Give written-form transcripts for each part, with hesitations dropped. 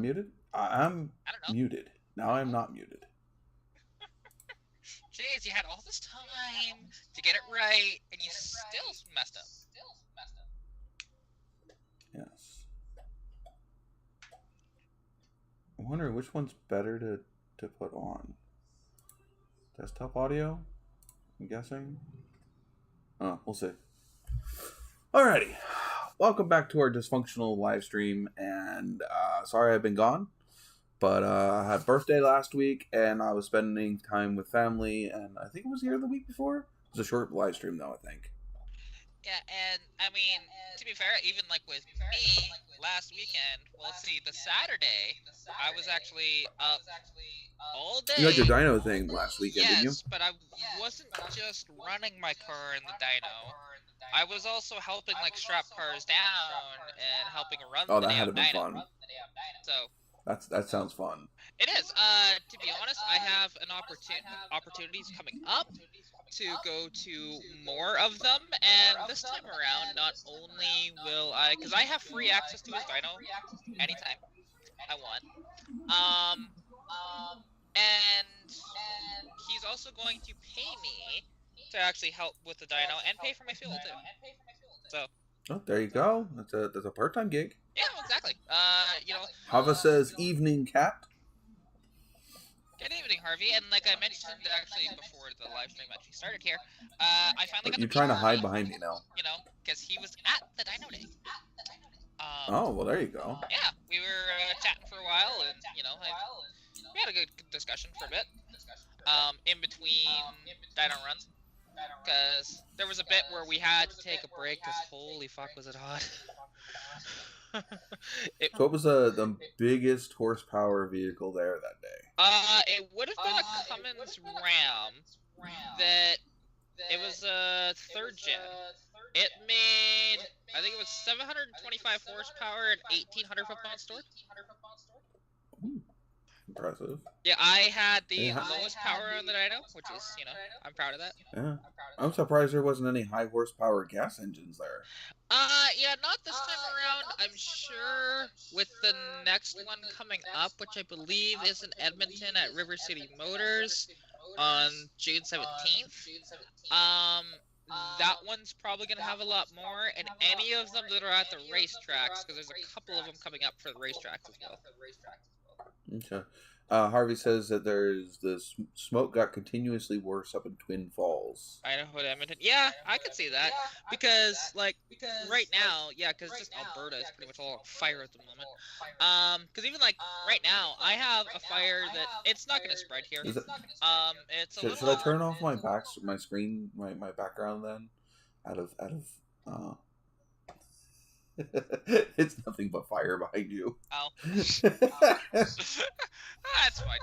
I'm muted? I'm I don't know. muted. Now I'm not muted. Jeez, you had all this time to get it right, and you still messed up. Yes. I'm wondering which one's better to put on. Desktop audio? I'm guessing. Oh, we'll see. Alrighty. Welcome back to our dysfunctional live stream, and sorry I've been gone, but I had birthday last week, and I was spending time with family, and I think it was here the week before. It was a short live stream, though, I think. Yeah, and I mean, to be fair, even like with me last weekend, well, see, the Saturday, I was actually up all day. You had your dyno thing last weekend, didn't you? Yes, but I wasn't just running my car in the dyno. I was also helping like strap cars down and helping run the that damn had been dyno. fun. So That sounds fun. It is. To be honest, I have opportunities coming up to go to more of them, and this time around, not only will I, because I have free access to his dyno anytime I want, and he's also going to pay me to actually help with the dyno and pay for my fuel too. So. Oh, there you go. That's a part-time gig. Yeah, exactly. Hava says, "Evening, cat." Good evening, Harvey. And like I mentioned actually before the live stream actually started here, I finally got. You're trying to hide behind me now. Because he was at the dyno day. Oh well, there you go. Yeah, we were chatting for a while, and we had a good discussion for a bit. In between dyno runs. Because there was a bit where we had to take a break because holy fuck was it hot. So what was the biggest horsepower vehicle there that day? It would have been a Cummins Ram. It was a 3rd gen. It made, I think it was 725 horsepower and 1,800 foot-pounds torque. Impressive. Yeah, I had the lowest power on the dyno, which is, I'm proud of that. Yeah. I'm surprised there wasn't any high horsepower gas engines there. Yeah, not this time around. I'm sure with the next one coming up, which I believe is in Edmonton at River City Motors on June 17th. That one's probably going to have a lot more, and any of them that are at the racetracks, because there's a couple of them coming up for the racetracks as well. Okay. Harvey says that there's the smoke got continuously worse up in Twin Falls. Idaho to Edmonton. Yeah, I could see that. Because right now, because just Alberta is pretty much all on fire at the moment. Because even, right now, I have a fire that, it's not going to spread here. Should I turn off my screen, my background then? Out of it's nothing but fire behind you. Oh. That's fine.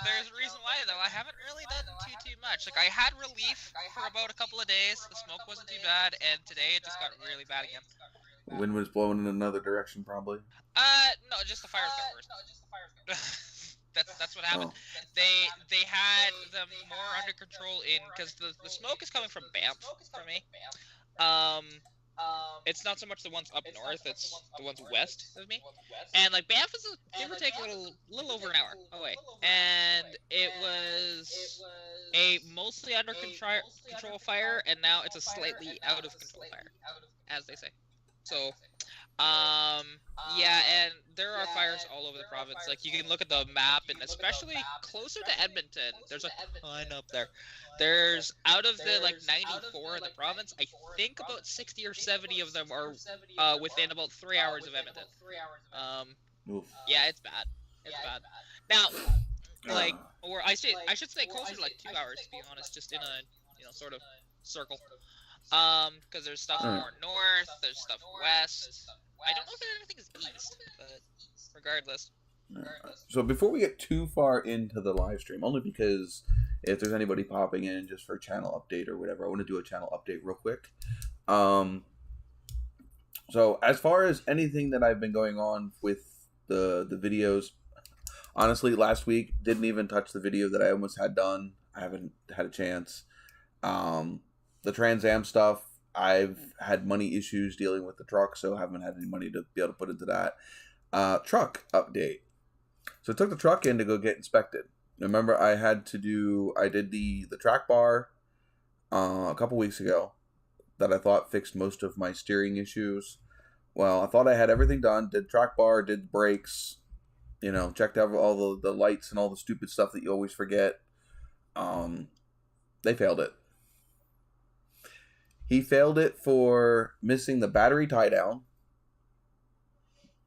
There's a reason why, though. I haven't really done too much. I had relief for about a couple of days. The smoke wasn't too bad, and today it just got really bad again. Wind was blowing in another direction, probably? No, just the fires got worse. That's what happened. Oh. They had them more under control because the smoke is coming from Banff for me. It's not so much the ones up north, it's the ones west of me. And Banff is give or take a little over an hour away. And it was a mostly under control fire, and now it's a slightly out of control fire, as they say. So, and there are fires all over the province. You can look at the map, and especially closer to Edmonton, there's a ton up there. There's, out of the 94 in the province, I think about 60 or 70 of them are within about 3 hours of Edmonton. Yeah, it's bad. It's bad. Now, or I should say closer to 2 hours, to be honest, just in a sort of circle. Because there's stuff more north, there's stuff west. I don't know if anything is east, but regardless. So before we get too far into the live stream, only because if there's anybody popping in just for a channel update or whatever, I want to do a channel update real quick. So as far as anything that I've been going on with the videos, honestly, last week didn't even touch the video that I almost had done. I haven't had a chance. The Trans Am stuff, I've had money issues dealing with the truck, so I haven't had any money to be able to put into that. Truck update. So I took the truck in to go get inspected. Remember, I did the track bar a couple weeks ago that I thought fixed most of my steering issues. Well, I thought I had everything done. Did track bar, did brakes, checked out all the lights and all the stupid stuff that you always forget. They failed it. He failed it for missing the battery tie down.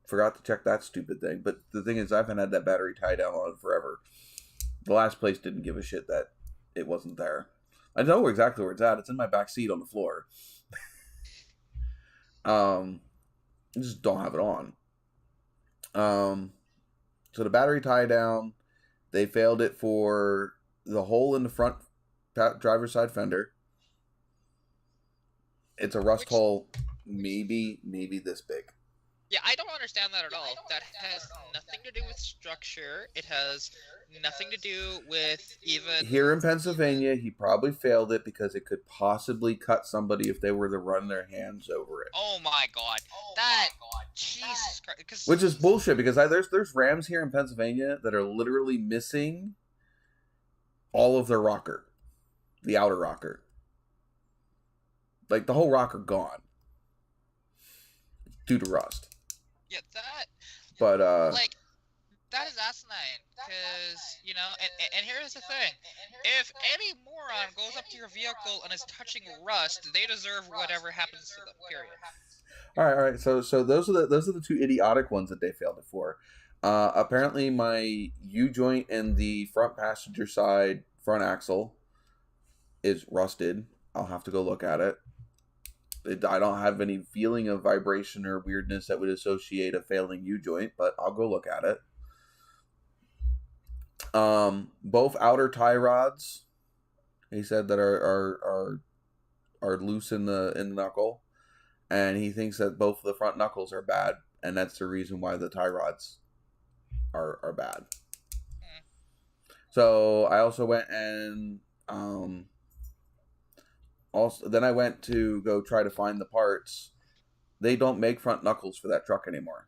Forgot to check that stupid thing. But the thing is, I haven't had that battery tie down on it forever. The last place didn't give a shit that it wasn't there. I know exactly where it's at. It's in my back seat on the floor. I just don't have it on. So the battery tie down, they failed it for the hole in the front driver's side fender. It's a rust hole, maybe this big. Yeah, I don't understand that at all. That has nothing to do with structure. It has nothing to do with even. Here in Pennsylvania, he probably failed it because it could possibly cut somebody if they were to run their hands over it. Oh my god, that Jesus Christ! Which is bullshit because there's Rams here in Pennsylvania that are literally missing all of their rocker, the outer rocker, like the whole rocker gone due to rust. Yeah, that. But like. That is asinine, because, and here's the thing. If any moron goes up to your vehicle and is touching rust, they deserve whatever happens to them, period. All right. So those are the two idiotic ones that they failed it for. Apparently my U-joint in the front passenger side front axle is rusted. I'll have to go look at it. I don't have any feeling of vibration or weirdness that would associate a failing U-joint, but I'll go look at it. Both outer tie rods, he said, that are loose in the knuckle, and he thinks that both of the front knuckles are bad, and that's the reason why the tie rods are bad. So I also went and then I went to go try to find the parts. They don't make front knuckles for that truck anymore.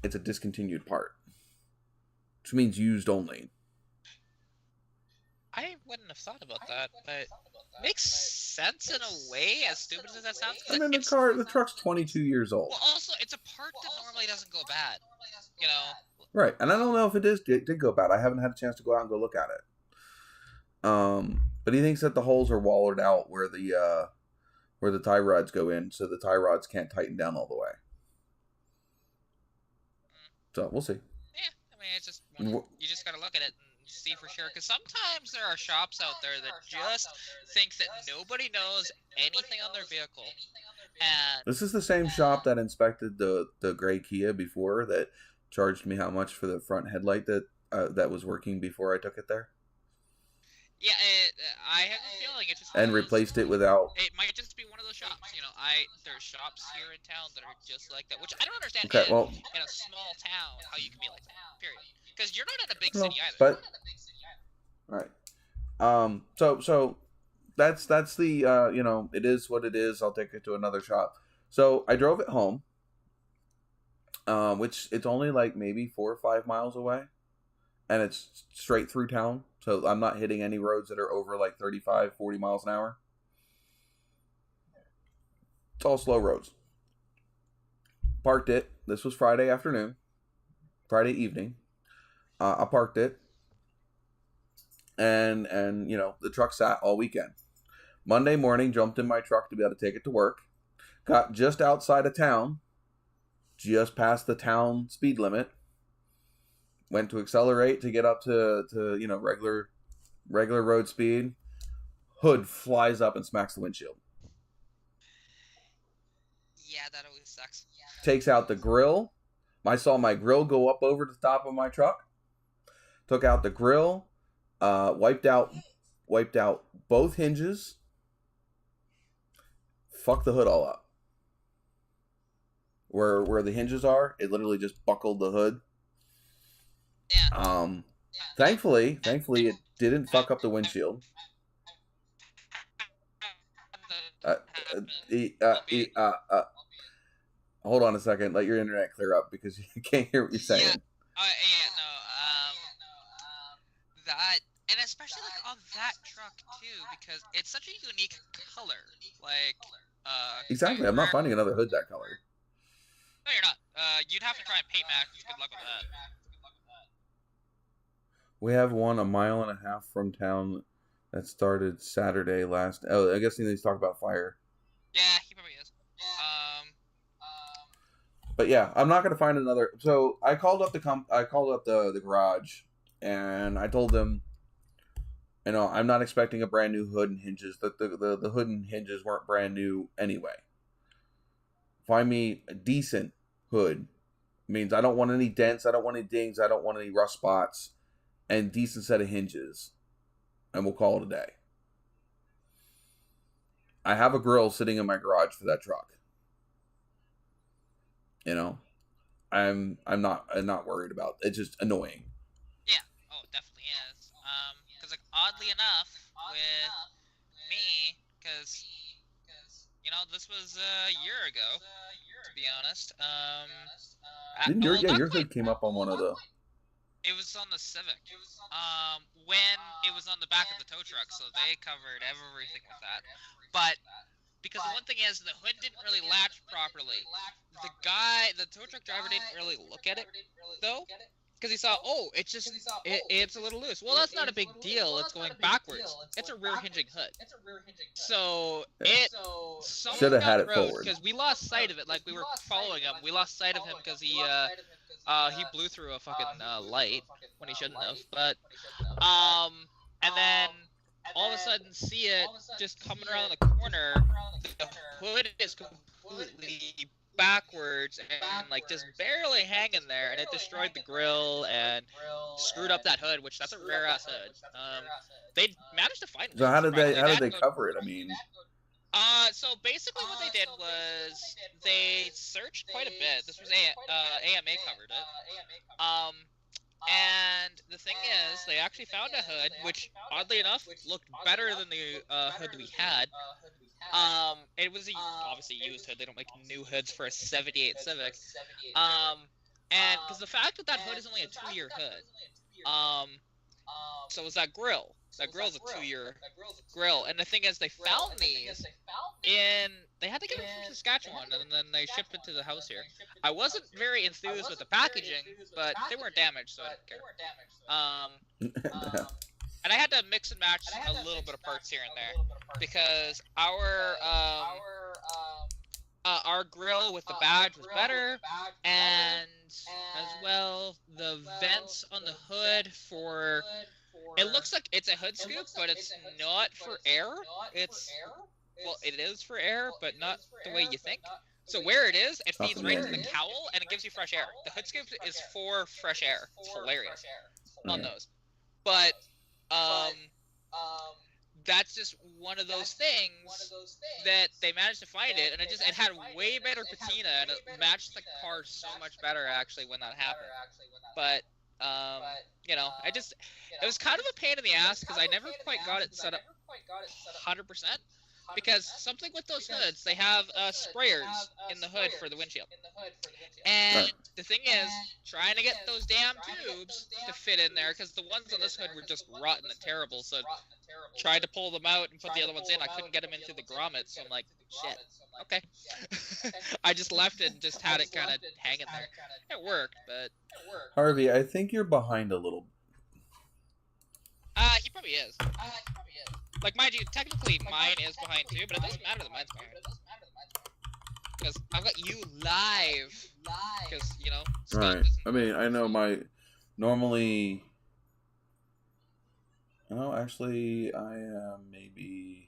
It's a discontinued part. Which means used only. I wouldn't have thought about that, but makes sense in a way, as stupid as that sounds. I mean, the truck's 22 years old. Well, also, it's a part that normally doesn't go bad, Right, and I don't know if it did go bad. I haven't had a chance to go out and go look at it. But he thinks that the holes are walled out where the tie rods go in, so the tie rods can't tighten down all the way. So we'll see. Yeah, I mean, it's just you just gotta look at it and see for sure. Because sometimes there are shops out there that just think that nobody knows anything on their vehicle. And this is the same shop that inspected the gray Kia before, that charged me how much for the front headlight that was working before I took it there. Yeah, I have a feeling it just and replaced it without. It might just be one of those shops. There's shops here in town that are just like that, which I don't understand. Okay, in a small town, how you can be like that. Period. Because you're not in a big city either. Right. So that's the it is what it is. I'll take it to another shop. So I drove it home, which it's only like maybe 4 or 5 miles away, and it's straight through town. So I'm not hitting any roads that are over like 35, 40 miles an hour. It's all slow roads. Parked it. This was Friday evening. I parked it. And the truck sat all weekend. Monday morning, jumped in my truck to be able to take it to work. Got just outside of town. Just past the town speed limit. Went to accelerate to get up to regular road speed. Hood flies up and smacks the windshield. Yeah, that always sucks. Takes out the grill. I saw my grill go up over the top of my truck. Took out the grill. Wiped out both hinges. Fucked the hood all up. Where the hinges are, it literally just buckled the hood. Yeah. Thankfully, it didn't fuck up the windshield. Hold on a second. Let your internet clear up because you can't hear what you're saying. That, and especially like on that truck too, because it's such a unique color. Exactly. I'm not finding another hood that color. No, you're not. You'd have to try and paint Max. Good luck with that. We have one 1.5 miles from town that started Saturday last. Oh, I guess he needs to talk about fire. Yeah, he probably is. But yeah, I'm not gonna find another. So I called up the garage, and I told them, I'm not expecting a brand new hood and hinges. The hood and hinges weren't brand new anyway. Find me a decent hood. Means I don't want any dents. I don't want any dings. I don't want any rust spots. And decent set of hinges. And we'll call it a day. I have a grill sitting in my garage for that truck. you know, I'm not worried about it. It's just annoying. Yeah. Oh, it definitely is. Because like oddly enough, with me, because this was a year ago, to be honest. Didn't Well, not your quite. hood came up on one of the. It was on the Civic. When it was on the back of the tow truck, so they covered everything with that. But because the one thing is, the hood didn't really latch properly. The tow truck driver didn't really look at it though, because he saw, oh, it's a little loose. Well, that's not a big deal. It's going backwards. It's a rear hinging hood. So it Should have got had the it road forward. because we lost sight of it. Like we were following him, we lost sight of him because he blew through a fucking light when he shouldn't have. But and then all of a sudden see it just coming around the corner. The hood is completely backwards and like just barely hanging there, and it destroyed the grill and screwed up that hood, which that's a rare ass hood. They managed to find it. So how did they cover it? I mean. So basically what they did was they searched quite a bit. This was AMA covered it. And the thing is, they actually found a hood, which oddly enough looked better than the hood we had. It was obviously used hood. They don't make new hoods for a '78 Civic. And because the fact that hood is only a 2-year hood. So was that grill. That grill's a 2-year grill. And the thing is, they found these they had to get them from Saskatchewan, and then they shipped it to the house here. I wasn't very enthused with the packaging, but they weren't damaged, so I didn't care. And I had to mix and match a little bit of parts here and there, because our grill with the badge was better, and as well the vents on the hood for it looks like it's a hood scoop, but it's not for air. It is for air, but not the way you think. So where it is, it feeds right to the cowl, and it gives you fresh air. The hood scoop is for fresh air. It's hilarious on those. But that's just one of those things that they managed to find it, and it had way better patina, and it matched the car so much better actually when that happened. But it was kind of a pain in the ass because I never quite got it set up 100%. Because something with those hoods, they have sprayers in the hood for the windshield. And the thing is, trying to get those damn tubes to fit in there, because the ones on this hood were just rotten and terrible, so tried to pull them out and put the other ones in. I couldn't get them into the grommets, so I'm like, shit, okay. I just left it and just had it kind of hanging there. It worked, but... Harvey, I think you're behind a little. He probably is. Like, mind you, technically mine is behind too, but it doesn't matter that mine's behind. Because I've got you live. Because, Right. I mean, I know normally... Oh, actually, I am maybe...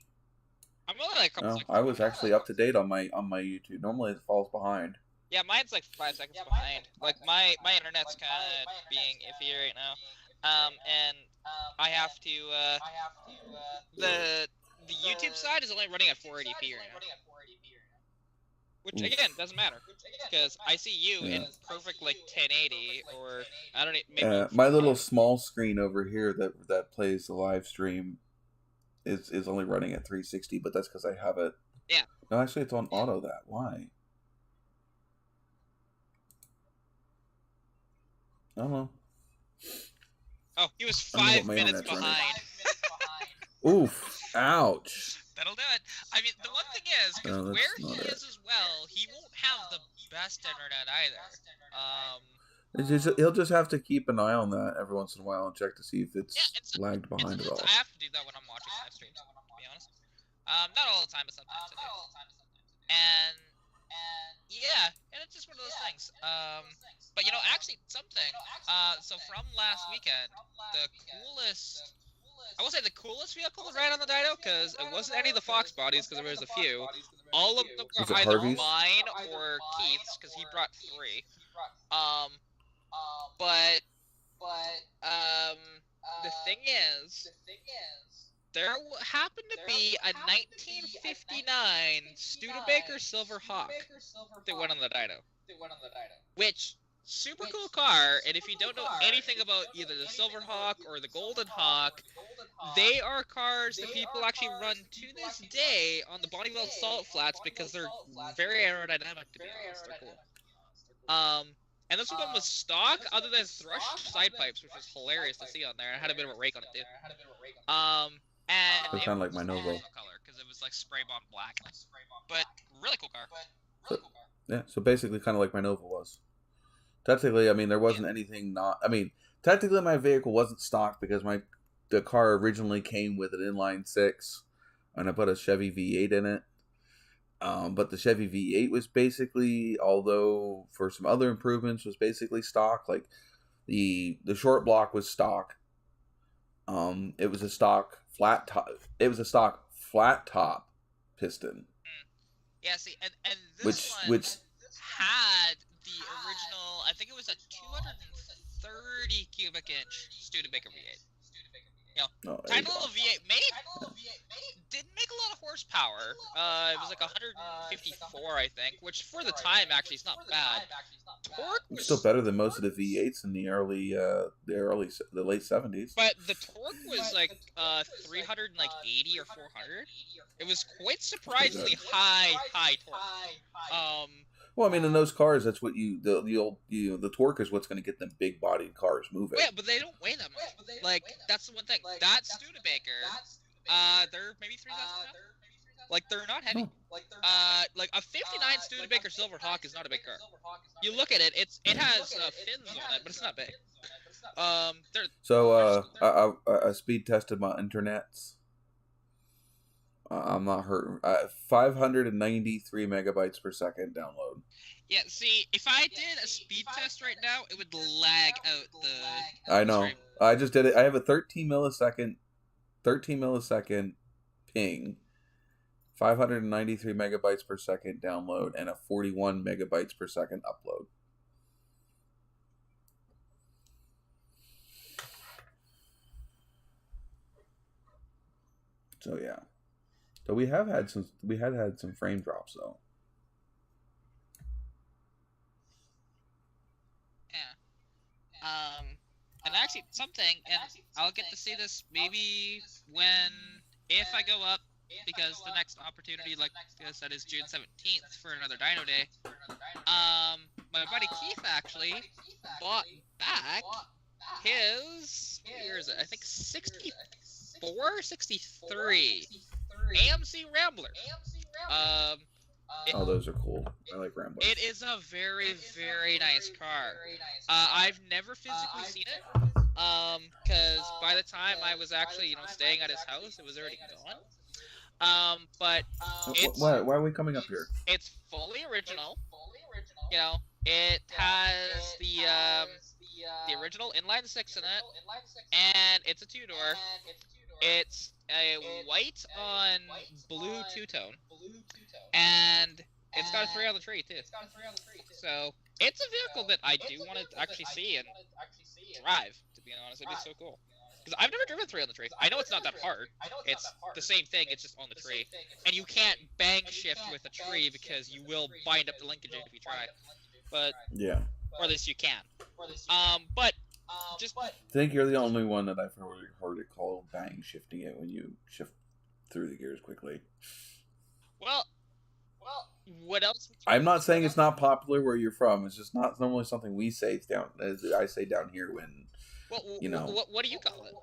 I'm only like a couple seconds. I was actually up to date on my YouTube. Normally it falls behind. Yeah, mine's like 5 seconds behind. Like, my internet's kind of being iffy right now. And I have to, the YouTube side is only running at 480p right now. Which, again, doesn't matter. Because I see you in perfect, 1080, or, I don't know, maybe... my little small screen over here that plays the live stream is only running at 360, but that's because I have it... Yeah. No, actually, it's on auto that. Why? I don't know. Oh, he was 5 minutes behind. Oof. Ouch. That'll do it. I mean, the one thing is, because where he is as well, he won't have the best internet either. He'll just have to keep an eye on that every once in a while and check to see if it's lagged behind at all. I have to do that when I'm watching live streams, to be honest. Not all the time, but sometimes I do. And it's just one of those things. But actually something. So from last weekend, I will say the coolest vehicle was right on the dyno, because it wasn't any of the Fox bodies, because there was a few. All of them were either Harvey's? mine or Keith's, because he brought 3. But the thing is, there happened to be a 1959 Studebaker Silver Hawk that went on the dyno. Which, super cool car, and if you don't know anything about either the Silver Hawk or the Golden Hawk, they are cars that people actually run to this day on the Bonneville Salt Flats because they're very aerodynamic, to be honest. They're cool. And this one was stock, other than thrush side pipes, which was hilarious to see on there. It had a bit of a rake on it, too. And It's kind of like my Nova. Color, because it was like spray bomb black. But really cool car. Yeah, so basically kind of like my Nova was. Technically, I mean, there wasn't anything not... I mean, technically my vehicle wasn't stock because the car originally came with an inline 6, and I put a Chevy V8 in it. But the Chevy V8 was basically, although for some other improvements, was basically stock. Like the short block was stock. It was a stock flat top. It was a stock flat top piston. Yeah, see, and this which had the original. I think it was a 230 cubic inch Studebaker V8. Tiny little V8 didn't make a lot of horsepower. It was like 154, I think, which for the time actually is not bad. Torque was still better than most of the V8s in the late 70s. But the torque was like 380 or 400. It was quite surprisingly high torque. Well, I mean, in those cars, that's what the torque is what's going to get them big bodied cars moving. Yeah, but they don't weigh that much. Like, that's the one thing. That Studebaker, they're maybe 3,000 pounds. Like, they're not heavy. Like a 59 Studebaker Silver Hawk is not a big car. You look at it, it has fins on it, but it's not big. So I speed tested my internets. I'm not hurt. 593 megabytes per second download. Yeah, see, if I did a speed test right now, it would lag out the... I know. Stream. I just did it. I have a 13 millisecond ping, 593 megabytes per second download, and a 41 megabytes per second upload. So yeah. So we had had some frame drops though. Yeah. And actually something, and I'll get to see this maybe if I go up, because the next opportunity, like I said, is June 17th for another Dino Day. My buddy Keith actually bought back his, where is it? I think 64, 63 AMC Rambler. Those are cool. I like Ramblers. It is a very, very nice car. I've never physically seen it, because by the time I was actually, staying at his house, it was already gone. But why are we coming up here? It's fully original. It has the original inline 6 in it, and it's a 2-door. It's a white on blue two-tone, and it's got a 3 on the tree, too. So, it's a vehicle that I do want to actually see and drive, to be honest. It'd be so cool. Because I've never driven 3 on the tree. I know it's not that hard. It's the same thing, it's just on the tree. And you can't bang shift with a tree because you will bind up the linkage if you try. But, yeah. Or at least you can. I think you're the only one that I've heard it called bang shifting it when you shift through the gears quickly. Well, what else? I'm not saying it's not popular where you're from. It's just not normally something we say I say down here when, What do you call it?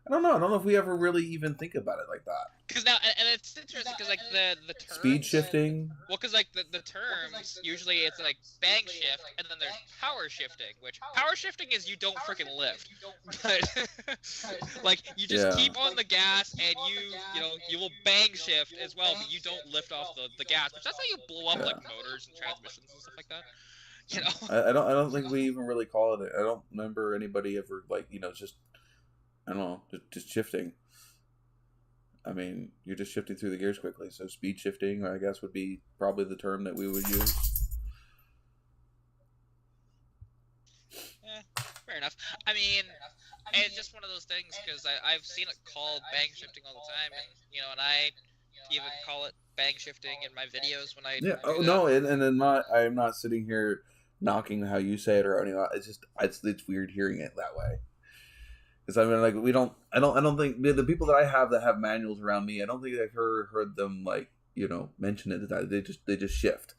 I don't know. I don't know if we ever really even think about it like that. Because now, and it's interesting because, like, the terms... Speed shifting? Well, because, like, the terms, usually it's, like, bang shift, and then there's power shifting, which... Power shifting is you don't freaking lift. But, like, you just keep on the gas, and you will bang shift as well, but you don't lift off the gas, which that's how you blow up, like, motors and transmissions and stuff like that. I don't think we even really call it... I don't remember anybody ever, like, just... I don't know, just shifting. I mean, you're just shifting through the gears quickly, so speed shifting, I guess, would be probably the term that we would use. Fair enough. I mean, it's just one of those things, because I've seen it called bang shifting all the time, and I even call it bang shifting in my videos when I Yeah. do Oh that. no, and I'm not sitting here knocking how you say it or anything. It's just it's weird hearing it that way. Because I mean, like I don't think the people that I have that have manuals around me, I don't think I've heard them like mention it. That they just shift.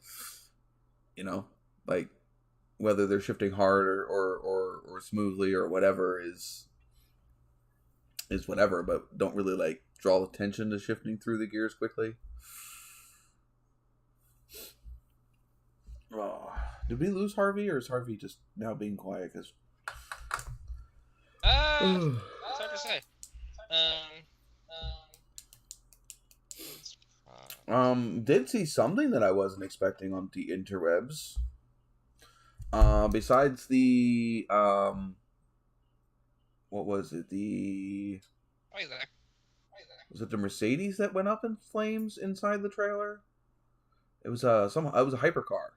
Like whether they're shifting hard or smoothly or whatever is whatever, but don't really like draw attention to shifting through the gears quickly. Oh, did we lose Harvey, or is Harvey just now being quiet? Because it's hard to say. Did see something that I wasn't expecting on the interwebs. Besides the what was it? Was it the Mercedes that went up in flames inside the trailer? It was it was a hypercar.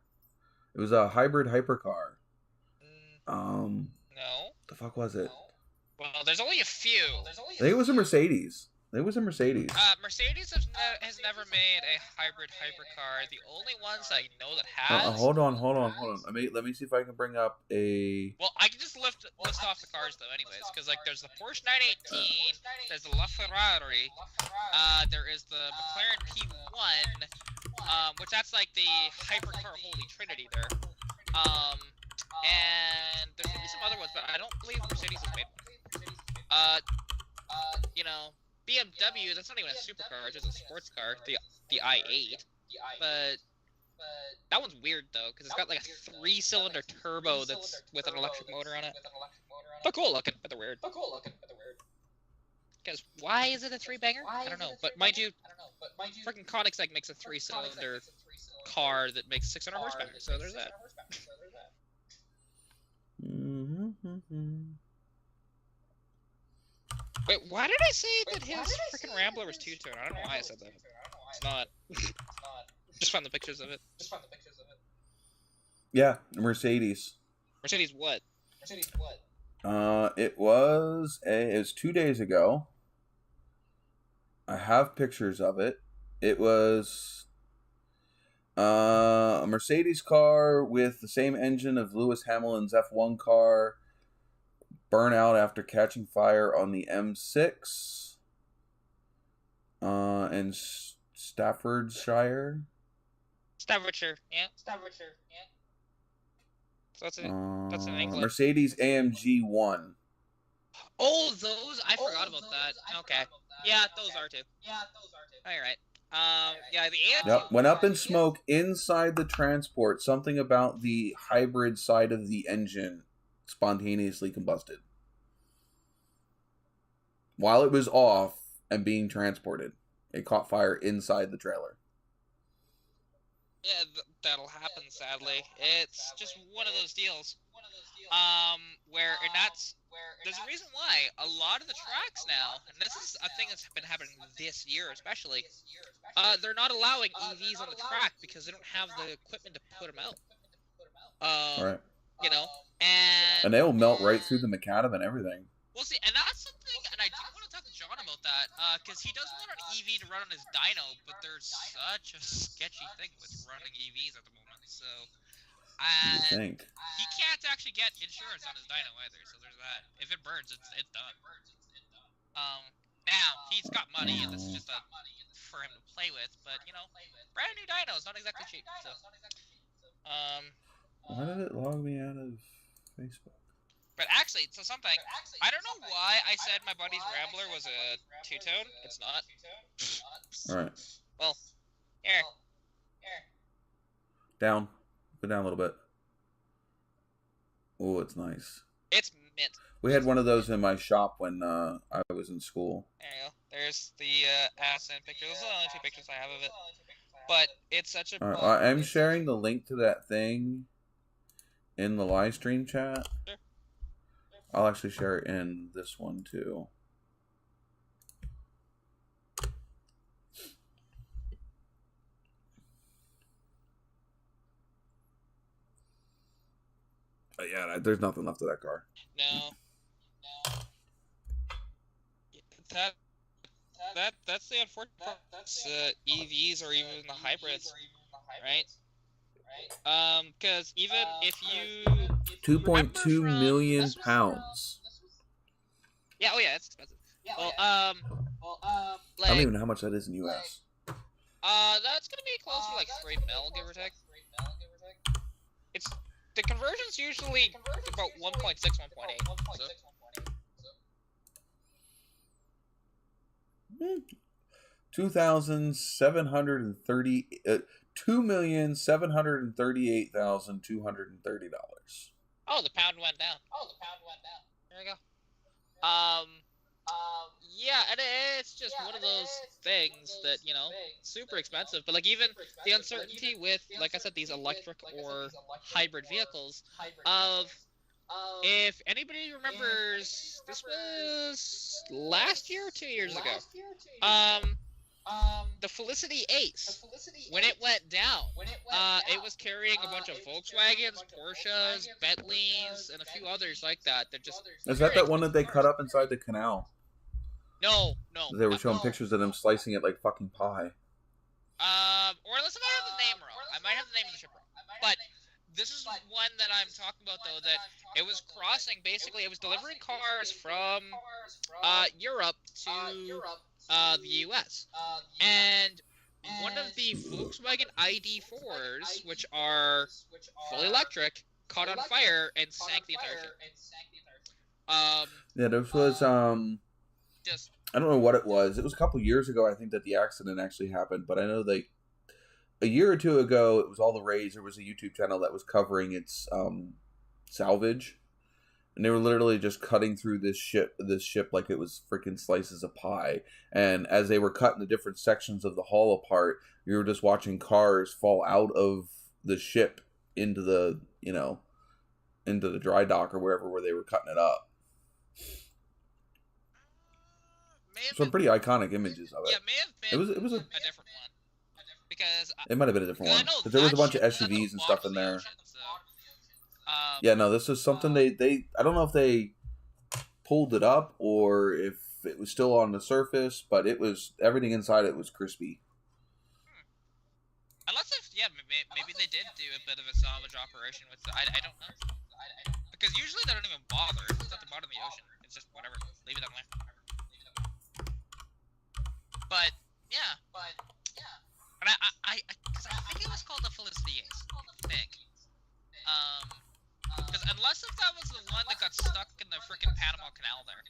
It was a hybrid hypercar. No. The fuck was it? Well, there's only a few. I think it was a Mercedes. Mercedes has never made a hybrid hypercar. The only ones I know that has. Hold on. Let me see if I can bring up a. Well, I can just list off the cars though, anyways, because like there's the Porsche 918, there's the LaFerrari, there is the McLaren P1, which that's like the hypercar holy trinity there. And there's gonna be some other ones, but I don't believe Mercedes has made one. BMW, that's not even a supercar, it's just a sports car, the i8. But that one's weird though, because it's got like a 3-cylinder turbo that's with an electric motor on it. But cool looking, but they're weird. Because why is it a 3-banger? I don't know. But mind you, freaking Koenigsegg makes a 3-cylinder car that makes 600 horsepower, so there's that. Wait, why did I say that his freaking Rambler was two-tone? I don't know why I said that. It's not. Just found the pictures of it. Yeah, Mercedes. Mercedes what? It was 2 days ago. I have pictures of it. It was a Mercedes car with the same engine of Lewis Hamilton's F1 car. Burn out after catching fire on the M6 in Staffordshire. Staffordshire, yeah. So that's in England. Mercedes AMG 1. Oh, those? I forgot about that. Okay. Yeah, those are too. Alright. Yeah, the AMG. Yep, went up in smoke inside the transport. Something about the hybrid side of the engine spontaneously combusted while it was off and being transported. It caught fire inside the trailer. Yeah, that'll happen, sadly. It's just one of those deals. There's a reason why a lot of the tracks now, and this is a thing that's been happening this year especially, they're not allowing EVs on the track because they don't have the equipment to put them out. Right. And they will melt right through the macadam and everything. Well, see, and that's something, and I do want to talk to John about that, because he does want an EV to run on his dyno, but there's such a sketchy thing with running EVs at the moment, so... And he can't actually get insurance on his dyno either, so there's that. If it burns, it's done. Now, he's got money, and this is just for him to play with, but, brand new dyno is not exactly cheap, so... Why did it log me out of Facebook? But actually, so something, I don't know why I said my buddy's Rambler was a two-tone. It's not. Alright. Well, here. Down. Go down a little bit. Oh, it's nice. It's mint. We had one of those in my shop when I was in school. There you go. There's the ass-end picture. Those are the only two pictures I have of it. But it's such a... I'm sharing the link to that thing in the live stream chat. Sure. I'll actually share it in this one too. Yeah, there's nothing left of that car. No. that's the unfortunate part. EVs or even the hybrids, right? Because even if you 2.2 million pounds. Yeah. Oh yeah, it's expensive. Well, I don't even know how much that is in US. That's gonna be close to like 3 mil, give or take. It's the conversion's usually about 1.6, 1.8. So. 2,738,230. Oh, the pound went down. There you go. Yeah, and it's just one of those things that, super expensive. But, like, even the uncertainty with, like I said, these electric or hybrid vehicles of, if anybody remembers, this was last year or 2 years ago, the Felicity Ace, when it went down, it was carrying a bunch of Volkswagens, Porsches, Bentleys, and a few others like that. Is that one that they cut up inside the canal? No. They were showing pictures of them slicing it like fucking pie. Or unless I might have the name wrong. I might have the name of the ship wrong. But this is one that I'm talking about, though, that it was crossing, basically, it was delivering cars from Europe to the US. And one of the Volkswagen ID4s, which are fully electric, caught on fire and sank the entire ship. Yeah, this was I don't know what it was. It was a couple years ago, I think, that the accident actually happened. But I know a year or two ago, it was all the rage. There was a YouTube channel that was covering its salvage, and they were literally just cutting through this ship like it was freaking slices of pie. And as they were cutting the different sections of the hull apart, you were just watching cars fall out of the ship into the into the dry dock or wherever where they were cutting it up. Some pretty iconic images of it. Yeah, may have been it was a different one. Because it might have been a different one. Because there was a bunch of SUVs and stuff in there. Yeah, no, this is something they I don't know if they pulled it up or if it was still on the surface, but it was, everything inside it was crispy. Unless maybe they did do a bit of a salvage operation with I don't know. Because usually they don't even bother. It's at the bottom of the ocean. It's just whatever. Leave it that way. But yeah. And I think it was called the Felicity Ace. I think. Because unless if that was the one that got stuck in the freaking Panama Canal there.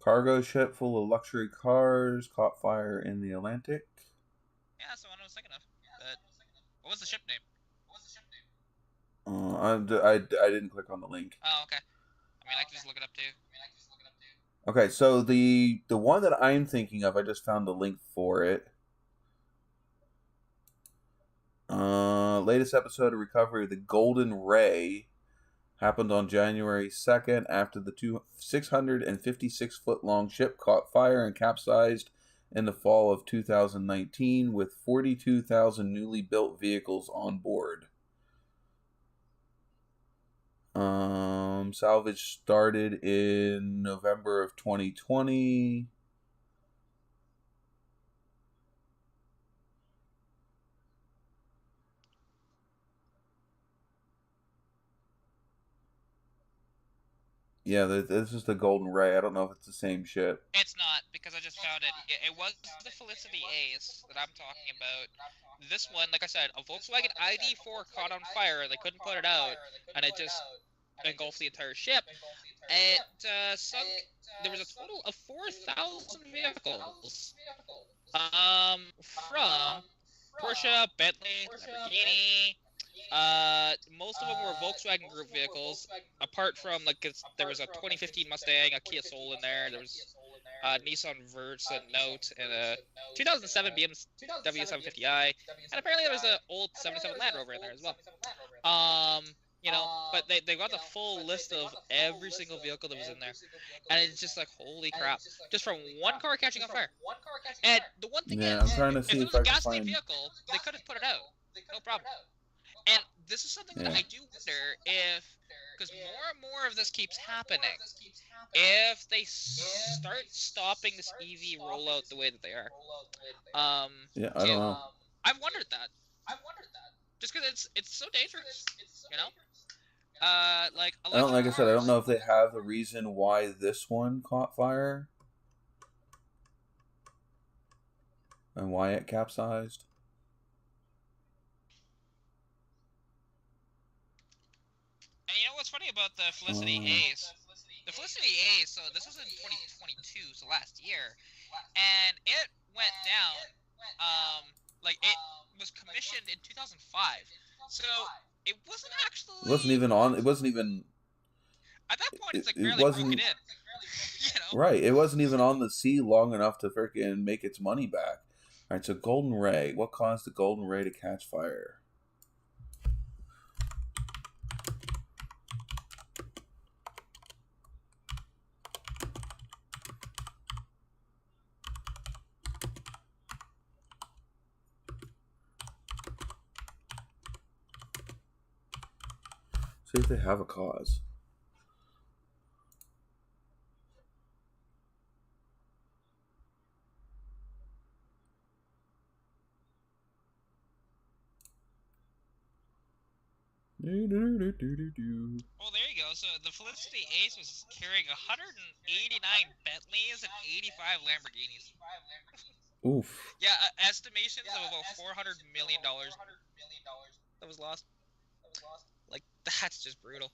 Cargo ship full of luxury cars caught fire in the Atlantic. Yeah, that's the one I was thinking of. But what was the ship name? I didn't click on the link. Oh, okay. I mean, I can just look it up too. Okay, so the one that I'm thinking of, I just found the link for it. Latest episode of recovery of the Golden Ray happened on January 2nd after the 656-foot-long ship caught fire and capsized in the fall of 2019 with 42,000 newly built vehicles on board. Salvage started in November of 2020. Yeah, this is the Golden Ray. I don't know if it's the same ship. It's not, because I just found it. It was the Felicity Ace that I'm talking about. This one, like I said, a Volkswagen ID4 caught on fire. They couldn't put it out, and it just engulfed the entire ship. It sunk. There was a total of 4,000 vehicles. From Porsche, Bentley, Lamborghini. Most of them were Volkswagen Group vehicles, apart from there was a 2015 Mustang, a Kia Soul in there. There was Nissan Versa Note and a 2007 BMW 750i, and apparently there was an old 77 Land Rover in there as well. But they got the full list of every single vehicle that was in there, and it's just like, holy crap, just from one car catching on fire. And the one thing is, I'm trying to see if it was a gasoline vehigle, they could have put it out, no problem. And this is something that I do wonder if, because more and more of this keeps happening, if they start stopping this EV rollout the way that they are. Yeah, I don't know. I've wondered that. Just because it's so dangerous, you know? Like Like I said, I don't know if they have a reason why this one caught fire and why it capsized. And you know what's funny about the Felicity Ace? The Felicity Ace, so this was in 2022, so last year, and it went down, like it was commissioned in 2005, so it wasn't actually... It wasn't even on, it wasn't even... At that point, it's like barely broken in, you know? Right, it wasn't even on the sea long enough to freaking make its money back. Alright, so Golden Ray. What caused the Golden Ray to catch fire? See if they have a cause. Oh, there you go. So the Felicity Ace was carrying 189 Bentleys and 85 Lamborghinis. Oof. Yeah, estimations of about $400 million that was lost. Like, that's just brutal.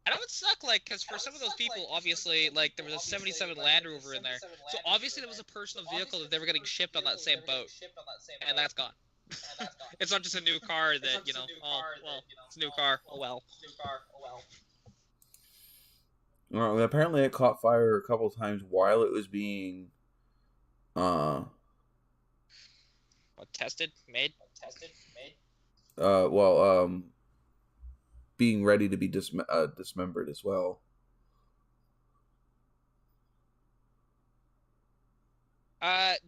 And it would suck, like, because for some of those people, obviously, like, there was a 77 Land Rover in there. So obviously there was a personal vehicle that they were getting shipped on that same boat. And that's gone. It's not just a new car that, you know, oh, well, it's a new car, oh well. Well, apparently it caught fire a couple times while it was being, tested? Made? being ready to be dismembered as well.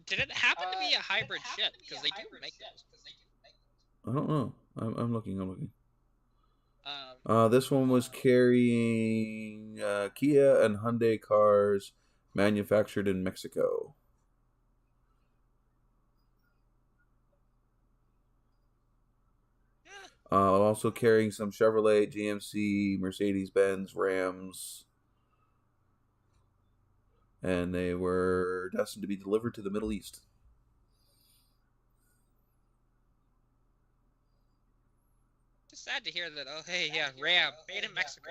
Did it happen to be a hybrid ship? Because they do make those. I don't know. I'm looking. This one was carrying Kia and Hyundai cars manufactured in Mexico. Also carrying some Chevrolet, GMC, Mercedes-Benz, Rams. And they were destined to be delivered to the Middle East. Just sad to hear that. Oh, hey, yeah, Ram, made in Mexico.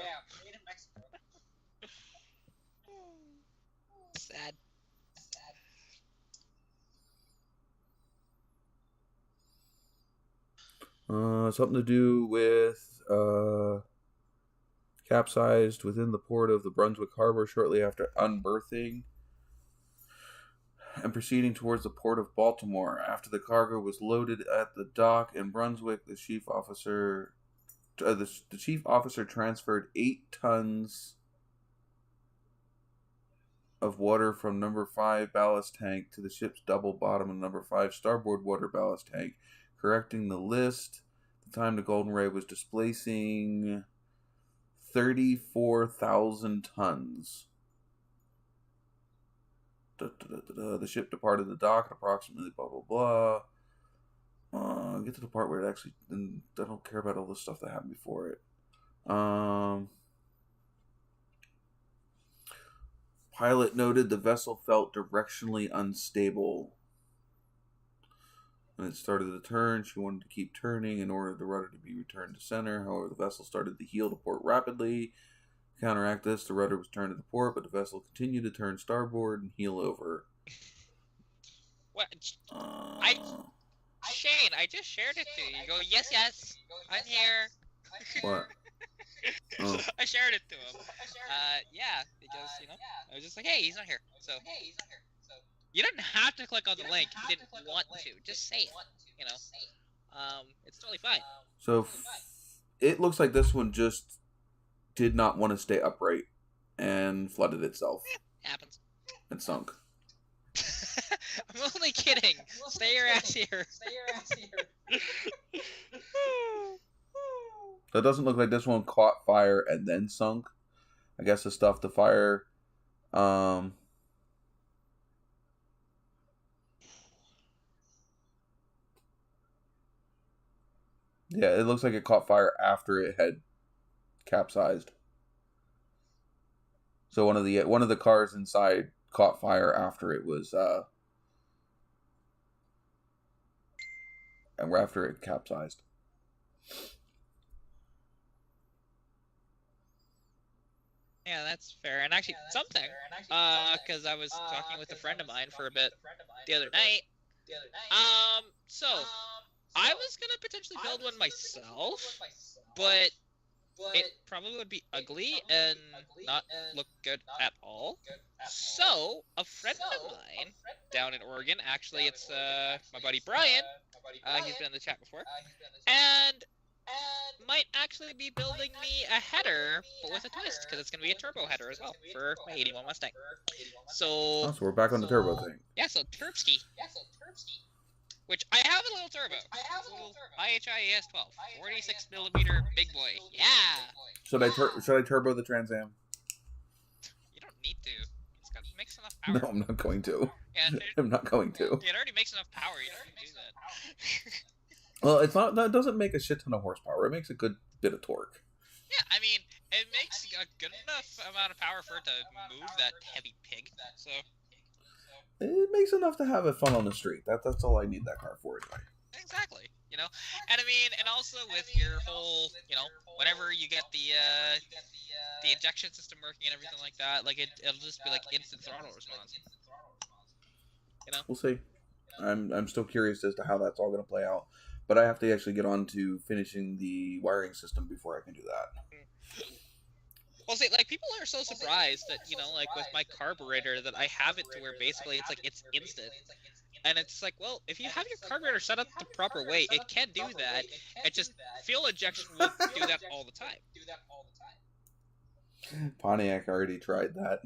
Sad. Something to do with capsized within the port of the Brunswick Harbor shortly after unberthing and proceeding towards the port of Baltimore. After the cargo was loaded at the dock in Brunswick, the chief officer transferred 8 tons of water from number 5 ballast tank to the ship's double bottom and number 5 starboard water ballast tank, correcting the list. The time the Golden Ray was displacing 34,000 tons. The ship departed the dock at approximately blah blah blah. Get to the part where it actually... I don't care about all the stuff that happened before it. Pilot noted the vessel felt directionally unstable. When it started to turn, she wanted to keep turning in order for the rudder to be returned to center. However, the vessel started to heel to port rapidly. To counteract this, the rudder was turned to the port, but the vessel continued to turn starboard and heel over. What? Shane, I just shared it to you. You go, yes, I'm here. What? Oh. I shared it to him. Yeah, because, you know, I was just like, hey, he's not here. So, you didn't have to click on the link. You didn't want to. Just say it, you know. It's totally fine. So, it looks like this one just did not want to stay upright and flooded itself. Happens. And sunk. I'm only kidding. Stay your ass here. It doesn't look like this one caught fire and then sunk. I guess the stuff to fire. Yeah, it looks like it caught fire after it had capsized. So one of the cars inside caught fire after it was and after it capsized. Yeah, that's fair. And actually, because I was talking with a friend of mine for a bit the other night. So I was gonna potentially build one myself, but it probably would be ugly and not look good at all. So a friend of mine down in Oregon, actually, it's my buddy Brian. He's been in the chat before, and might actually be building me a header, but with a twist, because it's going to be a turbo header as well for my 81 Mustang. So we're back on the turbo thing. Yeah, so Turbski. Which I have a little turbo. IHI ES12, 46 millimeter big boy. Yeah. Should I turbo the Trans Am? You don't need to. It's got makes enough power. No, I'm not going to. Yeah, I'm not going to. It already makes enough power. You don't need to do that. Well, it's not. That doesn't make a shit ton of horsepower. It makes a good bit of torque. Yeah, I mean, it makes a good enough amount of power for it to move that heavy pig. So it makes enough to have it fun on the street. That's all I need that car for, anyway. Exactly. And I mean, and also with your whole, whenever you get the ejection system working and everything like that, like it'll just be like instant throttle response. We'll see. I'm still curious as to how that's all going to play out. But I have to actually get on to finishing the wiring system before I can do that. Well, see, like, people are so surprised that, like, with my carburetor, that I have it to where basically it's like, it's instant. And it's like, well, if you have your carburetor set up the proper way, it can do that. It just, fuel injection will do that all the time. Pontiac already tried that.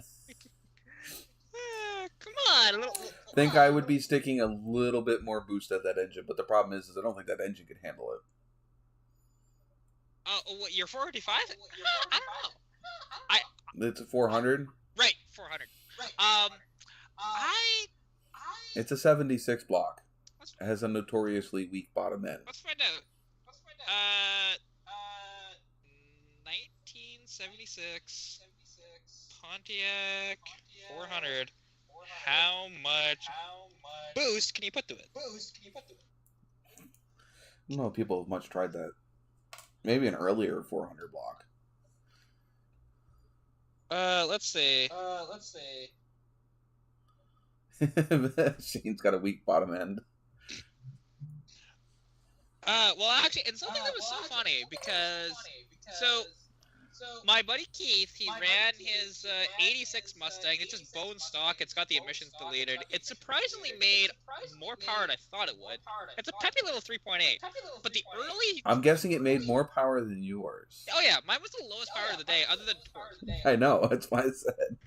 Come on. I think I would be sticking a little bit more boost at that engine, but the problem is I don't think that engine can handle it. What, your 455? I don't know. It's a 400? Right, 400. It's a 76 block. It has a notoriously weak bottom end. Let's find out. 1976 Pontiac 400. How much boost can you put to it? I don't know if people have much tried that. Maybe an earlier 400 block. Let's see. Shane's got a weak bottom end. Well, actually, and something that was so funny because my buddy Keith, he ran his 86 Mustang. It's just bone stock. It's got the emissions deleted. It surprisingly made more power than I thought it would. It's a peppy little 3.8. But the early... I'm guessing it made more power than yours. Oh, yeah. Mine was the lowest power of the day, other than torque. I know. That's why I said.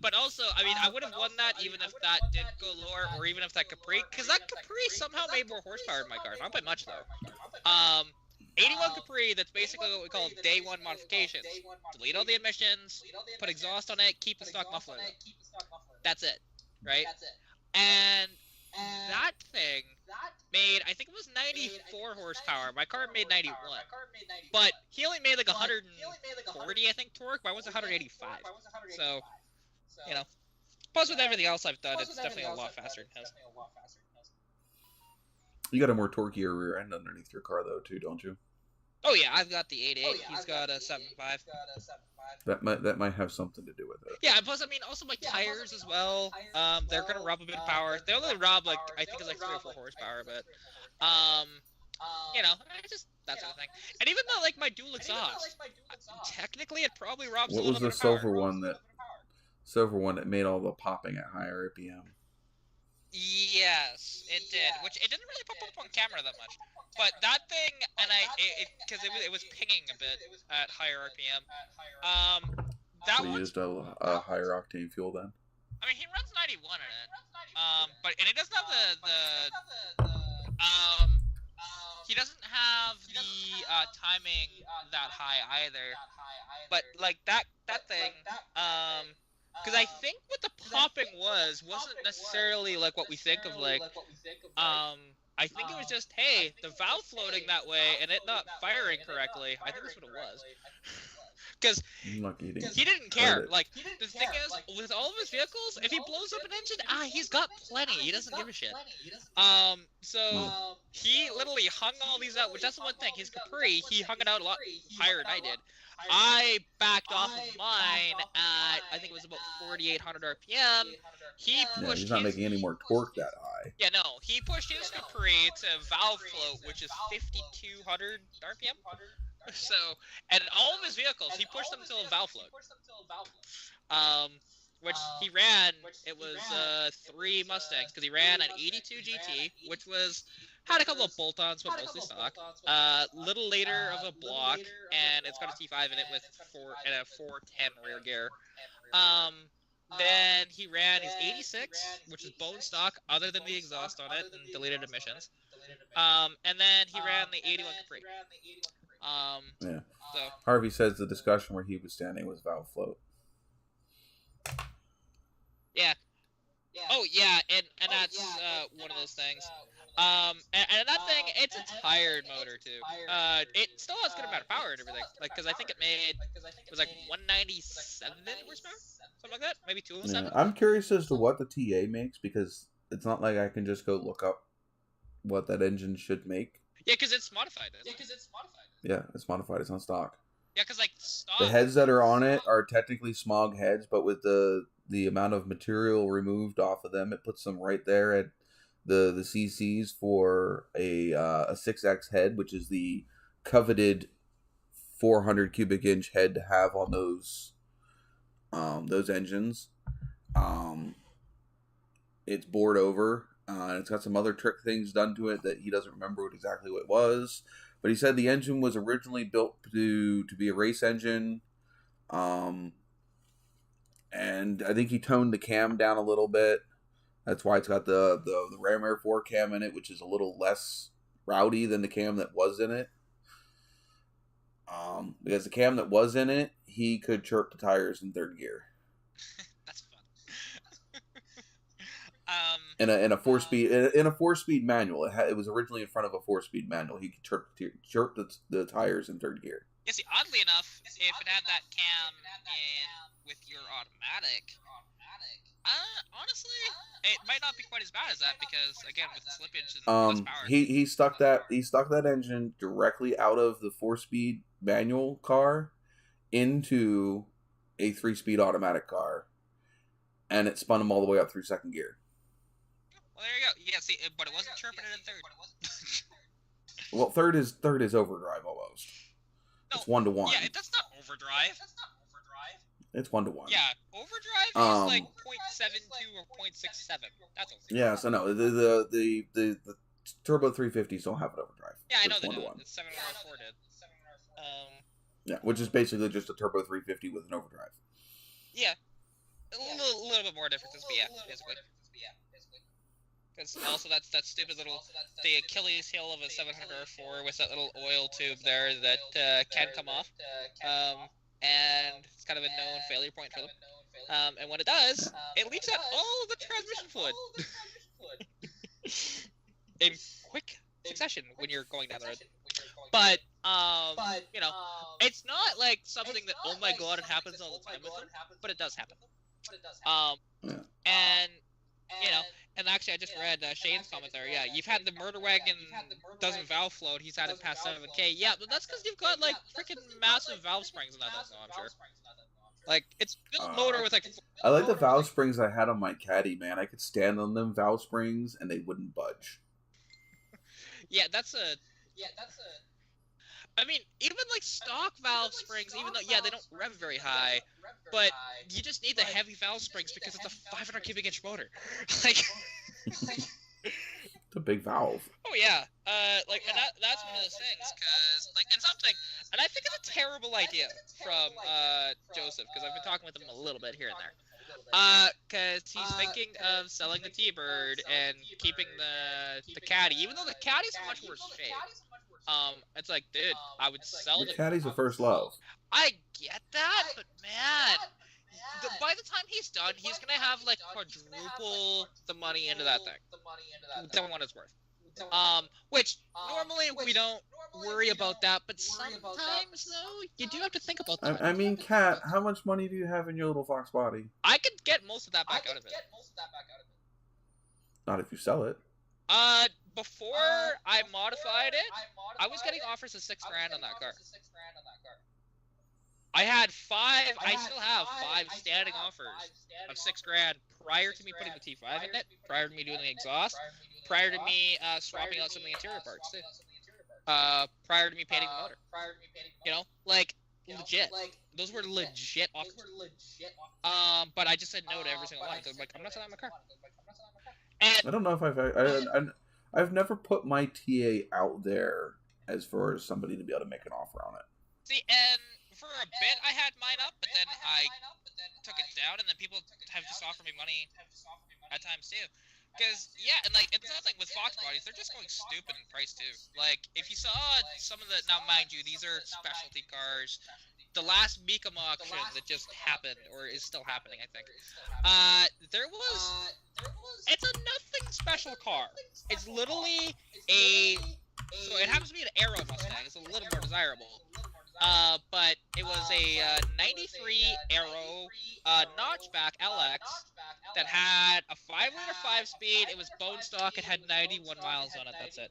But also, I mean, I would have won that even if that did go lower, or even if that Capri... Because that Capri somehow made more horsepower in my car. Not by much, though. 81 Capri, that's basically what we call day one modifications. Delete all the emissions, put exhaust on it, keep the stock muffler. That's it, right? And that thing made, I think it was 94 horsepower. My car made 91. But he only made like 140, I think, torque. Mine was 185. So, plus with everything else I've done, it's definitely a lot faster than his. You got a more torqueier rear end underneath your car, though, too, don't you? Oh, yeah, I've got the 8.8. He's got a 7.5. That might have something to do with it. Yeah, plus, I mean, also my tires as well. They're going to rob a bit of power. They only rob, like, I think it's like 3 or 4 horsepower, but, that sort of thing. And even though, like, my dual exhaust, technically it probably robs a little bit of power. What was the silver one that made all the popping at higher RPM? Yes, it did. Which it didn't really pop up on camera that much, but that thing, and because it was pinging a bit at higher RPM. That so you used a higher octane fuel then? I mean, he runs 91 in it. But he doesn't have um, he doesn't have the timing that high either. But like that thing, because I think what the popping wasn't necessarily like what we think of, like, I think it was just, hey, the valve floating that way and it not firing correctly. I think that's what it was. Because he didn't care. Like, the thing is, with all of his vehicles, if he blows up an engine, he's got plenty. He doesn't give a shit. So he literally hung all these out, which that's the one thing. His Capri, he hung it out a lot higher than I did. I backed off of mine at, I think it was about 4,800 RPM. He's not making any more torque that high. Yeah, no. He pushed his Capri to valve float, which is 5,200 RPM. So, and all of his vehicles, he pushed them to a valve float. Which he ran, it was 3 Mustangs, because he ran an 82 GT, which had a couple of bolt-ons, but mostly stock. Little later of a block, and it's got a T5 in it with a 410 rear gear. Then he ran his 86, which is bone stock, other than the exhaust on it, and deleted emissions. And then he ran the 81 Capri. Yeah. So Harvey says the discussion where he was standing was valve float. Yeah. Oh yeah, and that's one of those things. And that thing, it's a tired motor too. It still has a good amount of power and everything. Like, because I think it was like 197 horsepower, something like that, maybe 207. Yeah, I'm curious as to what the TA makes, because it's not like I can just go look up what that engine should make. Yeah, because it's modified. Yeah, it's modified. It's not stock. Yeah, because like stock. The heads that are on it are technically smog heads, but with the amount of material removed off of them, it puts them right there at the CCs for a 6X head, which is the coveted 400 cubic inch head to have on those engines. It's bored over. And it's got some other trick things done to it that he doesn't remember exactly what it was. But he said the engine was originally built to be a race engine. And I think he toned the cam down a little bit. That's why it's got the Ram Air 4 cam in it, which is a little less rowdy than the cam that was in it. Because the cam that was in it, he could chirp the tires in third gear. That's fun. In a 4-speed manual, it was originally in front of a 4-speed manual. He could chirp the tires in third gear. Yeah, see, oddly enough, if it had that cam in with your automatic, honestly, it might not be quite as bad as that, because again, with the slippage and less power. He stuck that engine directly out of the 4-speed manual car into a 3-speed automatic car, and it spun him all the way up through second gear. Well, there you go. Yeah, see, but it wasn't chirping it in third. Well, third is overdrive almost. No, it's 1-to-1. Yeah, that's not overdrive. It's 1-to-1. Yeah, overdrive is like 0.72 or 0.67. That's overdrive. Yeah, so no, the Turbo 350s don't have an overdrive. Yeah, I know they don't. The 704 did. Yeah, which is basically just a Turbo 350 with an overdrive. Yeah, a little bit more differences, but yeah, basically. Because also that's that stupid little, the Achilles heel of a 704 with that little oil tube there that can come off. And it's kind of a known failure point for them. And when it does, it leaks out all of the transmission fluid. In quick succession when you're going down the road. But, you know, it's not like something that, oh my god, it happens all the time with them, but it does happen. And, you know, and actually I just read Shane's comment there. Yeah, you've had the Murder Wagon doesn't valve float. He's had it past 7K. Yeah, but that's because you've got, like, freaking massive valve springs in that, though, I'm sure. Like, it's built motor with, like... I like the valve springs I had on my Caddy, man. I could stand on them valve springs, and they wouldn't budge. Yeah, that's a... I mean, even, like, stock valve springs, even though, yeah, they don't rev very high, but you just need the heavy valve springs because it's a 500 cubic inch motor. Like... It's a big valve. Oh, yeah. Like, and that's one of those things, because, like, and something, and I think it's a terrible idea from, Joseph, because I've been talking with him a little bit here and there. Cause he's thinking of selling the T-Bird and keeping the Caddy, even though the Caddy's in much worse shape. It's like, dude, I would sell Your the Caddy's a first love. I get that, but man, by the time he's done, he's gonna have like quadruple the money into that thing. Than what it's worth. Which normally we don't worry about that, but sometimes though you do have to think about that. I mean, Kat, how much money do you have in your little Fox body? I could get most of that back out of it. Not if you sell it. Before I modified it, I was getting offers of $6,000 on that car. I had five. I still have 5 standing offers of $6,000 prior to me putting the T5 in it, prior to me doing the exhaust, prior to me swapping out some of the interior parts too, prior to me painting the motor. You know, like legit. Those were legit offers. But I just said no to every single one. I'm like, I'm not selling my car. And I don't know if I've never put my TA out there as for somebody to be able to make an offer on it. See, and for a bit I had mine up, but then I took it down, and then people have just offered me money at times too. Because, yeah, and like, it's nothing with Fox bodies, they're just going stupid in price too. Like, if you saw some of the, now mind you, these are specialty cars. The last Mecum auction that just happened, or is still happening, I think. It's a nothing special car. It's literally so it happens to be an Aero Mustang. It's a little more desirable. But it was a 93 Aero notchback LX that had a 5-liter 5-speed. It was bone stock. It had 91 miles on it. That's it.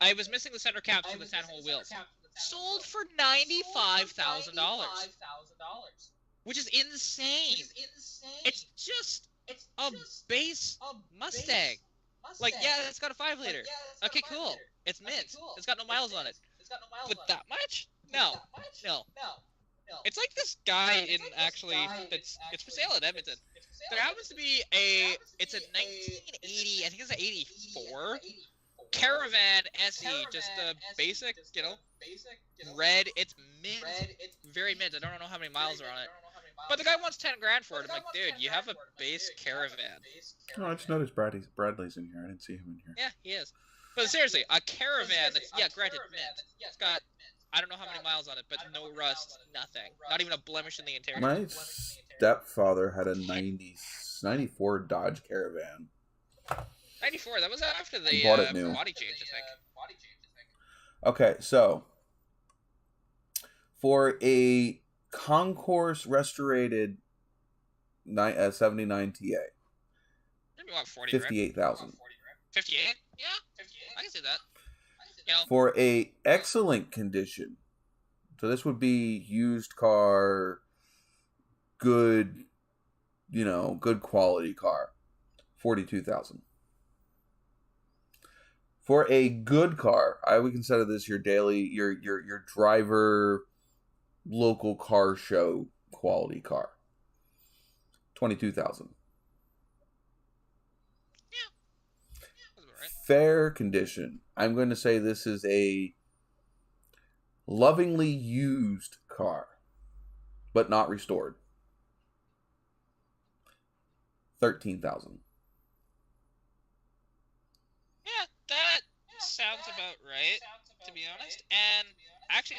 I was missing the center caps for the 10-hole wheels. Sold for $95,000, which is insane. It's just a base Mustang. Like, yeah, it's got a 5-liter. Okay, cool. It's mint. It's got no miles on it. But that much? No. It's like this guy in it's for sale in Edmonton. There happens to be it's a 1980, I think it's an 84 Caravan SE, just a basic, red. It's mint, very mint. I don't know how many miles are on it. But the guy wants $10,000 for it. I'm like, dude, you have a base Caravan. Oh, I just noticed Bradley's in here. I didn't see him in here. Yeah, he is. But seriously, a Caravan that's, granted, mint. It's got, I don't know how many miles on it, but no rust, nothing. Not even a blemish in the interior. My stepfather had a 94 Dodge Caravan. 94, that was after the body change, I think. Okay, so for a concourse restorated 79 TA, Maybe about 40, 58,000. 58? Yeah, I can see that. For a excellent condition, so this would be used car, good quality car, 42,000. For a good car, I would consider this your daily, your driver, local car show quality car, 22,000. Yeah, that's about right. Fair condition. I'm going to say this is a lovingly used car, but not restored. 13,000. Yeah, that sounds about right, to be honest. And actually,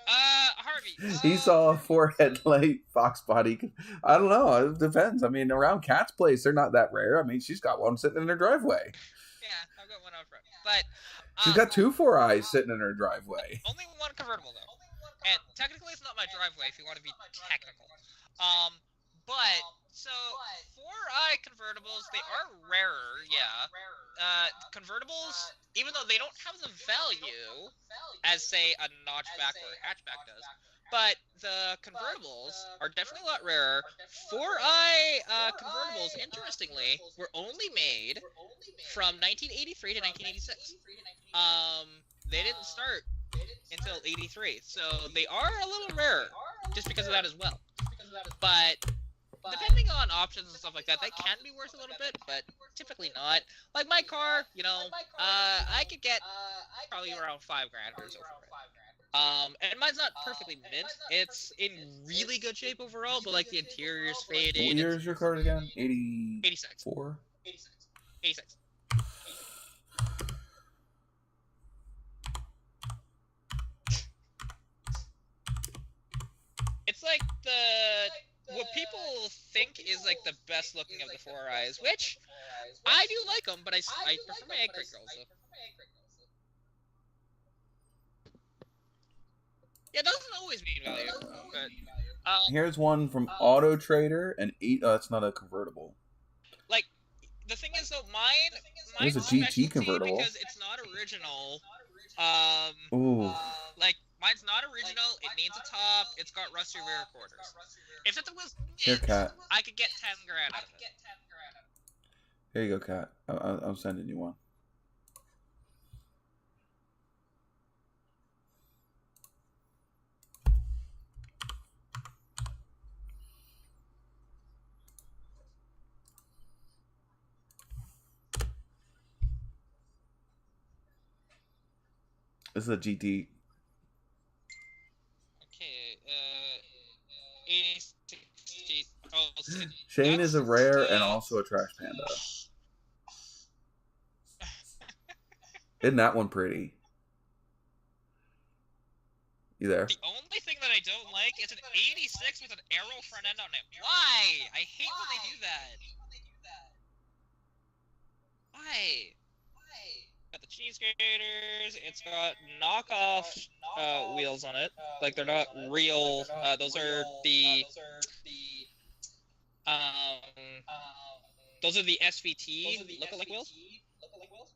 Harvey. He saw a 4-headlight Fox body. I don't know. It depends. I mean, around Kat's place, they're not that rare. I mean, she's got one sitting in her driveway. Yeah, I've got one out front. But she's got 2 4-eyes sitting in her driveway. Only one convertible, though. And technically, it's not my driveway, if you want to be technical. But, so, 4-eye convertibles, they are rarer, yeah. Convertibles, even though they don't have the value as, say, a notchback or a hatchback does, but the convertibles are definitely a lot rarer. 4-eye convertibles, interestingly, were only made from 1983 to 1986. They didn't start until 83, so they are a little rarer, just because of that as well. But depending on options and stuff like that, they can be worth a little bit, but typically not. Like my car, I could get probably around $5,000 or so for it. And mine's not perfectly mint. It's in really good shape overall, but like the interior's What faded. year is your card again? 86. 84? 86. It's like what people think is like the best looking of the Four Eyes, which I do like them, but I prefer my Egg Crate Girls though. Yeah, it doesn't always mean value, but here's one from Auto Trader, and that's not a convertible. Like, the thing is though, mine's a GT convertible because it's not original. Ooh. Like, mine's not original. It needs a top. It's got rusty rear quarters. If it was Here, Cat. I could get 10 grand out of it. Here you go, Cat. I'm sending you one. This is a GT. Okay, 80, 60. Oh, Shane is a rare and also a trash panda. Isn't that one pretty? You there? The only thing that I don't like is an 86 with an arrow front end on it. Why? I hate when they do that. Why? Got the cheese graters. It's got knockoff wheels on it. Like, they're not real. Those are the SVT look-alike wheels.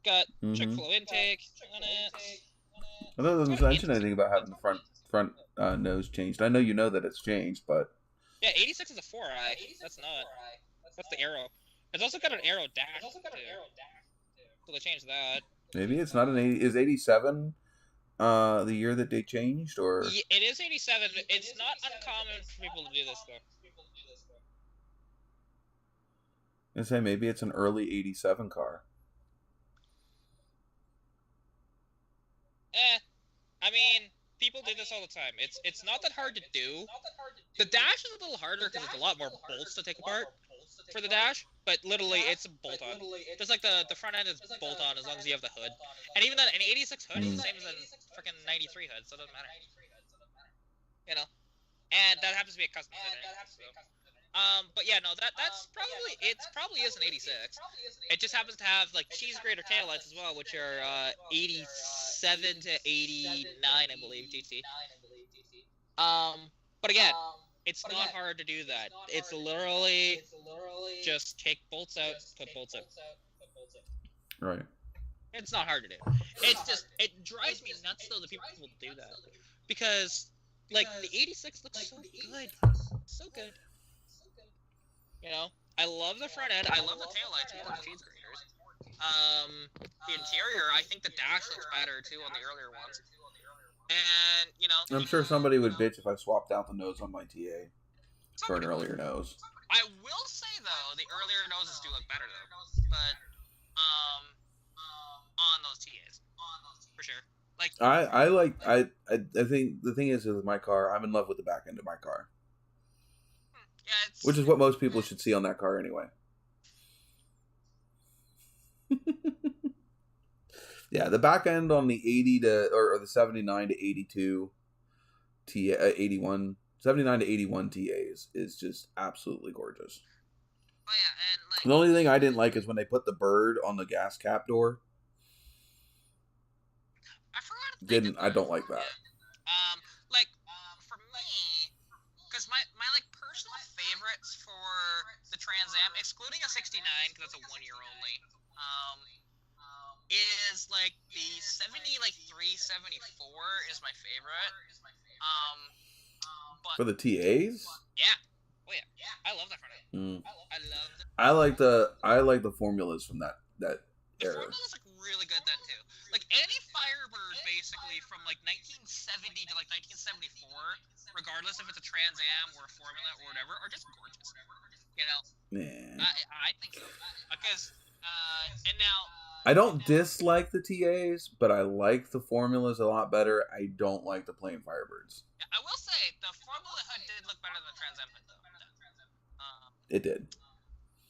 Got Chick-fil-A intake on it. I know it doesn't mention anything about having the front nose changed. I know you know that it's changed, but yeah, 86 is a 4-eye. That's not. That's the arrow. It's also got an arrow dash too. So they changed that. Maybe it's not an 80. Is 87 the year that they changed, or? Yeah, it is 87. It's not uncommon for people to do this though. I say maybe it's an early 87 car. I mean, people do this all the time. It's not that hard to do. The dash is a little harder because it's a lot more bolts to take apart for the dash, but literally it's a bolt-on. Just like the front end is bolt-on as long as you have the hood. And even then, an 86 hood is the same as a freaking 93 hood, so it doesn't matter. You know? And that happens to be a custom hood. So. But yeah, no, that's probably is an 86. It just happens to have like cheese grater taillights as well, which are 87 to 89, I believe, GT. But again, it's not hard to do that. It's literally just take bolts out, put bolts out. Right. It's not hard to do. It's just, it drives me nuts though that people will do that, because like the 86 looks so good, so good. You know, I love the front end. I love the taillights more than cheese graters. The interior, I think the dash looks better too on the earlier ones. And you know, I'm sure somebody would bitch if I swapped out the nose on my TA for an earlier nose. I will say though, the earlier noses do look better though, but on those TAs, for sure. Like I think the thing is with my car, I'm in love with the back end of my car. Yeah, which is what most people should see on that car anyway. Yeah, the back end on the 80 to or the 79 to 82 TA 81 79 to 81 TAs is just absolutely gorgeous. Oh yeah, and like the only thing I didn't like is when they put the bird on the gas cap door. I don't like that. Like for me, because my like personal favorites for the Trans Am, excluding a 69 because that's a 1 year only, is like the 374 is my favorite. But for the TAs? Yeah. Oh yeah. I love that front end. I love it. I like the formulas from that The era. formulas look really good then too. Like any Firebird basically from like 1970 to like 1974, regardless if it's a Trans Am or a Formula or whatever, are just gorgeous. You know? Yeah. I think so. Because and now I don't dislike the TAs, but I like the formulas a lot better. I don't like the plain Firebirds. Yeah, I will say the Formula Hood did look better than the Trans Am Hood, though. It did.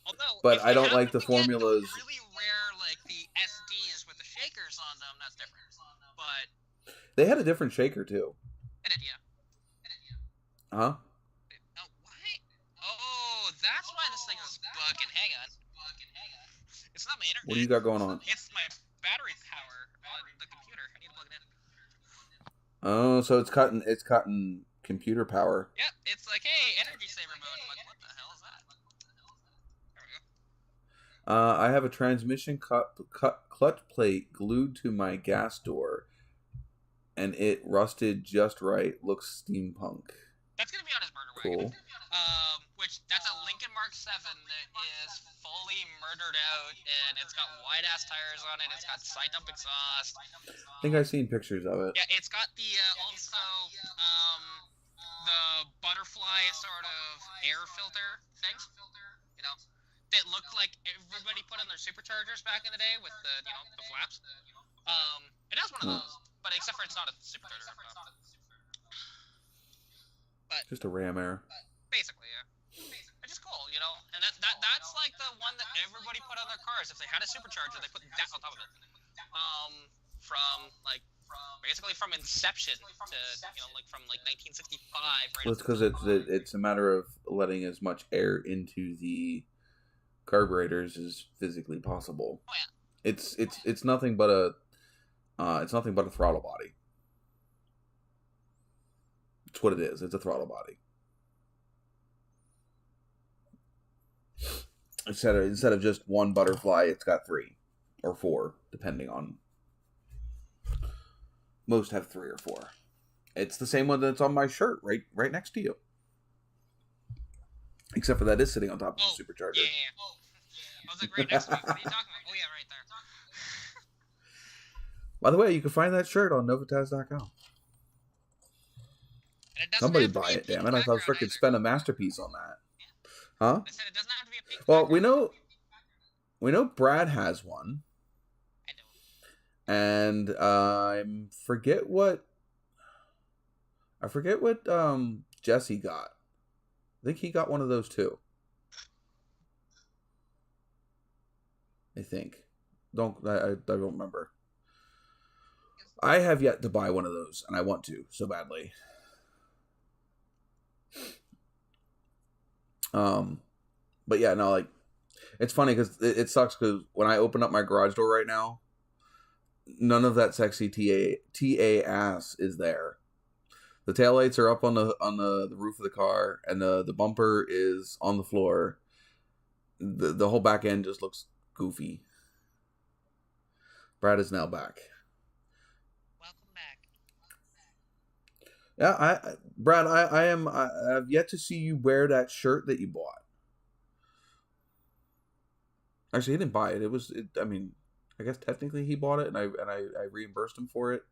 Although, but if I don't like the happen to get formulas. the really rare, like the SDs with the shakers on them, that's different. But they had a different shaker too. it did, yeah. Huh? Oh, why? Oh, that's why this thing is bugging. Hang on. It's not my internet. What do you got going on? It's my battery power on the computer. I need to plug it in. Oh, so it's cutting computer power. Yep, it's like, hey, energy saver mode. I'm like, what the hell is that? There we go. I have a transmission clutch plate glued to my gas door, and it rusted just right. Looks steampunk. That's gonna be on his murder Cool. wagon. Which that's a Lincoln Mark 7 that is fully murdered out, and it's got wide ass tires on it. It's got side dump exhaust. I think I've seen pictures of it. Yeah, it's got the also the butterfly sort of air filter things. You know, that looked like everybody put on their superchargers back in the day with the the flaps. It has one of those, but except for it's not a supercharger. But just a ram air. Basically, yeah. Which is cool, and that's like the one that everybody put on their cars. If they had a supercharger, they put that on top of it. Basically from inception to from 1965. Right. Well, it's because it's a matter of letting as much air into the carburetors as physically possible. Oh yeah. It's nothing but a throttle body. It's what it is. It's a throttle body. Instead of just one butterfly, it's got 3 or 4, depending on. Most have 3 or 4. It's the same one that's on my shirt, right next to you. Except for that is sitting on top of the supercharger. Yeah. I was like right next to me. What are you talking about? Oh yeah, right there. By the way, you can find that shirt on NOVAtazz.com. Somebody buy it, damn it! I thought freaking spend a masterpiece on that. Huh? I said it doesn't have to be a pink well, background. we know Brad has one. I know. And I forget what Jesse got. I think he got one of those too. I think. I don't remember. I have yet to buy one of those, and I want to so badly. But yeah, no, like, it's funny because it sucks because when I open up my garage door right now, none of that sexy TA ass is there. The taillights are up on the roof of the car, and the bumper is on the floor. The whole back end just looks goofy. Brad is now back. Welcome back. Yeah, Brad, I have yet to see you wear that shirt that you bought. Actually, he didn't buy it. I guess technically he bought it, and I reimbursed him for it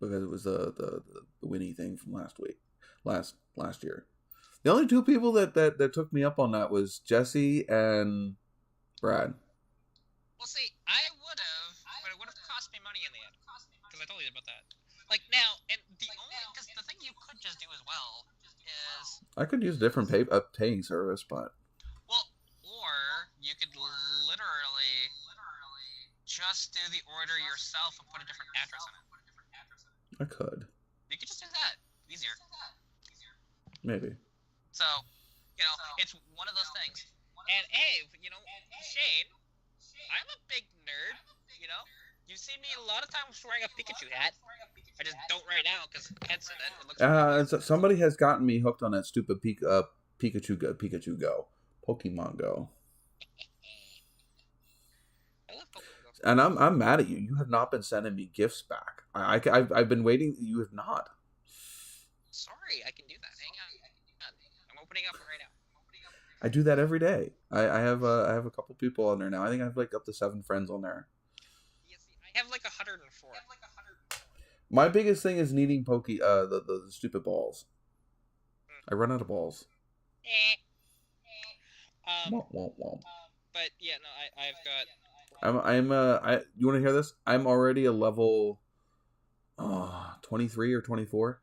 because it was the Winnie thing from last year. The only 2 people that took me up on that was Jesse and Brad. Well, see, I would have, but it would have cost me money in the end because I told you about that. Like now, and because the thing you could just do as well is I could use a different paying service, but. Or you could literally just do the order yourself and put a different address on it. I could. You could just do that. Easier. Maybe. So, it's one of those things. And hey, Shane, I'm a big nerd, You see me a lot of times wearing a Pikachu hat. I just don't right now because headset it looks somebody has gotten me hooked on that stupid Pikachu Go. Pokemon Go. I love Pokemon Go. And I'm mad at you. You have not been sending me gifts back. I've been waiting. You have not. Sorry, I can do that. Hang on. I'm opening up right now. I do that every day. I have a couple people on there now. I think I have like up to 7 friends on there. Yeah, see, I have like 104. My biggest thing is needing the stupid balls. I run out of balls. Womp. But yeah, no, I've got. You want to hear this? I'm already a level 23 or 24.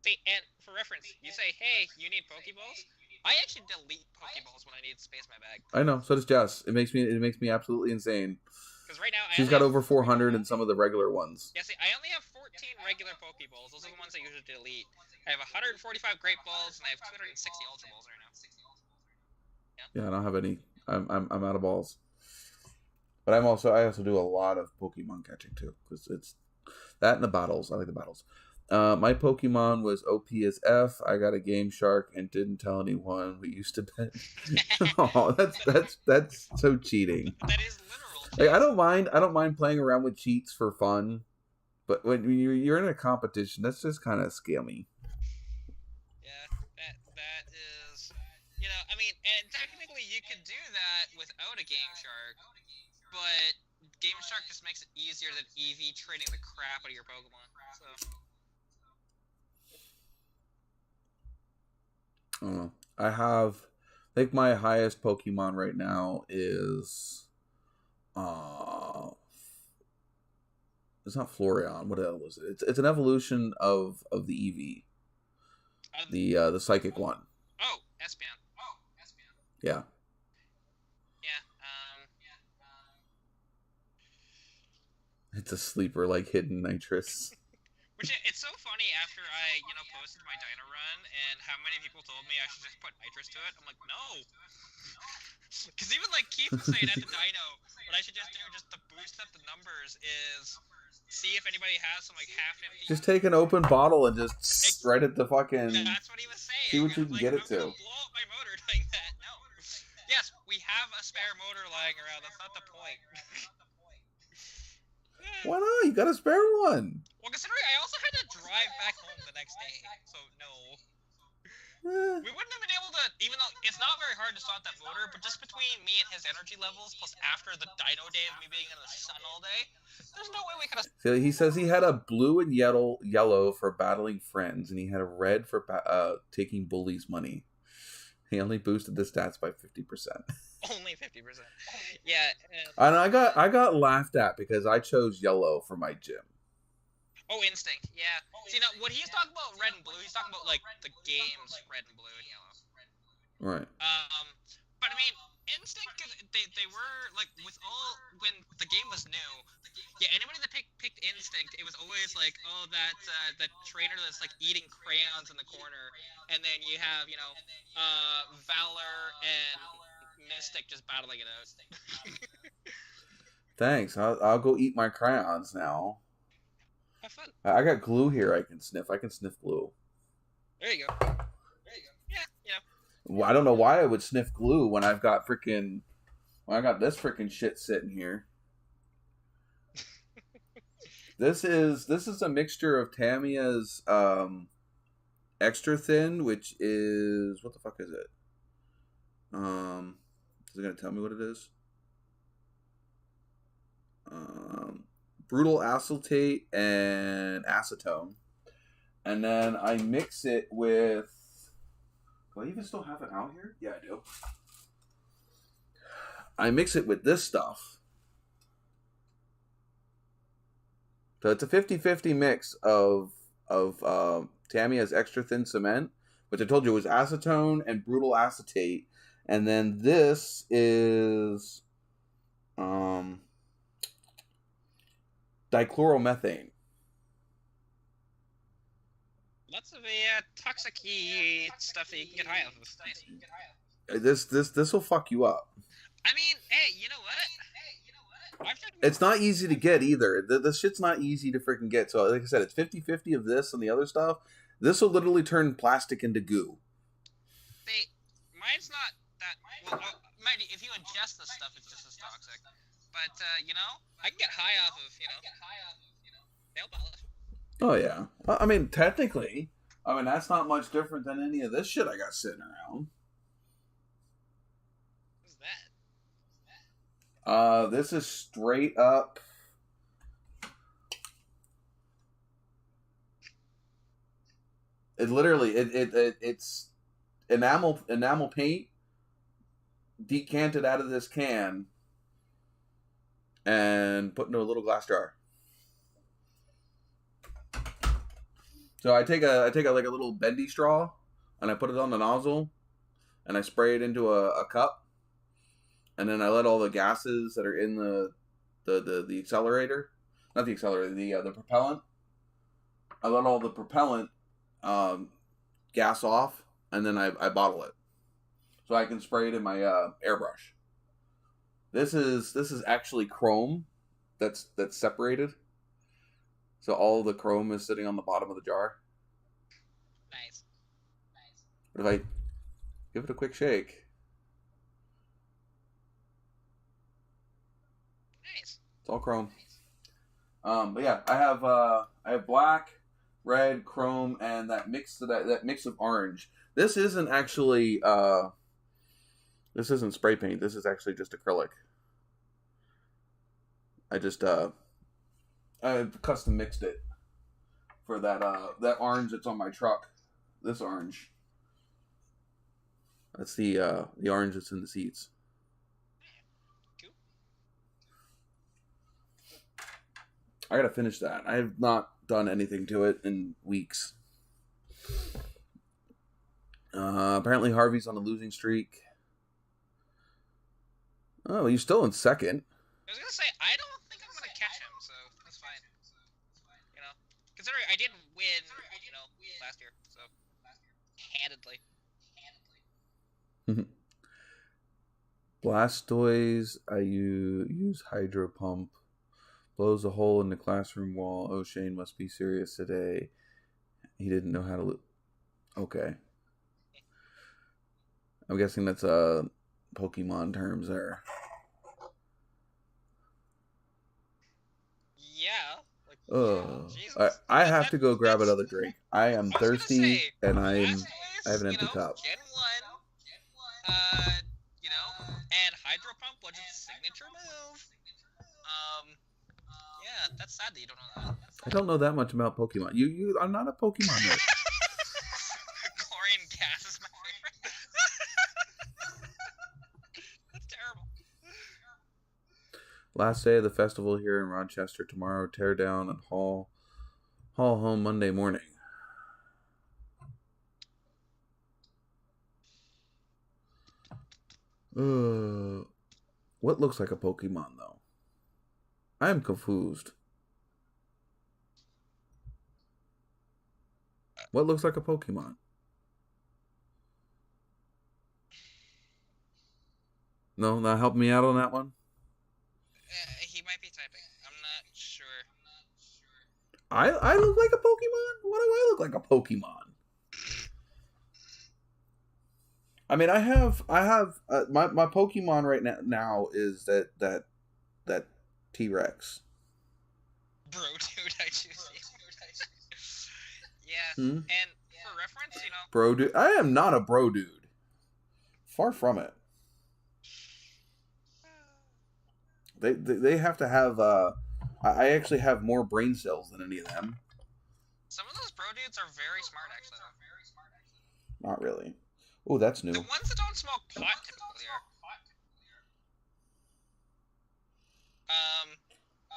See, and for reference, you say, "Hey, you need Pokeballs." I actually delete Pokeballs when I need space in my bag. I know. So does Jess. It makes me absolutely insane. Because right now, She's got over 400 in some of the regular ones. Yeah, see, I only have 14 regular Pokeballs. Those are the ones I usually delete. I have 145 Great Balls, and I have 260 Ultra Balls right now. Yeah, I don't have any. I'm out of balls. But I also do a lot of Pokemon catching too, because it's that and the battles. I like the battles. My Pokemon was OP as F. I got a Game Shark and didn't tell anyone. We used to bet. Oh, that's so cheating. That is literal. Like, I don't mind playing around with cheats for fun, but when you're in a competition, that's just kind of scammy. Yeah, that is. I mean, and technically you could do that without a Game Shark, but Game Shark just makes it easier than EV trading the crap out of your Pokemon. So. I think my highest Pokemon right now is it's not Flareon. What else is it? It's an evolution of the EV. The psychic one. Oh, Espeon. Yeah. Yeah. It's a sleeper like hidden nitrous. Which it's so funny after I, posted my Dino run and how many people told me I should just put nitrous to it. I'm like, no. Because even like Keith was saying at the Dino, what I should just do just to boost up the numbers is see if anybody has some like half empty. Just take an open bottle and just right at the fucking. That's what he was saying. See what you can get it to. I'm gonna blow up my motor doing that. No. Yes, we have a spare motor lying around. That's not the point. Why not? You got a spare one. Well, considering I also had to drive back home the next day, so no. We wouldn't have been able to, even though it's not very hard to start that motor, but just between me and his energy levels, plus after the Dino day of me being in the sun all day, there's no way we could have. So he says he had a blue and yellow for battling friends, and he had a red for taking bullies' money. He only boosted the stats by 50%. Only 50%. Yeah. And I got laughed at because I chose yellow for my gym. Oh, Instinct. Yeah. See, now, when he's talking about red and blue, he's talking about, like, the games red and blue and yellow. Right. But, I mean, Instinct, they were, like, when the game was new, yeah, anybody that picked Instinct, it was always like, oh, that trainer that's, like, eating crayons in the corner, and then you have, Valor and Mystic just battling it out. Thanks. I'll go eat my crayons now. Have fun. I got glue here I can sniff. I can sniff glue. There you go. Yeah. Well, I don't know why I would sniff glue when I got this freaking shit sitting here. This is a mixture of Tamiya's extra thin, which is, what the fuck is it? Is it gonna tell me what it is? Brutal acetate and acetone, and then I mix it with. Do I even still have it out here? Yeah, I do. I mix it with this stuff. So it's a 50-50 mix of Tamiya's extra thin cement, which I told you was acetone and brutal acetate, and then this is dichloromethane. Lots of toxic stuff that you can get high off of. Nice. This will fuck you up. I mean, hey, you know what? It's not easy to get either. This shit's not easy to freaking get. So, like I said, it's 50-50 of this and the other stuff. This will literally turn plastic into goo. Mine's not that. Well, mind you, if you ingest this stuff, it's just as toxic. But I can get high off of nail polish. Oh yeah. I mean, technically, that's not much different than any of this shit I got sitting around. What's that? This is straight up. It literally it's enamel paint decant it out of this can and put into a little glass jar. So I take a like a little bendy straw and I put it on the nozzle and I spray it into a cup, and then I let all the gases that are in the accelerator, not the accelerator, the propellant. I let all the propellant gas off, and then I bottle it, so I can spray it in my airbrush. This is actually chrome that's separated, so all the chrome is sitting on the bottom of the jar. Nice. But if I give it a quick shake, Nice. It's all chrome. But yeah, I have black, red, chrome, and that mix of orange. This isn't actually this isn't spray paint. This is actually just acrylic. I custom mixed it for that orange that's on my truck. This orange. That's the orange that's in the seats. Cool. I gotta finish that. I have not done anything to it in weeks. Apparently Harvey's on a losing streak. Oh, he's still in second. I was gonna say, I don't think I'm gonna catch him, so that's fine. You know, considering I didn't win, last year, so handedly. Blastoise, I use hydro pump. Blows a hole in the classroom wall. Oh, Shane must be serious today. He didn't know how to... Okay. I'm guessing that's Pokemon terms there. Yeah. I have to go grab another drink. I am thirsty, and I have an empty cup. Gen 1, and Hydro Pump was its signature move. Yeah, that's sad that you don't know that. I don't know that much about Pokemon. You I'm not a Pokemon nerd. Chlorine gas is my favorite. That's terrible. Last day of the festival here in Rochester. Tomorrow, tear down and haul home Monday morning. What looks like a Pokemon, though? I am confused. What looks like a Pokemon? No, not help me out on that one? He might be typing. I'm not sure. I look like a Pokemon? Why do I look like a Pokemon? I mean, I have my Pokemon right now is that T-Rex. Bro, dude, I choose you. Yeah, Hmm? and for reference, Bro, dude, I am not a bro dude. Far from it. They have to have. I actually have more brain cells than any of them. Some of those bro dudes are very smart, actually. Not really. Oh, that's new. The ones that don't smoke pot typically are.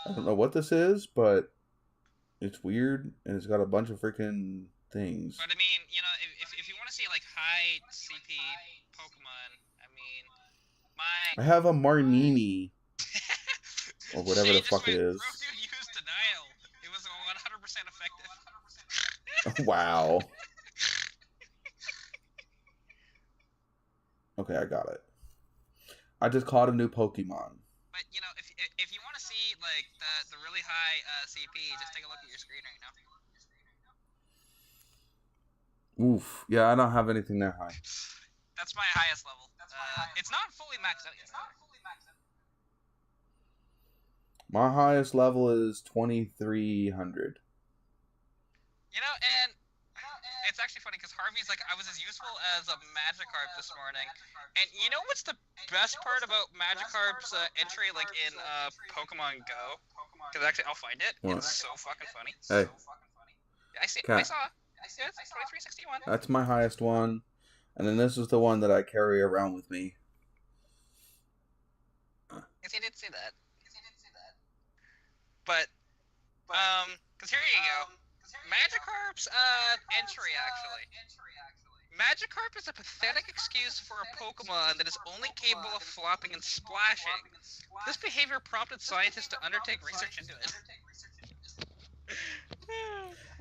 I don't know what this is, but it's weird, and it's got a bunch of freaking things. But I mean, if you want to see like high CP Pokemon, I mean, I have a Marnini. Or whatever the fuck it is. Bro dude used denial. It was 100% effective. Wow. Okay, I got it. I just caught a new Pokemon. But if you want to see like the really high CP, just take a look at your screen right now. Oof. Yeah, I don't have anything that high. That's my highest level. It's not fully maxed out yet. My highest level is 2,300. And it's actually funny because Harvey's like, I was as useful as a Magikarp this morning. And you know what's the best part about Magikarp's entry, like in Pokemon Go? Because actually, I'll find it. What? It's so fucking funny. Hey. I saw. It's 2361. That's my highest one. And then this is the one that I carry around with me. he did say that. But, because here you go. Magikarp's entry, actually. Magikarp is a pathetic excuse for a Pokemon that is only capable of flopping and splashing. This behavior prompted scientists to undertake research into it.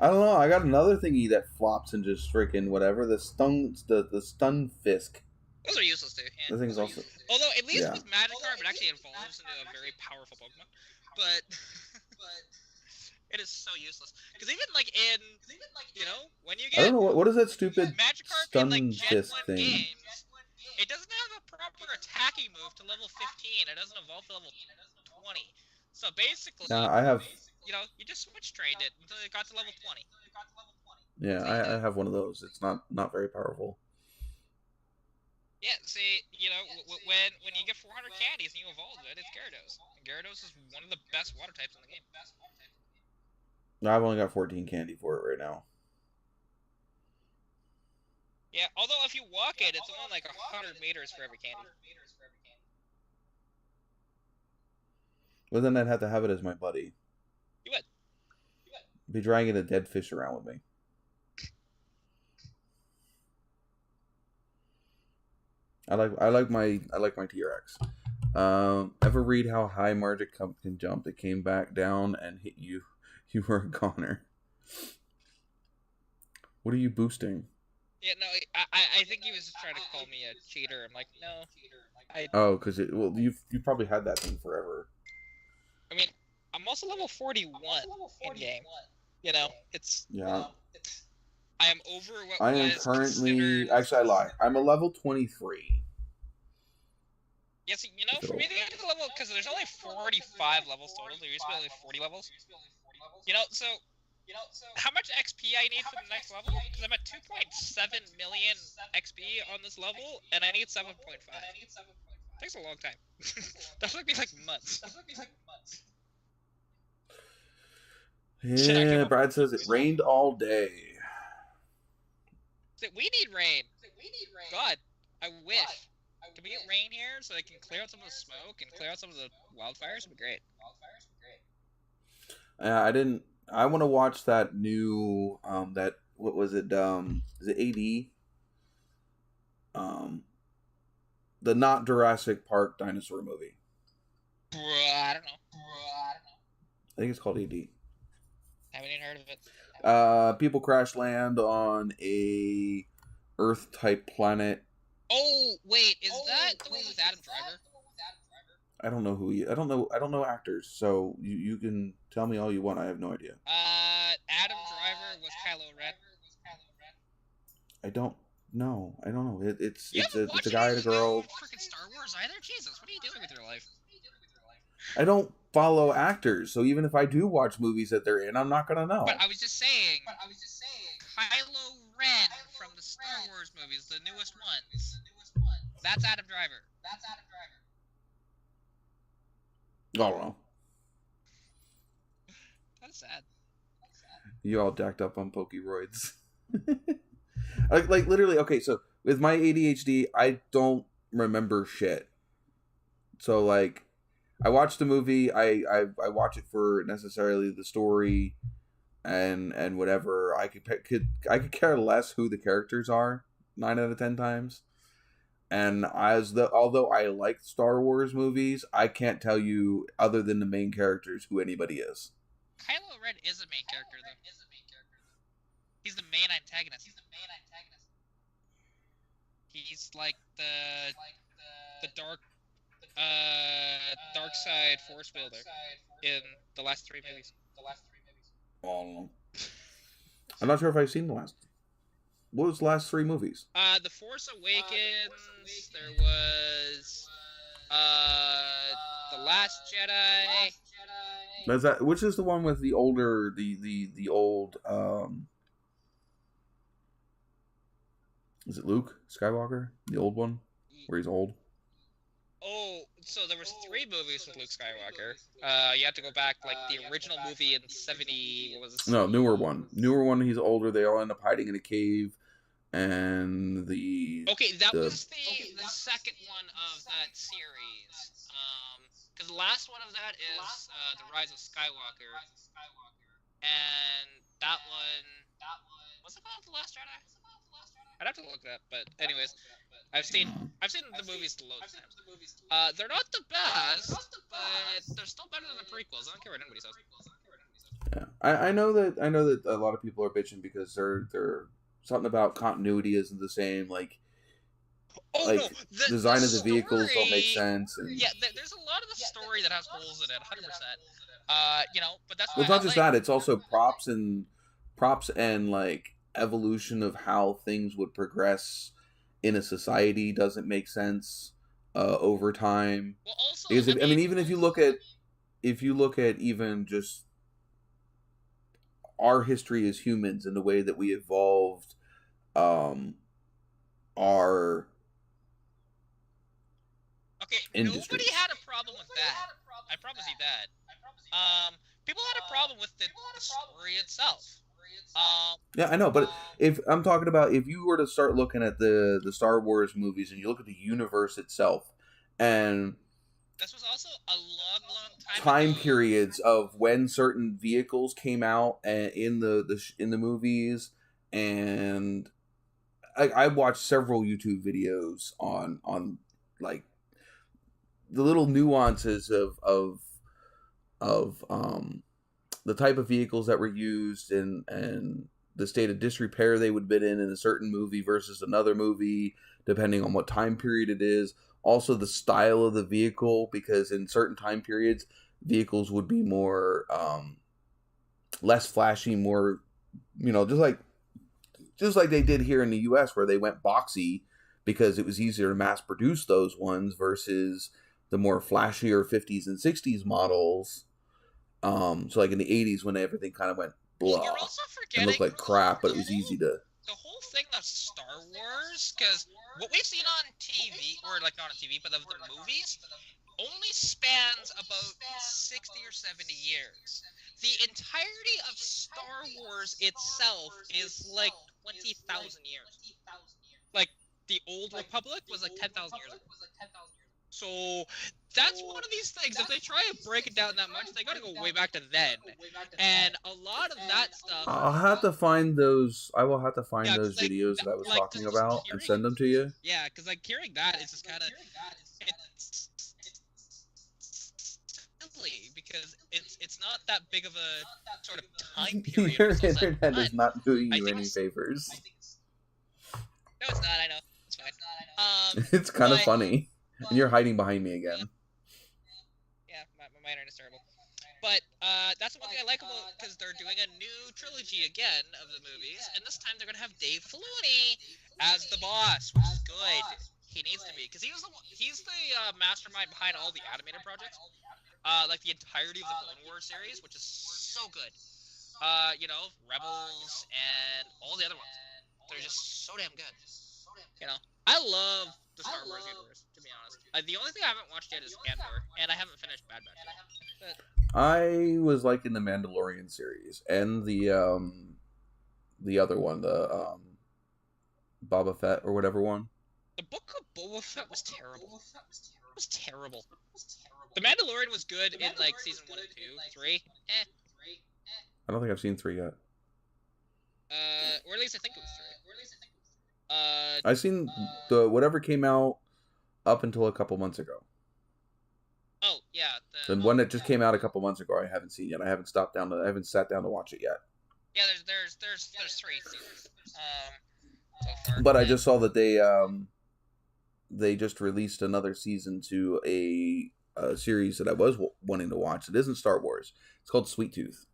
I don't know. I got another thingy that flops and just freaking whatever. The stun fisk. Those are useless too. Yeah. The thing's also. Although at least with Magikarp, it actually evolves into a very powerful Pokemon. But it is so useless. Because even like in, when you get. I don't know what is that stupid Magikarp stun in like Gen fisk 1 thing. games, it doesn't have a proper attacking move to level 15. It doesn't evolve to level 20. So basically, I have. You just switch trained it until it got to level 20. Yeah, I have one of those. It's not very powerful. Yeah, see, when you get 400 candies and you evolve it, it's Gyarados. And Gyarados is one of the best water types in the game. I've only got 14 candy for it right now. Yeah, although if you walk it, it's only like 100 meters for every candy. Well, then I'd have to have it as my buddy. You would. Be dragging a dead fish around with me. I like my T-Rex. Ever read how high Magikarp can jump? It came back down and hit you. You were a goner. What are you boosting? Yeah, no, I think he was just trying to call me a cheater. I'm like, no. Because you've probably had that thing forever. I mean, I'm also level 41 in game. It's I am over what I am currently actually I lie. I'm a level 23. Yeah, so, for me to get to the level, because there's only 45 levels total. There used to be only 40 levels. So how much XP I need for the next level? Because I'm at 2.7 million XP on this level, and I need 7.5. Takes a long time. That took me like months. Yeah, Brad says it rained all day. We need rain. God, I wish. Can we get rain here so they can clear out some of the smoke and clear out some of the wildfires? Would be great. I want to watch that new what was it? Is it AD? The not Jurassic Park dinosaur movie. I don't know. I think it's called AD. Haven't even heard of it. People crash land on a Earth type planet. Oh wait, is that the one with Adam Driver? I don't know who I don't know actors, so you can tell me all you want. I have no idea. Adam Driver was Kylo Ren. I don't know. It's a a guy and a girl. Freaking Star Wars either? Jesus, what are you doing with your life? I don't follow actors, so even if I do watch movies that they're in, I'm not gonna know. But I was just saying, Kylo Ren from the Star Wars movies, the newest ones. That's Adam Driver. I don't know. That's sad. You all jacked up on Pokeroids. like literally, okay, so with my ADHD, I don't remember shit. So like I watch the movie, I watch it for necessarily the story and whatever. I could care less who the characters are 9 out of 10 times. And although I like Star Wars movies, I can't tell you other than the main characters who anybody is. Kylo Ren is a main character though. He's the main antagonist. He's like the dark side force wielder in the last 3 movies. Oh, I'm not sure if I've seen the last. What was the last 3 movies? The Force Awakens. There was The Last Jedi. Which is the one with the older the old is it Luke Skywalker? The old one? Where he's old? Oh, so there was 3 movies with Luke Skywalker. You have to go back, like, the original movie in 70... What was this? No, newer one. Newer one, he's older. They all end up hiding in a cave. And the... Okay, that was the second one of that series. Because the last one of that is The Rise of Skywalker, and that one, what's it called? The Last Jedi? I'd have to look that, but anyways, I've seen the movies loads of times. They're not the best, but they're still better than the prequels. I don't care what anybody says. Yeah, I know that a lot of people are bitching because they're something about continuity isn't the same. Like the design of the vehicles don't make sense. And... Yeah, there's a lot of the story that has holes in it, 100%. But that's well, it's not just that; it's also props and like evolution of how things would progress in a society doesn't make sense over time. Well, also, because even if you look at even just our history as humans and the way that we evolved, our industries. Nobody had a problem with that. I promise you that. People had a problem with the story itself. Yeah, I know, but if I'm talking about if you were to start looking at the Star Wars movies and you look at the universe itself, and this was also a long time periods of when certain vehicles came out in the movies, and I watched several YouTube videos on like the little nuances of the type of vehicles that were used and the state of disrepair they would have been in a certain movie versus another movie, depending on what time period it is. Also, the style of the vehicle, because in certain time periods, vehicles would be more less flashy, more just like they did here in the U.S., where they went boxy because it was easier to mass produce those ones versus the more flashier 50s and 60s models. So like in the 80s when everything kind of went blah and looked like crap, but it was easy to... The whole thing of Star Wars, because what we've seen on TV, or like not on TV, but of the movies, only spans about 60 or 70 years. The entirety of Star Wars itself is like 20,000 years. Like, the Old Republic was like 10,000 years ago. So, that's one of these things. If they try and break it down that much, they gotta go way back to then. And a lot of that stuff... I'll have to find those... I will have to find those videos that I was talking about and send them to you. Yeah, because like hearing that is just kind of... It's silly, because it's not that big of a sort of time period. Your internet is not doing you any favors. No, it's not, I know. It's fine. It's kind of funny. And you're hiding behind me again. Yeah, my internet is terrible. But that's one thing I like about, because they're doing a new trilogy again of the movies, and this time they're going to have Dave Filoni as the boss, which is good. He needs to be, because he's the mastermind behind all the animated projects. Like the entirety of the Clone Wars series, which is so good. Rebels and all the other ones. They're just so damn good. I love the Star Wars universe, to be honest. The only thing I haven't watched yet is Andor, and I haven't finished Bad Batch yet. I was liking the Mandalorian series and the other one, the Boba Fett or whatever one. The Book of Boba Fett was terrible. It was terrible. The Mandalorian was good in like season 1 and 2, 3. I don't think I've seen 3 yet. Or at least I think it was 3. I've seen the whatever came out up until a couple months ago. Oh yeah, the one that just came out a couple months ago. I haven't seen yet. I haven't sat down to watch it yet. Yeah, there's 3 seasons. So far. But I just saw that they just released another season to a series that I was wanting to watch. It isn't Star Wars. It's called Sweet Tooth.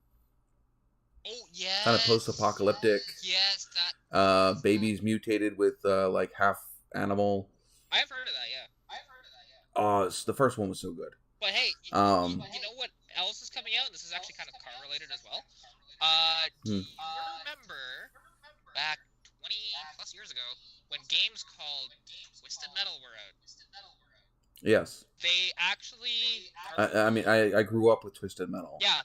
Oh yeah. Kind of post-apocalyptic. Yes, that. Babies mutated with like half animal. I've heard of that. Yeah. The first one was so good. But hey, you know what else is coming out? This is actually kind of car related as well. Do you remember back 20 plus years ago when games called Twisted Metal were out? Yes. They actually. I grew up with Twisted Metal. Yeah,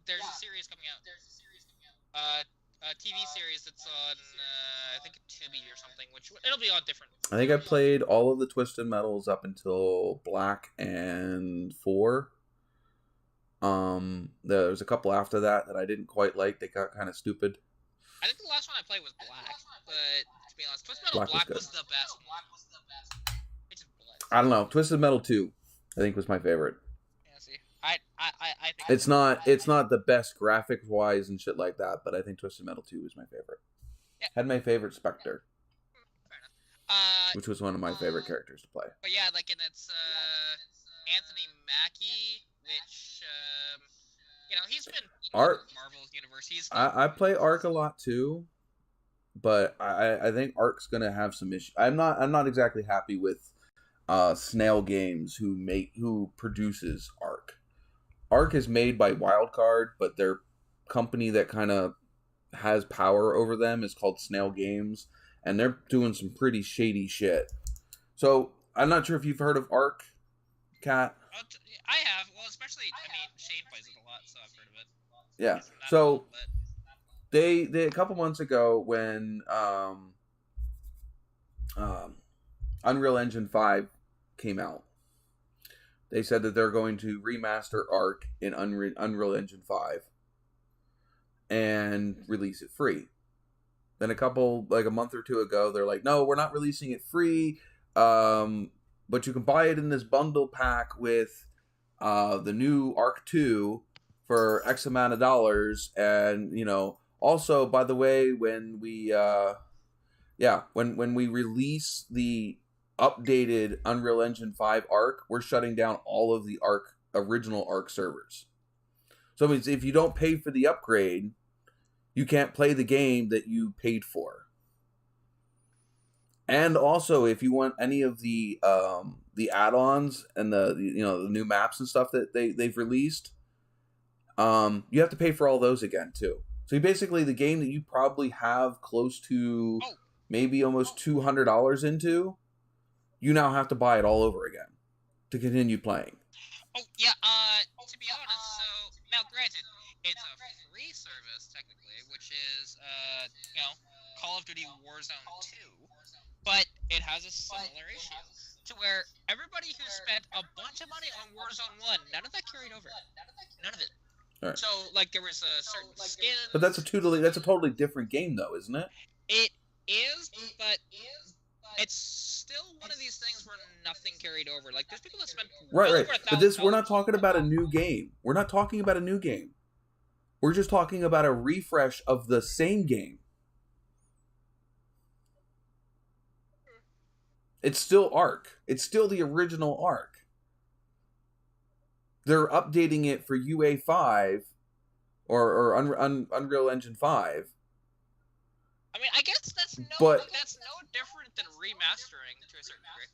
there's a series coming out. A TV series that's on, I think, Tubi or something, which It'll be on different. I think I played all of the Twisted Metals up until Black and 4. There was a couple after that I didn't quite like. They got kind of stupid. I think the last one I played was Black, but to be honest, Twisted Metal Black was the best. I don't know. Twisted Metal 2, I think, was my favorite. Yeah, see, I think it's not the best graphics wise and shit like that, but I think Twisted Metal 2 was my favorite. Yeah. Had my favorite Spectre. Fair enough. Which was one of my favorite characters to play. But yeah, like, and it's Anthony Mackie, which he's been Marvel's universe. I play Ark a lot too, but I think Ark's gonna have some issues. I'm not exactly happy with Snail Games who produces Ark. Ark is made by Wildcard, but their company that kind of has power over them is called Snail Games, and they're doing some pretty shady shit. So I'm not sure if you've heard of Ark, Kat. I have. Well, especially, Shane plays it a lot, so I've heard of it. Yeah. So they a couple months ago when Unreal Engine 5 came out, they said that they're going to remaster Ark in Unreal Engine 5 and release it free. Then a month or two ago, they're like, no, we're not releasing it free, but you can buy it in this bundle pack with the new Ark 2 for X amount of dollars. And, also, by the way, when we release the updated Unreal Engine 5 Ark, we're shutting down all of the original Ark servers. So it means if you don't pay for the upgrade, you can't play the game that you paid for. And also, if you want any of the add-ons and the new maps and stuff that they've released, you have to pay for all those again too. So basically, the game that you probably have close to maybe almost $200 into, you now have to buy it all over again to continue playing. Oh yeah. To be honest, so now granted, it's a free service technically, which is Call of Duty Warzone 2, but it has a similar issue to where everybody who spent a bunch of money on Warzone 1, none of that carried over. None of it. Right. So, like, there was a certain skin. But that's a totally different game, though, isn't it? It is, but it's still one of these things where nothing carried over. Like, there's people that spent right. But we're not talking about a new game. We're not talking about a new game. We're just talking about a refresh of the same game. It's still Ark. It's still the original Ark. They're updating it for UA5 or Unreal Engine 5. I guess that's no different than remastering to a certain degree.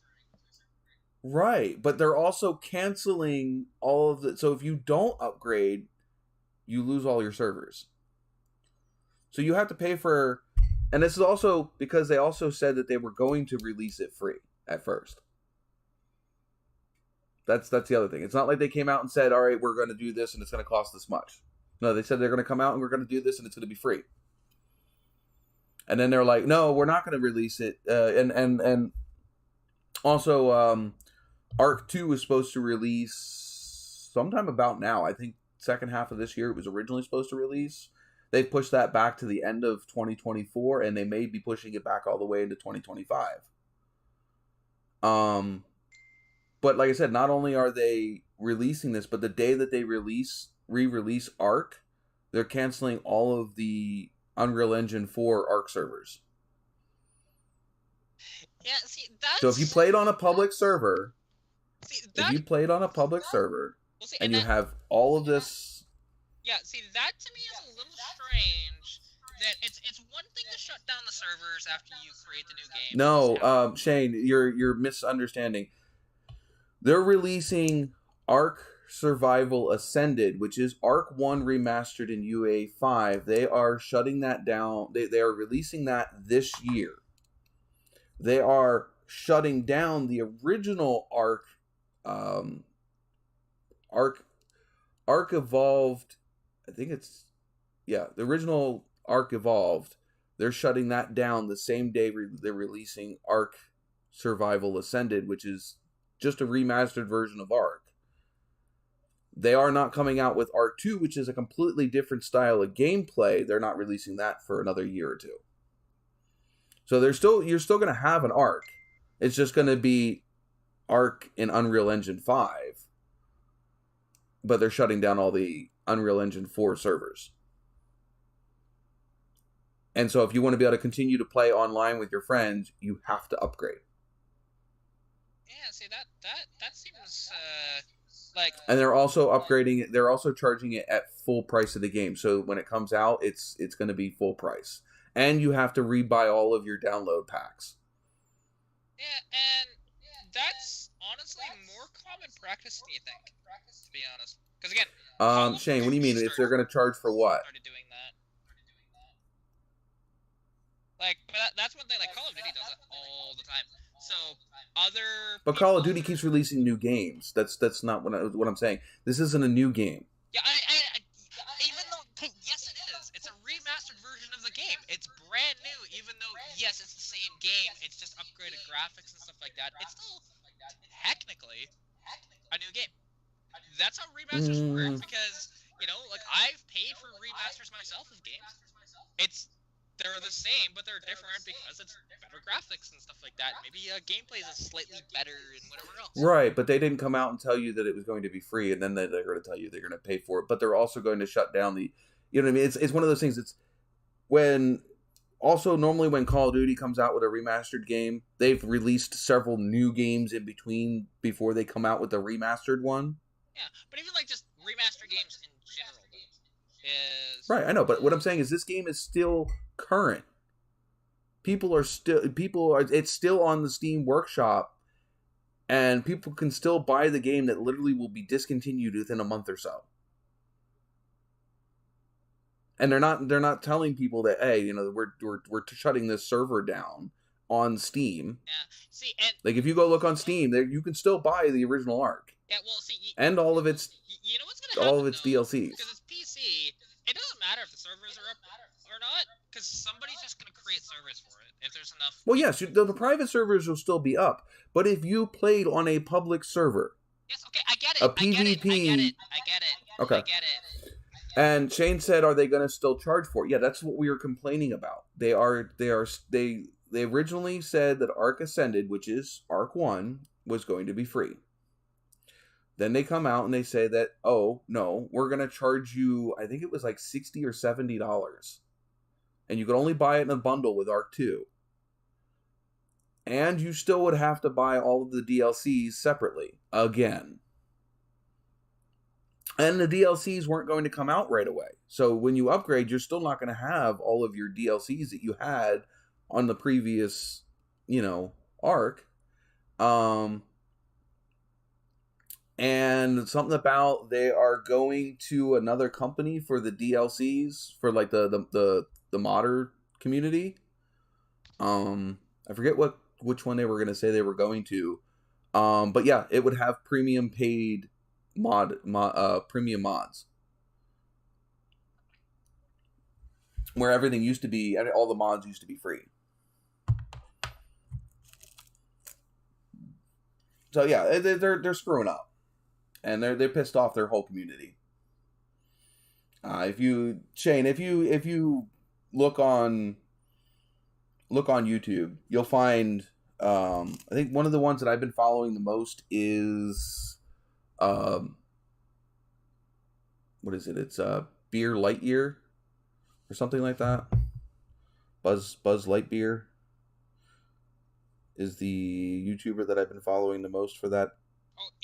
Right, but they're also canceling all of the... So if you don't upgrade, you lose all your servers. So you have to pay for... And this is also because they also said that they were going to release it free at first. That's the other thing. It's not like they came out and said, all right, we're going to do this and it's going to cost this much. No, they said they're going to come out and we're going to do this and it's going to be free. And then they're like, no, we're not going to release it. And also, Ark 2 was supposed to release sometime about now. I think second half of this year it was originally supposed to release. They pushed that back to the end of 2024, and they may be pushing it back all the way into 2025. But like I said, not only are they releasing this, but the day that they re-release Ark, they're canceling all of the Unreal Engine 4 Ark servers. Yeah, see, that's... So if you played on a public server, and you have all of this... Yeah, see, that to me is a little strange. That it's one thing to shut down the servers after you create the new game. No, Shane, you're misunderstanding. They're releasing Ark Survival Ascended, which is Ark 1 remastered in UA5. They are shutting that down. They are releasing that this year. They are shutting down the original Ark Evolved. I think it's... Yeah, the original Ark Evolved they're shutting that down the same day they're releasing Ark Survival Ascended, which is just a remastered version of Ark. They are not coming out with Ark 2, which is a completely different style of gameplay. They're not releasing that for another year or two. So you're still going to have an Ark. It's just going to be Ark in Unreal Engine 5. But they're shutting down all the Unreal Engine 4 servers. And so if you want to be able to continue to play online with your friends, you have to upgrade. Yeah, see, that seems like... And they're also upgrading it. They're also charging it at full price of the game. So when it comes out, it's going to be full price. And you have to rebuy all of your download packs. Yeah, and that's honestly more common practice than you think, to be honest. Because again... Shane, what do you mean? If they're going to charge for what? Started doing that. Like, but that's one thing, like, Call of Duty does it all the time. So, But Call of Duty keeps releasing new games. That's not what I'm saying. This isn't a new game. Yeah, even though, yes it is. It's a remastered version of the game. It's brand new, even though, yes, it's the same game. It's just upgraded graphics and stuff like that. It's still, technically, a new game. That's how remasters work, because, like, I've paid for remasters myself of games. They're the same, but they're different because it's better graphics and stuff like that. Maybe gameplay is slightly better and whatever else. Right, but they didn't come out and tell you that it was going to be free, and then they're going to tell you they're going to pay for it. But they're also going to shut down the, you know what I mean? It's one of those things. It's normally when Call of Duty comes out with a remastered game, they've released several new games in between before they come out with the remastered one. Yeah, but even like just remastered games in general is right. I know, but what I'm saying is this game is still current. It's still on the Steam Workshop, and people can still buy the game that literally will be discontinued within a month or so. And they're not telling people that, hey, we're shutting this server down on Steam. Yeah. See, and like if you go look on Steam, there you can still buy the original Ark. Yeah, well, see, and all of its what's gonna happen, all of its DLCs. Because it's PC, it doesn't matter if the servers are up or not, because somebody's just gonna create servers for it if there's enough. Well, yes, the private servers will still be up, but if you played on a public server, yes, okay, I get it. A PvP, I get it. Okay. I get it. And Shane said, "Are they going to still charge for it?" Yeah, that's what we were complaining about. They originally said that Ark Ascended, which is Ark 1, was going to be free. Then they come out and they say that, oh, no, we're going to charge you, I think it was like $60 or $70. And you could only buy it in a bundle with Ark 2. And you still would have to buy all of the DLCs separately, again. And the DLCs weren't going to come out right away. So when you upgrade, you're still not going to have all of your DLCs that you had on the previous, Ark. And something about they are going to another company for the DLCs for like the modder community. I forget which one they were going to say they were going to. But yeah, it would have premium paid premium mods. Where everything used to be, all the mods used to be free. So yeah, they're screwing up. And they're pissed off their whole community. If you look on YouTube, you'll find I think one of the ones that I've been following the most is what is it? It's Beer Lightyear or something like that. Buzz Lightyear is the YouTuber that I've been following the most for that.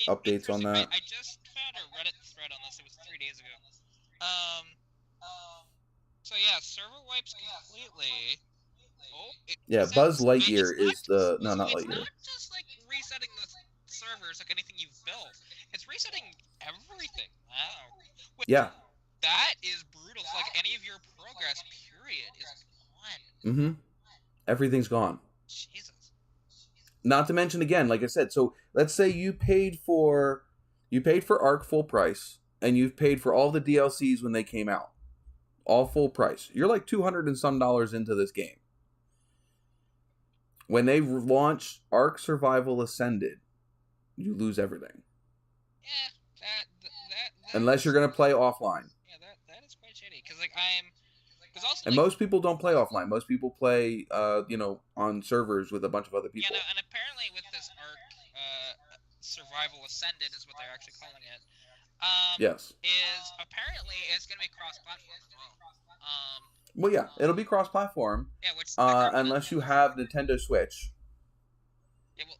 Updates on that. I just found a Reddit thread on this. It was 3 days ago. So yeah, server wipes completely. Buzz Lightyear is the not Lightyear. It's not just like resetting the servers like anything you've built. It's resetting everything. Wow. Yeah. That is brutal. It's like any of your progress period is gone. Mm-hmm. Everything's gone. Jesus. Not to mention, again, like I said, so let's say you paid for Ark full price, and you've paid for all the DLCs when they came out. all full price. You're like $200 and some into this game. When they launch Ark Survival Ascended, you lose everything. Yeah, that unless you're gonna play offline. Yeah, that is quite shitty. Because and most people don't play offline. Most people play, on servers with a bunch of other people. Yeah, no, and apparently with this Ark Survival Ascended is what they're actually calling it. Yes. Apparently it's gonna be cross-platform as well. Well, yeah, it'll be cross-platform. Yeah, which unless you have Nintendo Switch. Yeah, well,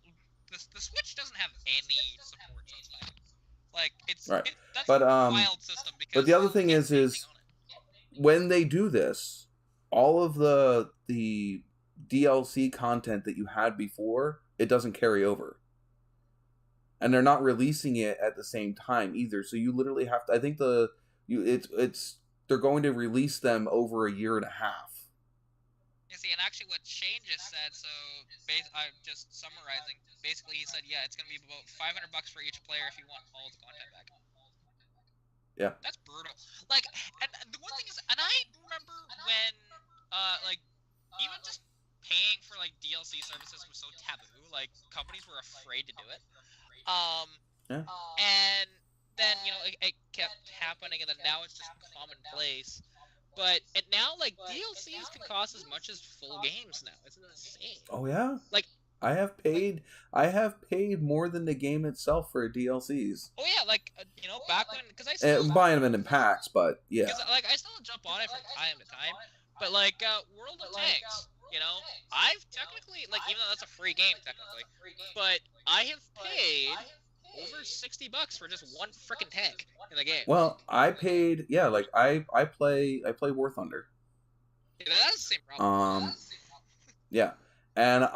the Switch doesn't have any support outside. Like it's right. That's but a wild system because. But the other thing is when they do this, all of the DLC content that you had before, it doesn't carry over. And they're not releasing it at the same time either. So you literally have to. I think they're going to release them over a year and a half. You see, and actually, what Shane just said. So, I'm just summarizing. Basically, he said, "Yeah, it's going to be about $500 for each player if you want all the content back." Yeah. That's brutal. Like, and the one thing is, and I remember when, even just paying for DLC services was so taboo. Like, companies were afraid to do it. Yeah. And then, it kept happening, and then now it's just commonplace. But now, DLCs can cost as much as full games now. It's insane. Oh, yeah? Like, I have paid more than the game itself for DLCs. Oh, yeah, back when... Because I still... buying them in packs, but, yeah. Because, I still jump on it from time to time. But, World of Tanks, I've technically... even though that's a free game, technically. But I have paid... over $60 for just one frickin' tank in the game. Well, I paid, I play War Thunder. Yeah, that's the same problem. Yeah, and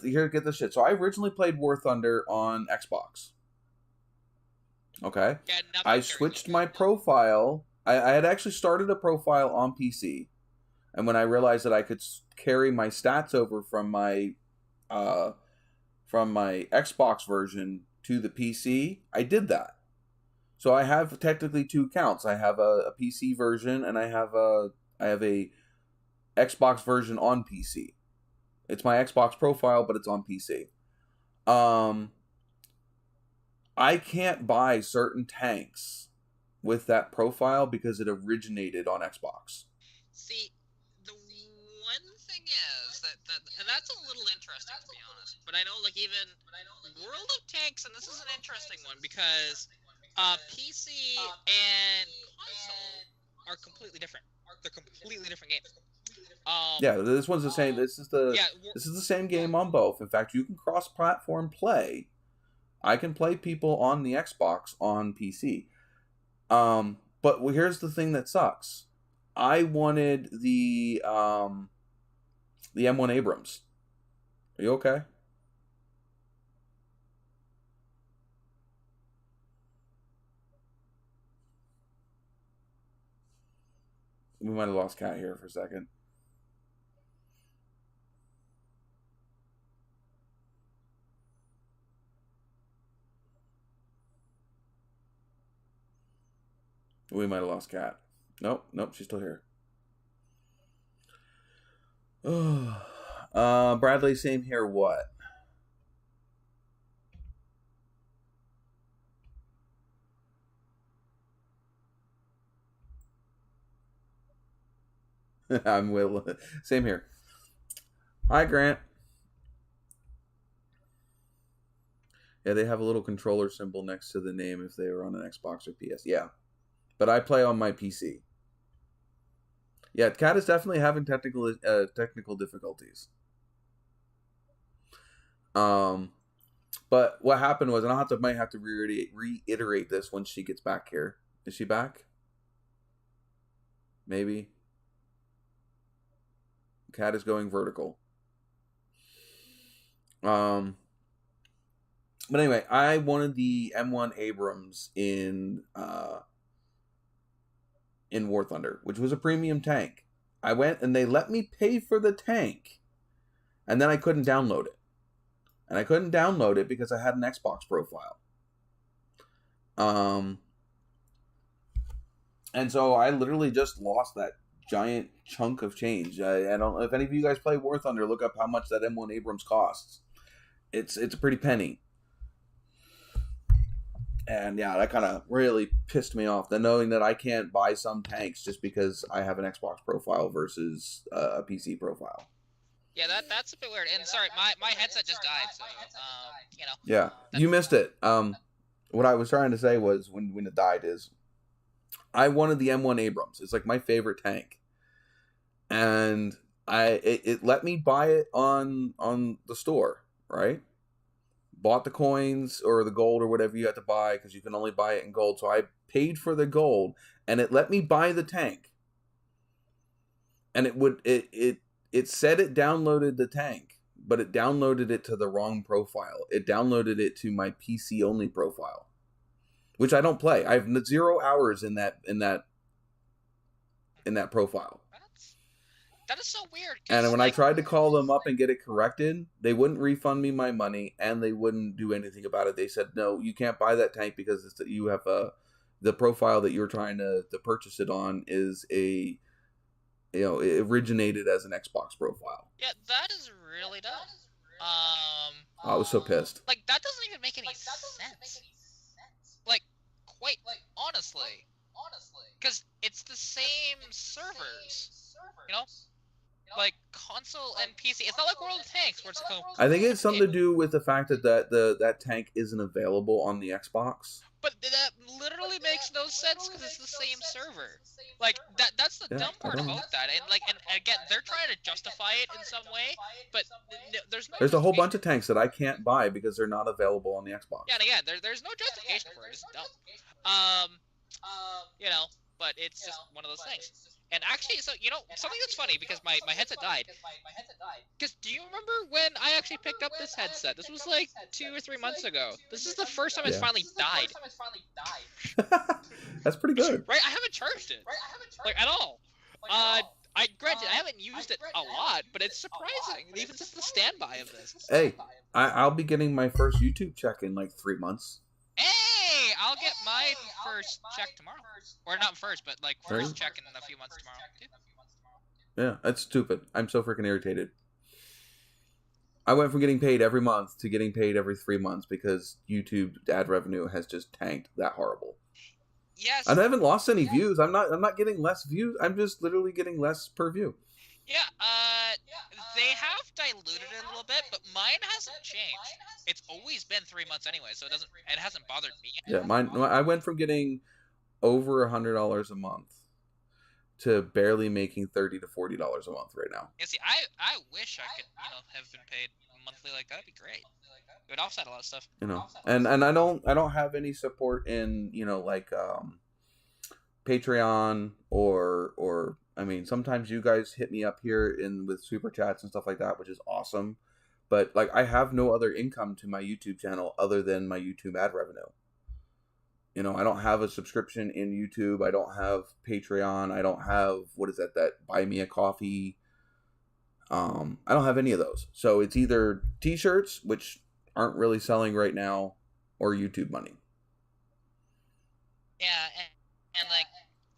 here, get this shit. So I originally played War Thunder on Xbox. Okay. Yeah, I switched my profile. I had actually started a profile on PC, and when I realized that I could carry my stats over from my Xbox version to the PC, I did that. So I have technically two accounts. I have a PC version and I have a Xbox version on PC. It's my Xbox profile, but it's on PC. I can't buy certain tanks with that profile because it originated on Xbox. See, the one thing is that and that's a little interesting, to be honest. But I know, even World of Tanks, and this is an interesting one because PC and console are completely different. They're completely different games. Yeah, this one's the same. This is the same game on both. In fact, you can cross-platform play. I can play people on the Xbox on PC. But here's the thing that sucks. I wanted the M1 Abrams. Are you okay? We might have lost Kat here for a second. We might have lost Kat. Nope, she's still here. Bradley, same here. What? I'm Will. Same here. Hi, Grant. Yeah, they have a little controller symbol next to the name if they were on an Xbox or PS. Yeah. But I play on my PC. Yeah, Kat is definitely having technical difficulties. But what happened was, and might have to reiterate this when she gets back here. Is she back? Maybe. Kat is going vertical. But anyway, I wanted the M1 Abrams in War Thunder, which was a premium tank. I went and they let me pay for the tank, and then I couldn't download it. And I couldn't download it because I had an Xbox profile. And so I literally just lost giant chunk of change. I don't know if any of you guys play War Thunder. Look up how much that M1 Abrams costs. It's a pretty penny. And yeah, that kind of really pissed me off. Then knowing that I can't buy some tanks just because I have an Xbox profile versus a PC profile. Yeah, that's a bit weird. And sorry, my headset just died, so Yeah, you missed it. What I was trying to say was when it died is I wanted the M1 Abrams. It's like my favorite tank, and it let me buy it on the store, right? Bought the coins or the gold or whatever you had to buy because you can only buy it in gold. So I paid for the gold, and it let me buy the tank. And it said it downloaded the tank, but it downloaded it to the wrong profile. It downloaded it to my PC only profile, which I don't play. I have 0 hours in that profile. That is so weird. And when I tried to call them up and get it corrected, they wouldn't refund me my money, and they wouldn't do anything about it. They said, no, you can't buy that tank because you have the profile that you're trying to purchase it on is it originated as an Xbox profile. Yeah, that is really dumb. I was so pissed. Like, that doesn't even make any sense. Like, quite honestly. Because it's the same servers, like console and PC. It's not like World of Tanks where it's I think it's something to do with the fact that tank isn't available on the Xbox. But that literally makes no sense because it's the same server. Like that's the dumb part about that. And again, they're trying to justify it in some way, but there's a whole bunch of tanks that I can't buy because they're not available on the Xbox. Yeah, and again, there's no justification for it. It's dumb. But it's just one of those things. And actually, so something that's funny because my headset died. Because do you remember when I actually picked up this headset? This was like 2 or 3 months ago. This is the first time it's finally died. That's pretty good. Right? I haven't charged it. Like at all. Granted, I haven't used it a lot, but it's surprising, even just the standby of this. Hey, I'll be getting my first YouTube check in like 3 months. Hey, I'll get my first check tomorrow. Or not first, but like first check in a few months tomorrow. Yeah, that's stupid. I'm so freaking irritated. I went from getting paid every month to getting paid every 3 months because YouTube ad revenue has just tanked that horrible. Yes. And I haven't lost any views. I'm not getting less views. I'm just literally getting less per view. Yeah, they have diluted it a little bit, but mine hasn't changed. It's always been 3 months anyway, so it hasn't bothered me. Yeah, I went from getting over $100 a month to barely making $30 to $40 a month right now. Yeah, see, I wish I could, have been paid monthly like that. That'd be great. It would offset a lot of stuff. And I don't have any support in, Patreon or I mean, sometimes you guys hit me up here with super chats and stuff like that, which is awesome. But like, I have no other income to my YouTube channel other than my YouTube ad revenue. I don't have a subscription in YouTube. I don't have Patreon. I don't have, that Buy Me a Coffee. I don't have any of those. So it's either t-shirts, which aren't really selling right now, or YouTube money. Yeah,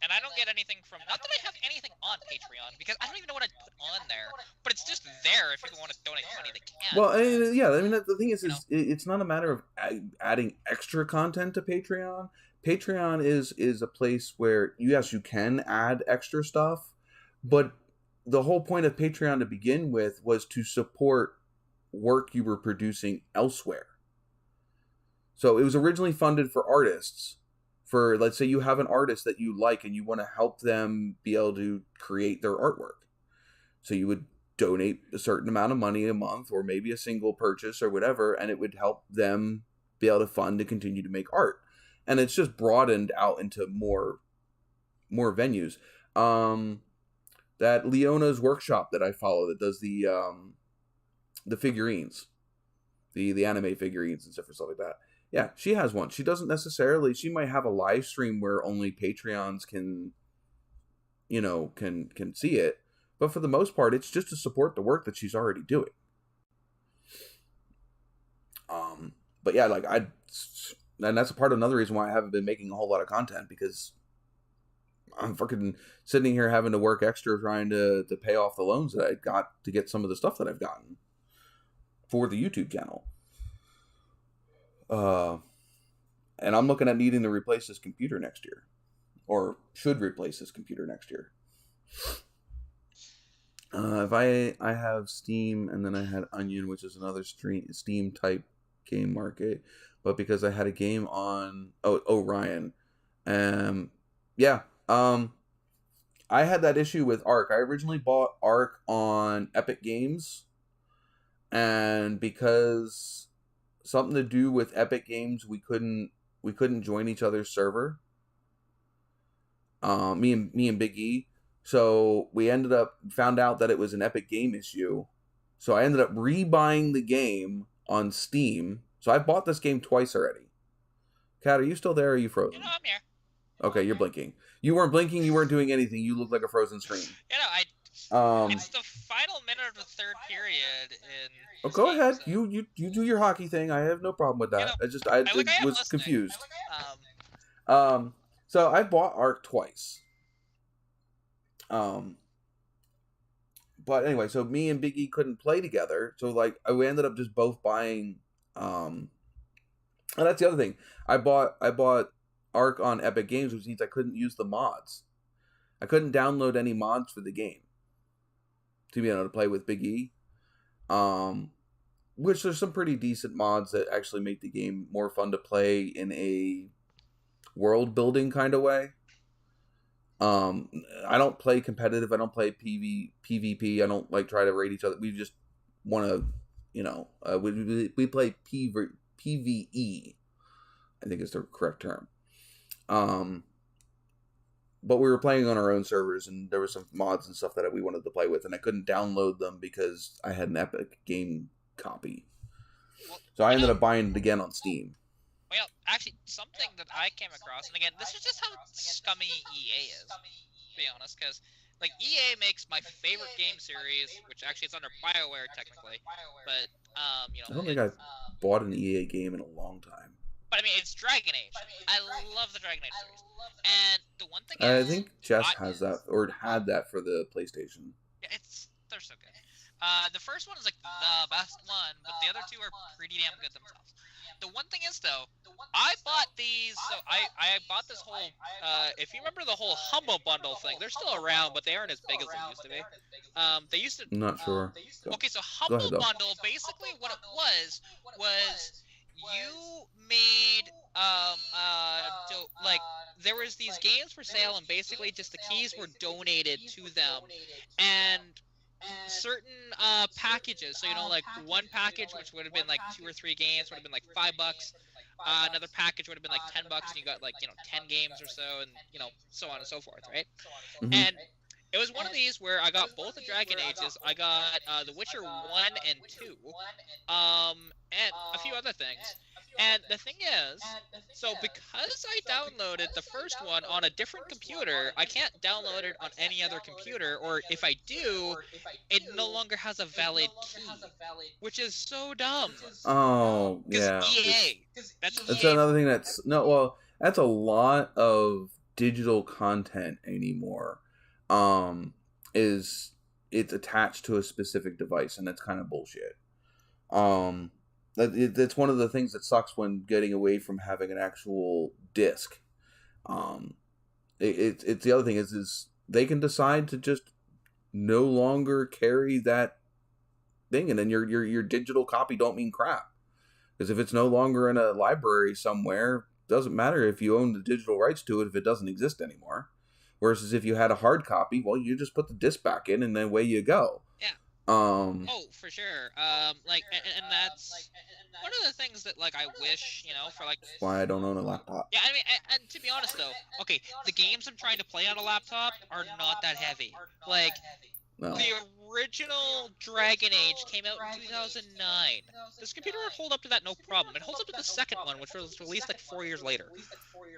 and I don't get anything from, not that I have anything on Patreon, because I don't even know what I put on there, but it's just there. If people want to donate money, they can. Well, the thing is it's not a matter of adding extra content to Patreon. Patreon is a place where, yes, you can add extra stuff, but the whole point of Patreon to begin with was to support work you were producing elsewhere. So it was originally funded for artists. For, let's say you have an artist that you like and you want to help them be able to create their artwork. So you would donate a certain amount of money a month, or maybe a single purchase or whatever, and it would help them be able to fund to continue to make art. And it's just broadened out into more venues. That Leona's Workshop that I follow that does the figurines, the anime figurines and stuff like that. Yeah, she has one. She doesn't necessarily. She might have a live stream where only Patreons can see it. But for the most part, it's just to support the work that she's already doing. But yeah, and that's a part of another reason why I haven't been making a whole lot of content, because I'm fucking sitting here having to work extra trying to pay off the loans that I got to get some of the stuff that I've gotten for the YouTube channel. And I'm looking at needing to replace this computer next year, or should replace this computer next year. If I have Steam, and then I had Onion, which is another Steam type game market, but because I had a game on Orion, yeah. I had that issue with Ark. I originally bought Ark on Epic Games, and because something to do with Epic Games, we couldn't join each other's server. Me and Big E. So we found out that it was an Epic Game issue. So I ended up rebuying the game on Steam. So I bought this game twice already. Kat, are you still there, or are you frozen? I'm here. Okay, you're blinking. You weren't blinking, you weren't doing anything. You look like a frozen screen. It's the final minute of the third period in go game, ahead. so. You do your hockey thing. I have no problem with that. I was confused. So I bought Ark twice. But anyway, so me and Big E couldn't play together. So we ended up just both buying. And that's the other thing. I bought Ark on Epic Games, which means I couldn't use the mods. I couldn't download any mods for the game to be able to play with Big E. Which there's some pretty decent mods that actually make the game more fun to play in a world building kind of way. I don't play competitive. I don't play PvP. I don't try to raid each other. We just want to, we play PvE. I think is the correct term. But we were playing on our own servers, and there were some mods and stuff that we wanted to play with, and I couldn't download them because I had an Epic Game copy. So I ended up buying it again on Steam. Well, actually, something that I came across, and again, this is just how scummy EA is, to be honest, because, EA makes my favorite game series, which actually it's under BioWare, technically, but, I don't think I've bought an EA game in a long time. But, it's Dragon Age. I love the Dragon Age series. And the one thing I think Jess has that, or had that for the PlayStation. Yeah, they're so good. The first one is, the best one, but the other two are pretty damn good themselves. The one thing is, though, I bought these, so I bought this whole, if you remember the whole Humble Bundle thing, they're still around, but they aren't as big as they used to be. They used to... I'm not sure. Okay, so Humble Bundle, basically what it was you made, there was these games for sale, and basically just the keys were donated to them, and certain packages, so one package which would have been 2 or 3 games would have been $5, another package would have been $10, and you got 10 games or so, and so on and so forth, right? Mm-hmm. And it was one of these where I got both the Dragon Ages. I got The Witcher 1 and 2, and a few other things. And the thing is, so because I downloaded the first one on a different computer, I can't download it on any other computer, or if I do, it no longer has a valid key, which is so dumb. Oh, yeah. EA. That's another thing that's a lot of digital content anymore. It's attached to a specific device, and that's kind of bullshit. It's one of the things that sucks when getting away from having an actual disc. It's the other thing is they can decide to just no longer carry that thing, and then your digital copy don't mean crap. Because if it's no longer in a library somewhere, it doesn't matter if you own the digital rights to it if it doesn't exist anymore. Versus if you had a hard copy, well, you just put the disc back in, and then away you go. Yeah. For sure. And that's one of the things that I wish, for why I don't own a laptop. Yeah, and to be honest though, okay, the games I'm trying to play on a laptop are not that heavy. No. The original Dragon Age came out in 2009. This computer would hold up to that no problem. It holds up to the second one, which was released 4 years later,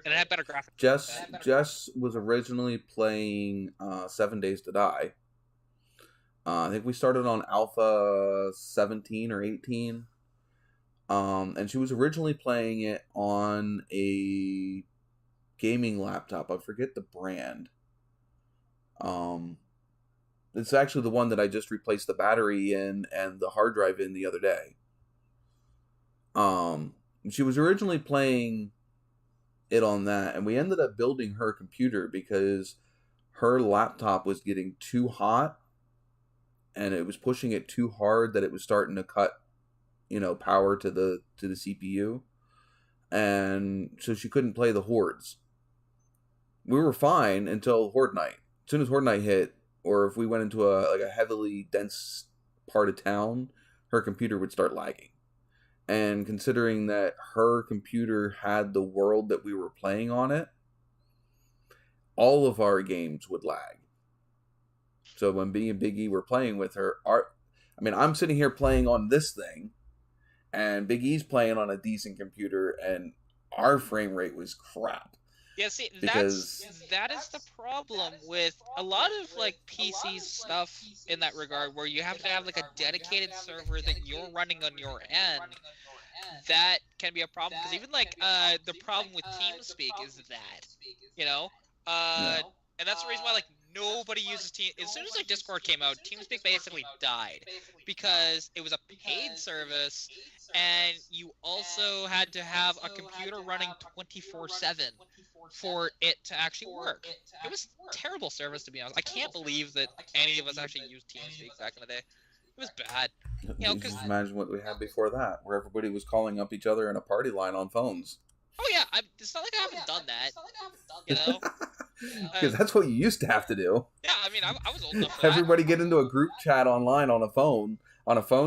and it had better graphics. Jess was originally playing 7 Days to Die. I think we started on Alpha 17 or 18. And she was originally playing it on a gaming laptop. I forget the brand. It's actually the one that I just replaced the battery in and the hard drive in the other day. She was originally playing it on that, and we ended up building her computer because her laptop was getting too hot and it was pushing it too hard that it was starting to cut, power to the CPU. And so she couldn't play the Hordes. We were fine until Horde Night. As soon as Horde Night hit, or if we went into a heavily dense part of town, her computer would start lagging. And considering that her computer had the world that we were playing on it, all of our games would lag. So when B and Big E were playing with her, I'm sitting here playing on this thing, and Big E's playing on a decent computer, and our frame rate was crap. Yeah, see, that is the problem with a lot of PC stuff in that regard, where you have to have a dedicated server that you're running on your end. That can be a problem, because even the problem with TeamSpeak is that, and that's the reason why nobody uses Team. As soon as Discord came out, TeamSpeak basically died because it was a paid service, and you also had to have a computer running 24/7 for it to actually work. It was a terrible service, to be honest. I can't believe that any of us actually used TeamSpeak back in the day. It was bad. Just imagine what we had before that, where everybody was calling up each other in a party line on phones. Oh yeah, it's not like I haven't done that. Because that's what you used to have to do. Yeah, I was old enough for Everybody get into a group chat online on a phone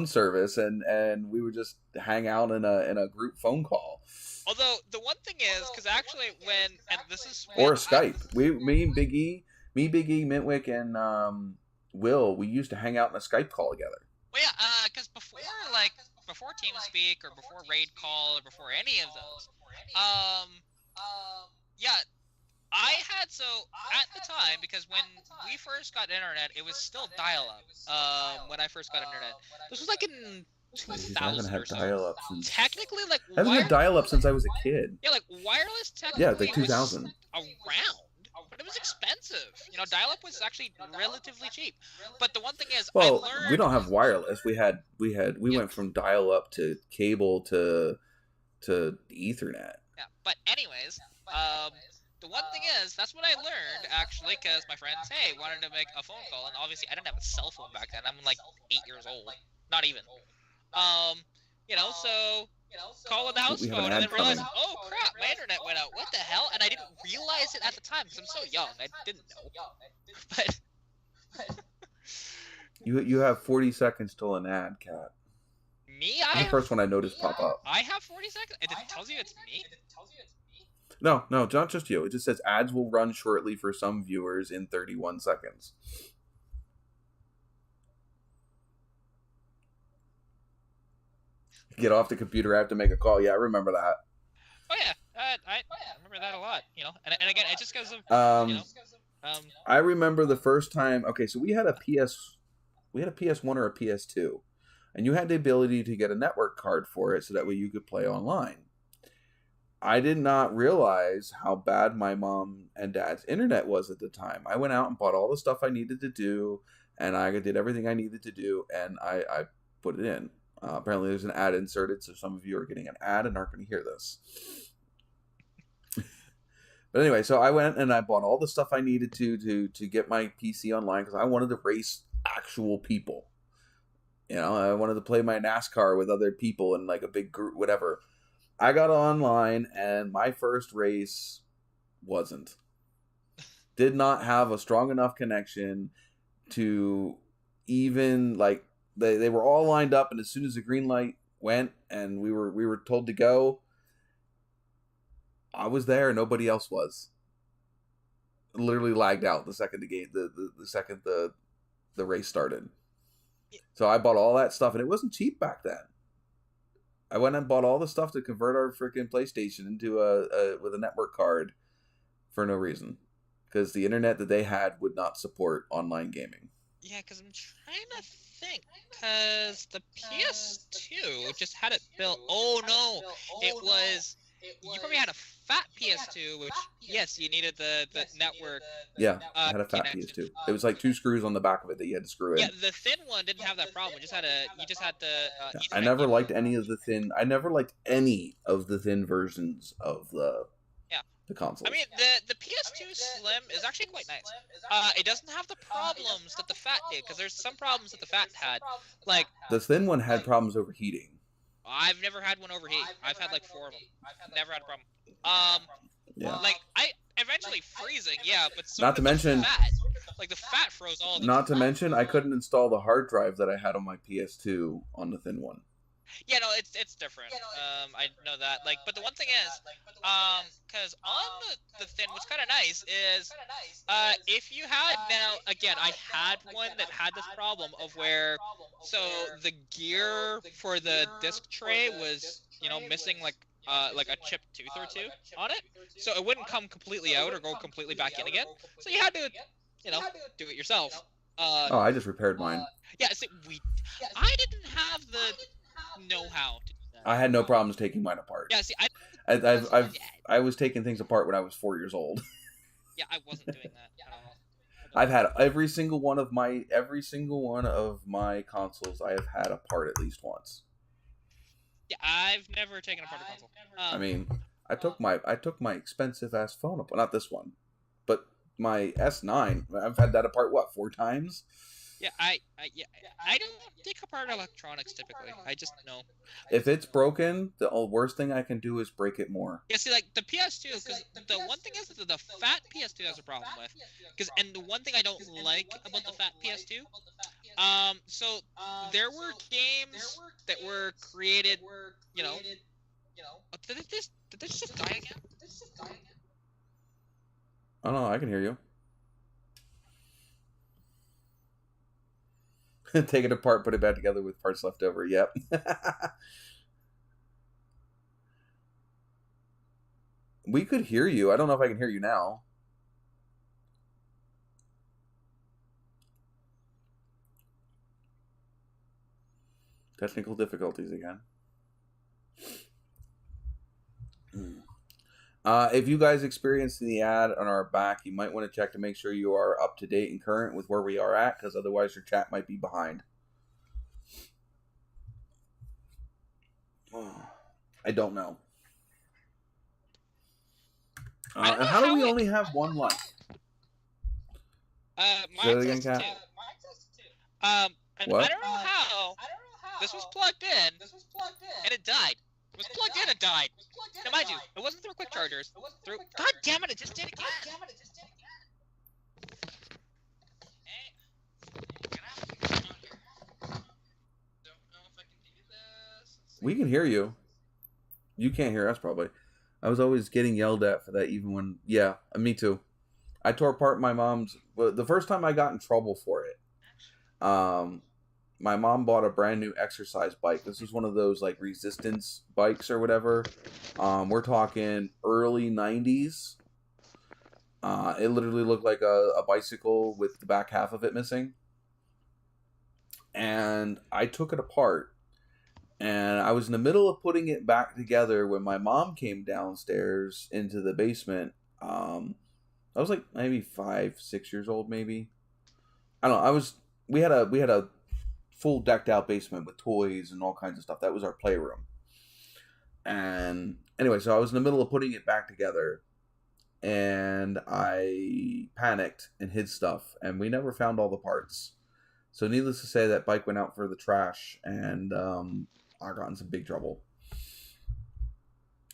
service, and we would just hang out in a group phone call. Although the one thing is, because actually or Skype, me, Big E, Mintwick, and Will, we used to hang out in a Skype call together. Well, yeah, because before TeamSpeak or before Raid Call or before any of those, I had, at the time, because when we first got internet, it was still dial-up. When I first got internet, this was in 2000 I haven't had dial-up since. Technically, I haven't had dial-up since I was a kid. Yeah, wireless technically. Yeah, 2000. Was around. But it was expensive. Dial-up was actually relatively cheap. But the one thing is, we don't have wireless. We went from dial-up to cable to Ethernet. Yeah, but anyways, the one thing is, that's what I learned actually, because my friends, wanted to make a phone call, and obviously I didn't have a cell phone back then. I'm 8 years old, not even. So. Calling the house phone and then realize, oh crap, my internet went out. What the hell? And I didn't realize it at the time because I'm so young. I didn't know. But you have 40 seconds till an ad, Kat. Me? The first one I noticed pop up. I have 40 seconds? It tells you it's me? No, not just you. It just says ads will run shortly for some viewers in 31 seconds. Get off the computer, I have to make a call. Yeah, I remember that. Oh yeah, I remember that a lot. And again, it just goes of I remember the first time. Okay, so we had a PS1 or a PS2, and you had the ability to get a network card for it, so that way you could play online. I did not realize how bad my mom and dad's internet was at the time. I went out and bought all the stuff I needed to do, and I did everything I needed to do, and I put it in. Apparently there's an ad inserted, so some of you are getting an ad and aren't going to hear this. But anyway, so I went and I bought all the stuff I needed to get my PC online because I wanted to race actual people. I wanted to play my NASCAR with other people in a big group, whatever. I got online and my first race did not have a strong enough connection to even They were all lined up, and as soon as the green light went and we were told to go, I was there. Nobody else was. Literally lagged out the second the second the race started. So I bought all that stuff, and it wasn't cheap back then. I went and bought all the stuff to convert our freaking PlayStation into with a network card for no reason, because the internet that they had would not support online gaming. Yeah, because I'm trying to think, because the PS2 just had it built. Oh no, it was. You probably had a fat PS2, which, yes, you needed the network. Yeah, I had a fat PS2. It was like 2 screws on the back of it that you had to screw in. Yeah, the thin one didn't have that problem. You just had the. I never liked any of the thin. I never liked any of the thin versions of the consoles. I mean, the PS2 Slim is actually quite nice. It doesn't have the problems that the Fat did, because there's some problems that the Fat had. Like, the thin one had problems overheating. I've never had one overheat. I've had like 4 of them. Never had a problem. Like, eventually freezing, yeah, but so not to mention the Fat. Like, the Fat froze all the Not to mention, I couldn't install the hard drive that I had on my PS2 on the thin one. Yeah, no, it's different. I know that. Like, but the one thing is, because on the thin, what's kind of nice is, if you had now, again, I had one that had this problem of where, so the gear for the disc tray was, missing like a chipped tooth or two on it, so it wouldn't come completely out or go completely back in again. So you had to, do it yourself. I just repaired mine. Yeah, see, I didn't have the know-how to do that. I had no problems taking mine apart. Yeah, see, I was taking things apart when I was 4 years old. Yeah, I wasn't doing that at all. I've had every single one of my consoles. I have had apart at least once. Yeah, I've never taken apart a console. I mean, I took my expensive ass phone apart. Not this one, but my S9. I've had that apart 4 times. Yeah, I don't take apart electronics typically. I just know. If it's broken, the worst thing I can do is break it more. Yeah, see, like the PS2, because the one thing is that the fat PS2 has a problem with, and the one thing I don't like about the fat PS2, so there were games that were created, Did this just die again? Oh no, I can hear you. Take it apart, put it back together with parts left over. Yep. We could hear you. I don't know if I can hear you now. Technical difficulties again. If you guys experienced the ad on our back, you might want to check to make sure you are up to date and current with where we are at, because otherwise your chat might be behind. I don't know. And how do we only have one life? Mine says 2. And what? I don't know how. This was plugged in, and it died. It was plugged in and died. Now, mind you, it wasn't through quick chargers. God damn it! It just did again. We can hear you. You can't hear us, probably. I was always getting yelled at for that, even when... Yeah, me too. I tore apart my mom's... Well, the first time I got in trouble for it, my mom bought a brand new exercise bike. This was one of those, like, resistance bikes or whatever. We're talking early 90s. It literally looked like a bicycle with the back half of it missing. And I took it apart. And I was in the middle of putting it back together when my mom came downstairs into the basement. I was like maybe 5, 6 years old, maybe. I don't know. We had a full decked out basement with toys and all kinds of stuff. That was our playroom. And anyway, so I was in the middle of putting it back together, and I panicked and hid stuff, and we never found all the parts. So needless to say, that bike went out for the trash, and I got in some big trouble.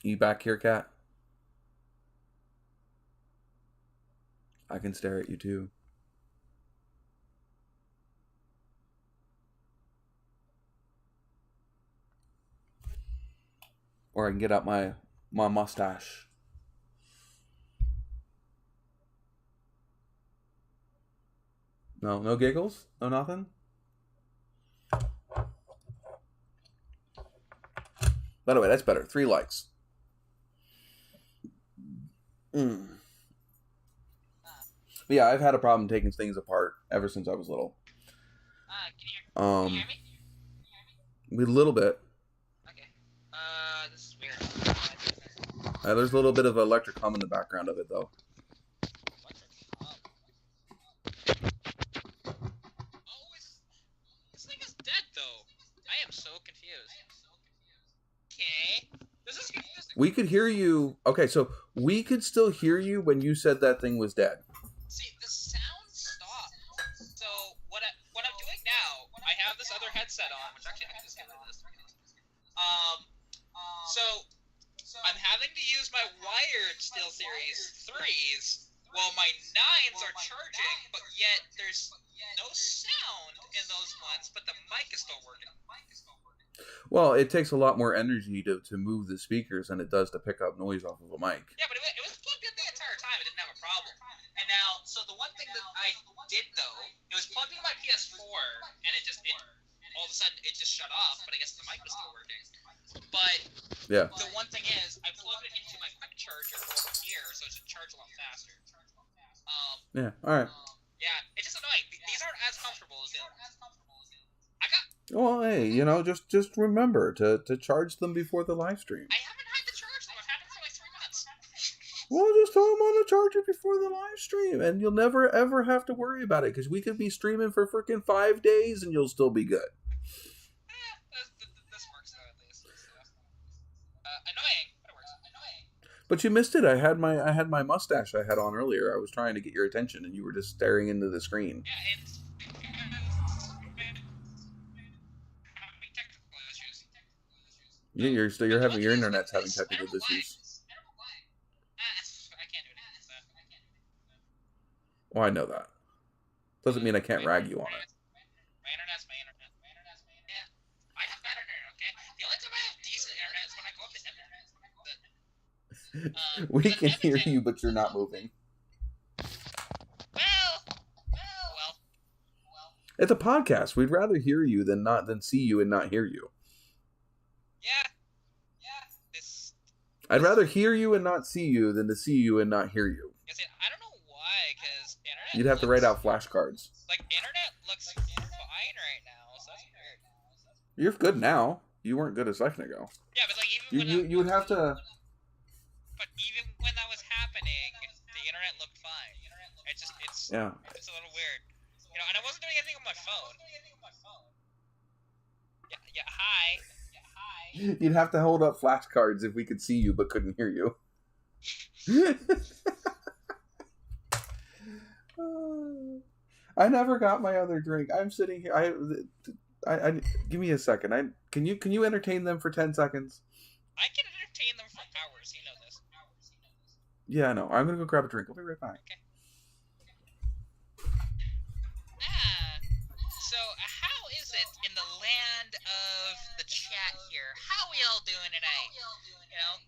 You back here, Kat? I can stare at you too. Or I can get out my mustache. No giggles? No nothing? By the way, that's better. 3 likes. Yeah, I've had a problem taking things apart ever since I was little. Can you hear me? A little bit. Okay. This is weird. There's a little bit of electric hum in the background of it, though. This thing is dead, though. I am so confused. Okay. This is confusing. We could hear you. Okay, so we could still hear you when you said that thing was dead. See, the sound stopped. So what I'm doing now, I have this other headset on, which actually I can just handle this. So I'm having to use my wired SteelSeries 3s while my 9s are charging, but yet there's no sound in those ones, but the mic is still working. Well, it takes a lot more energy to move the speakers than it does to pick up noise off of a mic. Yeah, but it was plugged in the entire time. It didn't have a problem. And now, so the one thing that I did, though, it was plugged into my PS4, and all of a sudden, it just shut off, but I guess the mic was still working. But yeah, the one thing is, I plugged it into my quick charger over here, so it should charge a lot faster. Yeah, alright. Yeah, it's just annoying. These aren't as comfortable as the other ones. Well, hey, just remember to charge them before the live stream. I haven't had to charge them. I've had them for like 3 months. Well, just throw them on the charger before the live stream, and you'll never, ever have to worry about it, because we could be streaming for freaking 5 days, and you'll still be good. This works, though, at least. Annoying, but it works. But you missed it. I had my mustache I had on earlier. I was trying to get your attention, and you were just staring into the screen. Yeah, it's You're having your internet's having technical issues. I can't do anything. Well, I know that. Doesn't mean I can't rag you on it. My internet's my internet. Yeah, I have better internet. Okay, the only time I have decent internet is when I go up to internet. We can hear you, but you're not moving. Well. It's a podcast. We'd rather hear you than see you and not hear you. Yeah. I'd rather hear you and not see you than to see you and not hear you. I don't know why, because internet. You'd have to write out flashcards. Like, internet looks fine right now, so that's weird. You're good now. You weren't good a second ago. Yeah, but like even you would have to. But even when that was happening, the internet looked fine. It's a little weird, and I wasn't doing anything on my phone. Yeah. Hi. You'd have to hold up flashcards if we could see you but couldn't hear you. I never got my other drink. I'm sitting here. I give me a second. Can you entertain them for 10 seconds? I can entertain them for hours. You know this. Yeah, I know. I'm gonna go grab a drink. I'll be right back. Okay. So how is it in the land of the chat here? How are we all doing tonight?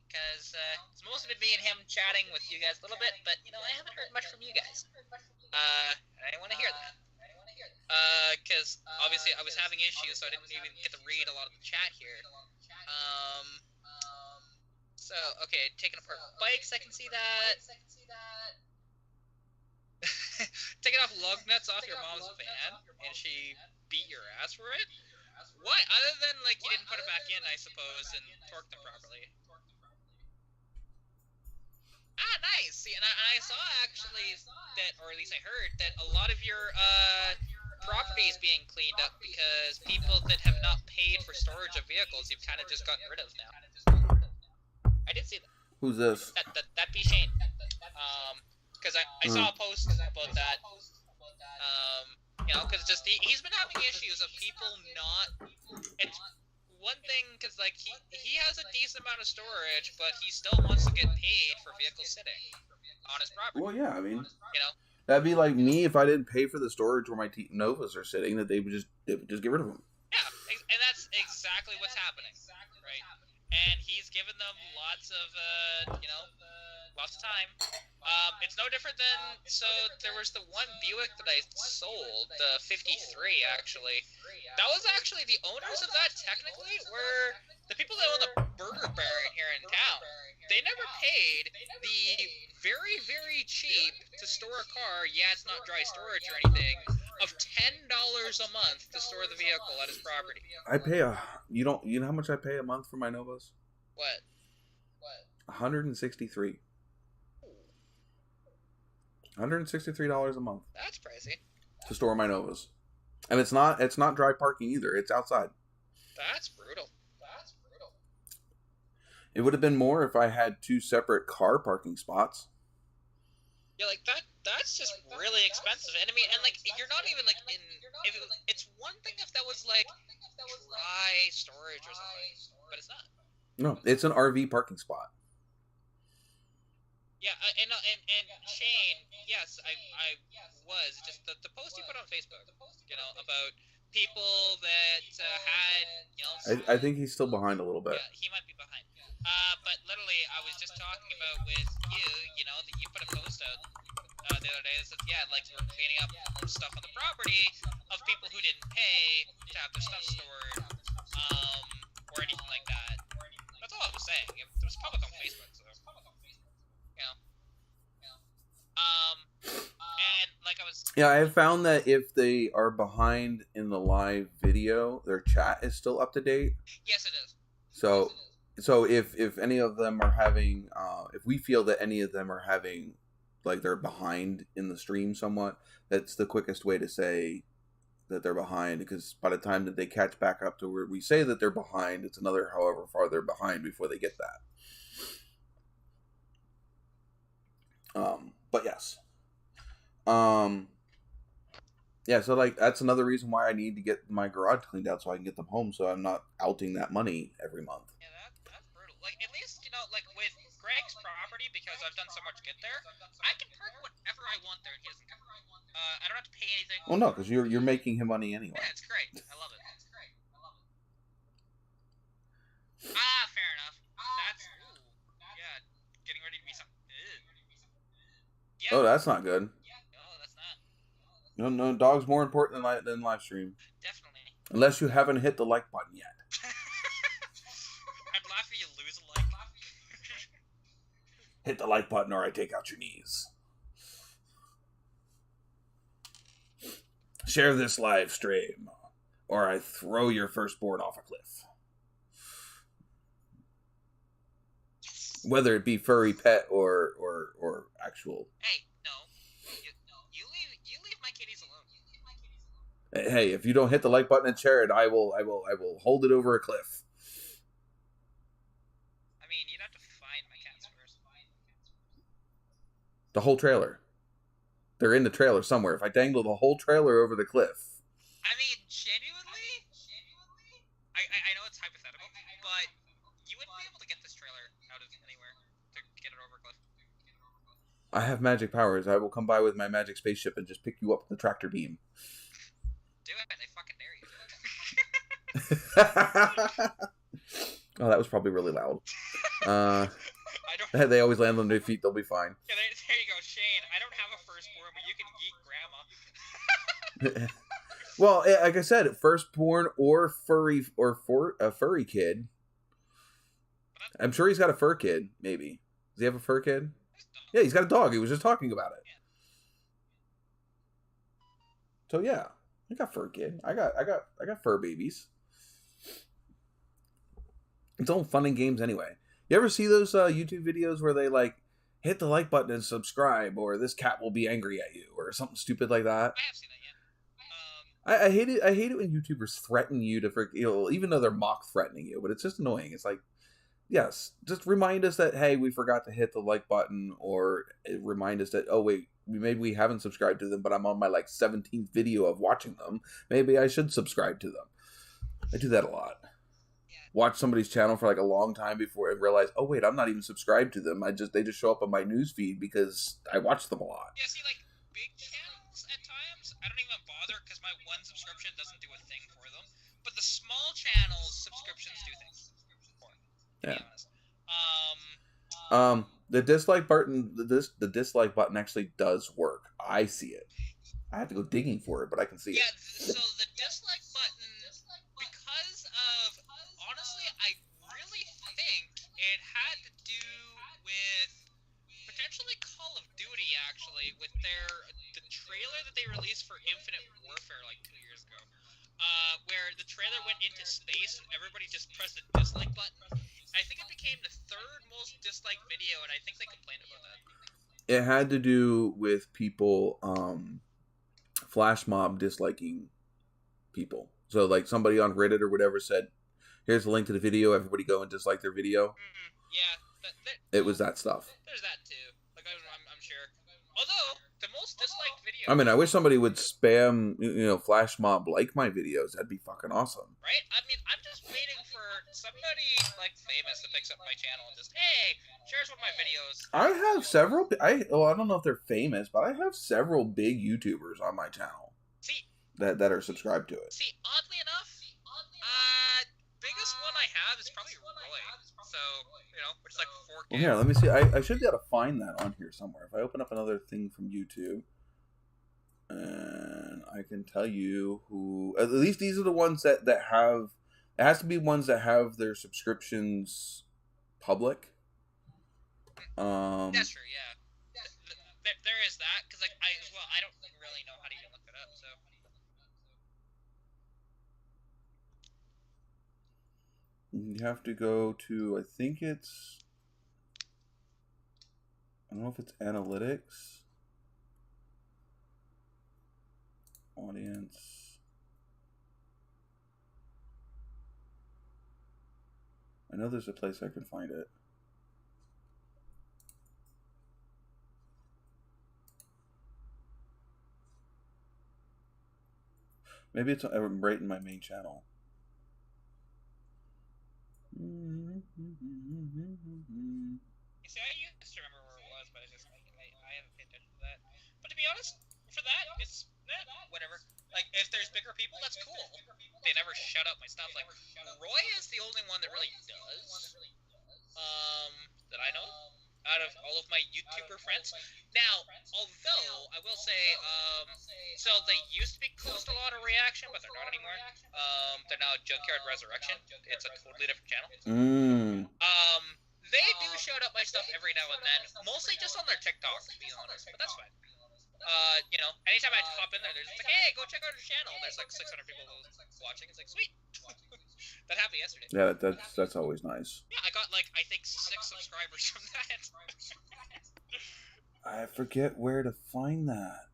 Because it's mostly been me and him chatting with you guys a little bit, but I haven't heard much from you guys. I want to hear that. Because obviously I was having issues, so I didn't even get to read a lot of the chat here. So okay, taking apart bikes, I can see that. Taking off lug nuts off your mom's van, and she beat your ass for it? What? Other than, you didn't put it back in, I suppose, and torque them properly. Ah, nice! See, and I saw, actually, that, or at least I heard, that a lot of your, property is being cleaned up because people that have not paid for storage of vehicles, you've kind of just gotten rid of now. I did see that. Who's this? That'd be Shane. Because I saw a post about that. Because he's been having issues of people not. It's one thing because he has a decent amount of storage, but he still wants to get paid for vehicles sitting on his property. Well, yeah, I mean, that'd be like me if I didn't pay for the storage where my Novas are sitting. That they would just get rid of them. Yeah, and that's exactly what's happening, right? And he's given them lots of time. It's no different than, so there was the one Buick that I sold, the 53 actually. That was actually, the owners of that technically were the people that own the Burger Baron here in town. They never paid the very, very cheap to store a car, yeah, it's not dry storage or anything, of $10 a month to store the vehicle at his property. I pay you know how much I pay a month for my Novas? What? $163. $163 a month. That's pricey. To store my Novas. And it's not dry parking either. It's outside. That's brutal. It would have been more if I had 2 separate car parking spots. Yeah, like that's just really expensive. And I mean, and like you're not even like in. It's one thing if that was like dry storage or something, but it's not. No, it's an RV parking spot. Yeah, and Shane, yes, I was just the post you put on Facebook, about people that had, I think he's still behind a little bit. Yeah, he might be behind. But literally, I was just talking about with you, that you put a post out the other day that said, like we're cleaning up stuff on the property of people who didn't pay to have their stuff stored, or anything like that. That's all I was saying. It was public on Facebook, so. And like I was. Yeah, I have found that if they are behind in the live video, their chat is still up to date. Yes, it is. So if any of them are having, if we feel that any of them are having, like they're behind in the stream somewhat, that's the quickest way to say that they're behind, because by the time that they catch back up to where we say that they're behind, it's another however far they're behind before they get that. But yes. Yeah, so like that's another reason why I need to get my garage cleaned out so I can get them home, so I'm not outing that money every month. Yeah, that's brutal. Like at least like with Greg's property, because I've done so much good there, I can park whatever I want there, and he doesn't care. I don't have to pay anything. Well, no, because you're making him money anyway. Yeah, it's great. I love it. Fair enough. That's yeah, getting ready to be something. Yeah. Oh, that's not good. No, that's not. No, dog's more important than live stream. Definitely. Unless you haven't hit the like button yet. I'm laughing you lose a like. Hit the like button or I take out your knees. Share this live stream or I throw your firstborn off a cliff. Whether it be furry pet or actual. Hey, no. You leave my kitties alone. Hey, if you don't hit the like button and share it, I will hold it over a cliff. I mean, you'd have to find my cats first. The whole trailer. They're in the trailer somewhere. If I dangle the whole trailer over the cliff. I mean, genuinely, I know it's hypothetical, but you wouldn't be able to get this trailer out of anywhere to get it over a cliff. I have magic powers. I will come by with my magic spaceship and just pick you up with the tractor beam. Do it, they fucking dare you. Oh, that was probably really loud. I don't. They always land on their feet. They'll be fine. Yeah, there you go, Shane. I don't have a firstborn, but you can yeet grandma. Well, like I said, firstborn or a furry kid. I'm sure he's got a fur kid. Maybe does he have a fur kid? Yeah, he's got a dog. He was just talking about it. So yeah, I got fur kid. I got fur babies. It's all fun and games anyway. You ever see those YouTube videos where they like hit the like button and subscribe, or this cat will be angry at you, or something stupid like that? I have seen that, yeah. I hate it. I hate it when YouTubers threaten you to, even though they're mock threatening you, but it's just annoying. It's like, yes, just remind us that, hey, we forgot to hit the like button, or remind us that, oh wait, maybe we haven't subscribed to them, but I'm on my like 17th video of watching them. Maybe I should subscribe to them. I do that a lot. Watch somebody's channel for like a long time before I realize, oh wait, I'm not even subscribed to them. They just show up on my news feed because I watch them a lot. Yeah, see, like big channels at times, I don't even bother because my one subscription doesn't do a thing for them. But the small channels subscriptions do things for them. To be honest. The dislike button, the dislike button actually does work. I see it. I have to go digging for it, but I can see it. Yeah, so the dislike button, because of, honestly, I really think it had to do with potentially Call of Duty, actually, with the trailer that they released for Infinite Warfare like 2 years ago, where the trailer went into space and everybody just pressed the dislike button. I think it became the third most disliked video, and I think they complained about that. It had to do with people, flash mob disliking people. So, like, somebody on Reddit or whatever said, here's a link to the video, everybody go and dislike their video. Yeah. It was that stuff. There's that, too. Like, I'm sure. Although, the most disliked video... I mean, I wish somebody would spam, flash mob like my videos. That'd be fucking awesome. Right? I mean, I'm just waiting for somebody, like, famous that picks up my channel and just, hey, shares one of my videos. I have several... I don't know if they're famous, but I have several big YouTubers on my channel. See... That are subscribed to it. See, oddly enough, biggest one I have is probably Roy. So, which is like 4K. Well, here, let me see. I should be able to find that on here somewhere. If I open up another thing from YouTube, and I can tell you who... At least these are the ones that have... It has to be ones that have their subscriptions public. That's true, yeah. There is that, because, like, I don't really know how to even look it up, so... You have to go to, I think it's... I don't know if it's analytics. Audience. I know there's a place I can find it. Maybe it's right in my main channel. You see, I used to remember where it was, but I haven't paid attention to that. But to be honest, for that, it's whatever. Like, if there's bigger people, that's cool. They never shut up my stuff. Like, Roy is the only one that really does. That I know, out of all of my YouTuber friends. Now, although I will say, so they used to be close to a lot of reaction, but they're not anymore. They're now Junkyard Resurrection. It's a totally different channel. They do shout out my stuff every now and then, mostly just on their TikTok, to be honest, but that's fine. Anytime I hop in there, they're just like, hey, go check out our channel. There's like 600 people watching. It's like, sweet. That happened yesterday. Yeah, that's always nice. Yeah, I got, like, I think 6 subscribers from that. I forget where to find that.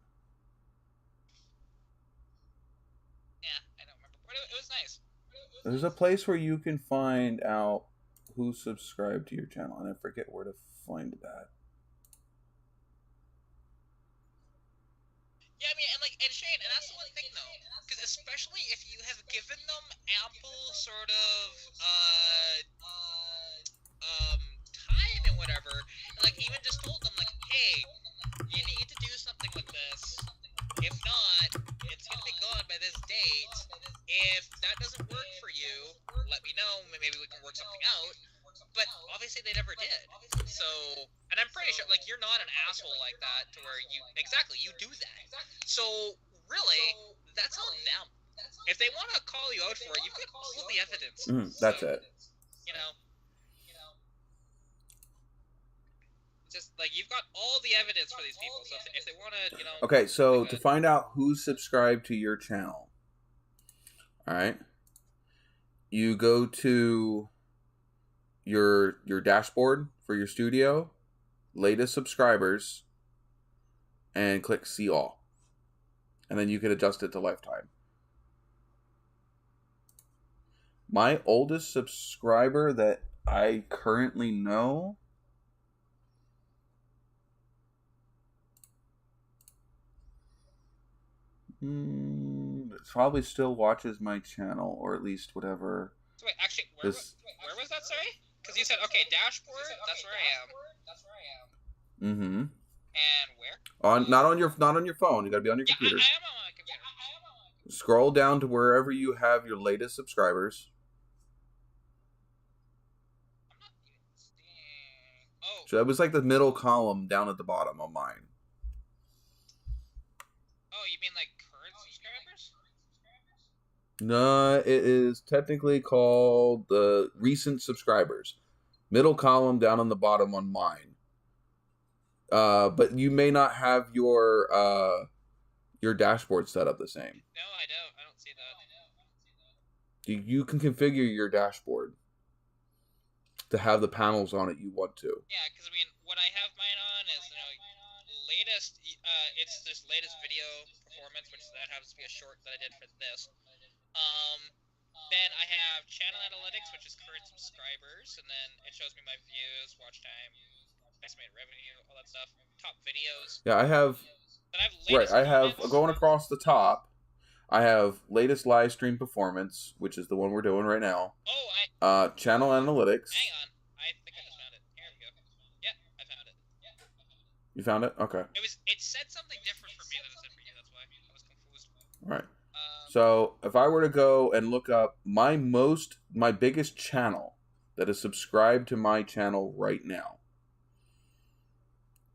Yeah, I don't remember. But it was nice. There's a place where you can find out who subscribed to your channel, and I forget where to find that. Yeah, I mean, and Shane, and that's the one thing, though, because especially if you have given them ample sort of, time and whatever, and, like, even just told them, like, hey, you need to do something with this. If not, it's going to be gone by this date. If that doesn't work for you, let me know. Maybe we can work something out. But obviously they never did. So, and I'm pretty sure, like, you're not an asshole like that to where you do that. So, really, that's on them. If they want to call you out for it, you've got all the evidence. That's it. Just, like, you've got all the evidence for these people. So if they want to, Okay, so to find out who's subscribed to your channel, alright, you go to your dashboard for your studio, latest subscribers, and click see all. And then you can adjust it to lifetime. My oldest subscriber that I currently know probably still watches my channel, or at least whatever. So wait, actually, where was that, sorry? Because you said, okay, dashboard, that's where I am. Mm-hmm. And where? Not on your phone. You gotta be on your computer. I am on my computer. Scroll down to wherever you have your latest subscribers. I'm not even seeing... Oh. So it was like the middle column down at the bottom on mine. Oh, you mean like current subscribers? No, it is technically called the recent subscribers. Middle column down on the bottom on mine. But you may not have your dashboard set up the same. No, I don't. I don't see that. You can configure your dashboard to have the panels on it you want to. Yeah, because I mean, what I have mine on is latest. It's this latest video performance, which that happens to be a short that I did for this. Then I have channel analytics, which is current subscribers, and then it shows me my views, watch time, estimated revenue, all that stuff. Top videos. Yeah, I have. Then I have Right, I have comments. going across the top. I have latest live stream performance, which is the one we're doing right now. Oh, channel analytics. Hang on, I think I just found it. Here we go. Yeah, I found it. You found it? Okay. It said something different for me than it said for you. That's why I was confused. Right. So if I were to go and look up my biggest channel that is subscribed to my channel right now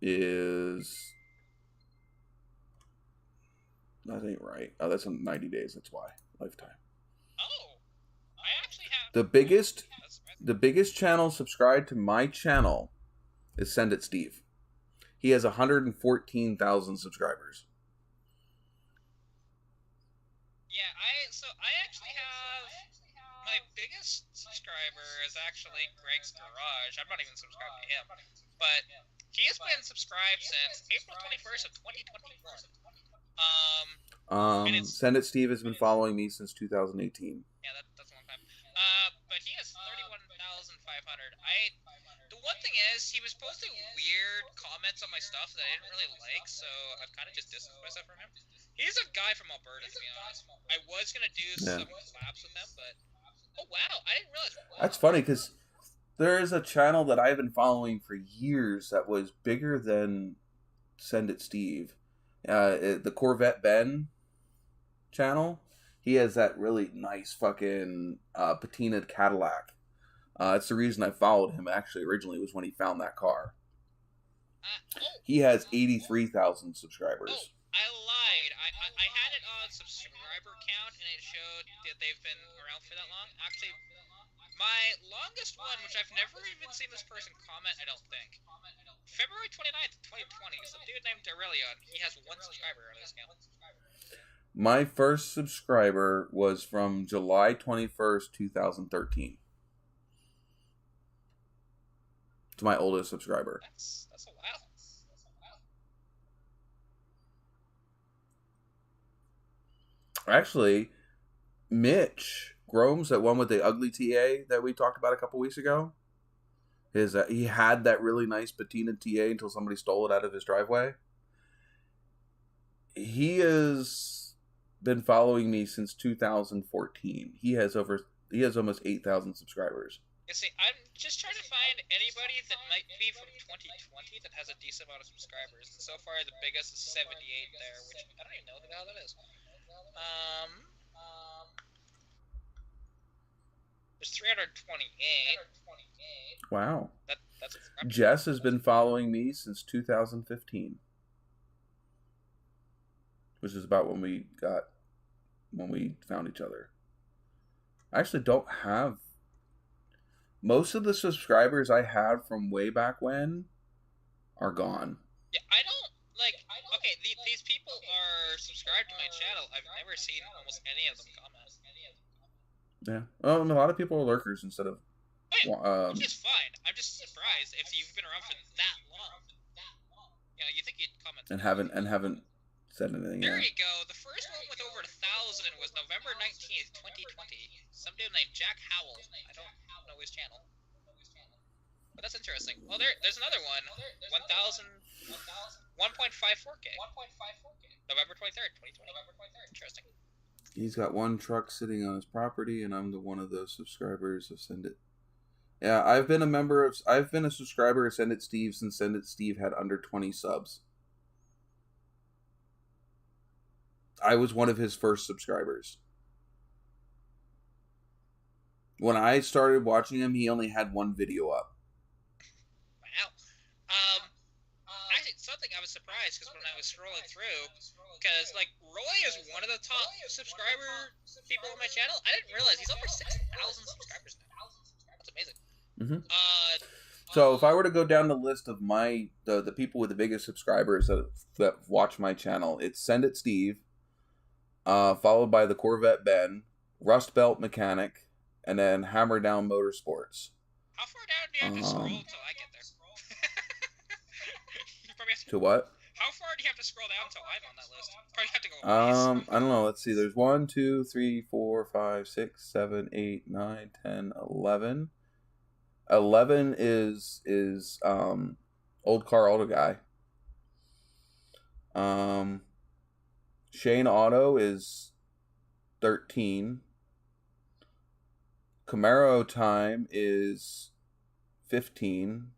is, that ain't right. Oh, that's on 90 days. That's why. Lifetime. Oh, I actually have the biggest channel subscribed to my channel is Send It Steve. He has 114,000 subscribers. Yeah, I actually have my biggest subscriber is actually Greg's Garage. I'm not even subscribed to him, but he has been subscribed since April 21st of 2021. Send It Steve has been following me since 2018. Yeah, that's a long time. But he has 31,500. The one thing is, he was posting weird comments on my stuff that I didn't really like, so I've kind of just distanced myself from him. He's a guy from Alberta, to be honest. I was gonna do some collabs with him, but oh wow, I didn't realize. Wow. That's funny because there is a channel that I've been following for years that was bigger than Send It Steve. The Corvette Ben channel. He has that really nice fucking patinaed Cadillac. It's the reason I followed him. Actually, originally was when he found that car. He has 83,000 subscribers. Oh, I lied. I had it on subscriber count, and it showed that they've been around for that long. Actually, my longest one, which I've never even seen this person comment, I don't think. February 29th, 2020, some dude named Aurelion. He has 1 subscriber on his account. My first subscriber was from July 21st, 2013. To my oldest subscriber. That's a while. Actually, Mitch Gromes, that one with the ugly TA that we talked about a couple weeks ago, he had that really nice patina TA until somebody stole it out of his driveway. He has been following me since 2014. He has almost 8,000 subscribers. You see, I'm just trying to find anybody that might be from 2020 that has a decent amount of subscribers. And so far, the biggest is 78 there, which I don't even know who the hell that is. There's 328. Wow. That's Jess has been following me since 2015. Which is about when we found each other. I actually don't have... Most of the subscribers I had from way back when are gone. Yeah, I don't, okay, these people are subscribed to my channel. I've never seen almost any of them comment. Yeah. Well, a lot of people are lurkers instead of... which is fine. I'm just surprised if you've been around for that long. You know, you think you'd comment. And haven't said anything There yet. you go. The first one with over 1,000 was November 19th, 2020. Some dude named Jack Howell. I don't know his channel. But that's interesting. Well, there's another one. 1.54K. November 23rd, 2020. Interesting. He's got one truck sitting on his property, and I'm one of those subscribers of Send It. Yeah, I've been a subscriber of Send It Steve since Send It Steve had under 20 subs. I was one of his first subscribers. When I started watching him, he only had one video up. Wow. Actually, something I was surprised because when I was scrolling through, because Roy is one of the top subscriber people on my channel. I didn't realize he's over 6,000 subscribers now. That's amazing. Mm-hmm. So if I were to go down the list of the people with the biggest subscribers that watch my channel, it's Send It Steve, followed by the Corvette Ben, Rust Belt Mechanic, and then Hammer Down Motorsports. How far down do you have to scroll until I get there? You probably have to what? How far do you have to scroll down until I'm on that list? Probably have to go I don't know. Let's see. There's 1, 2, 3, 4, 5, 6, 7, 8, 9, 10, 11. 11 is old car auto guy. Shane Auto is 13. Camaro time is 15.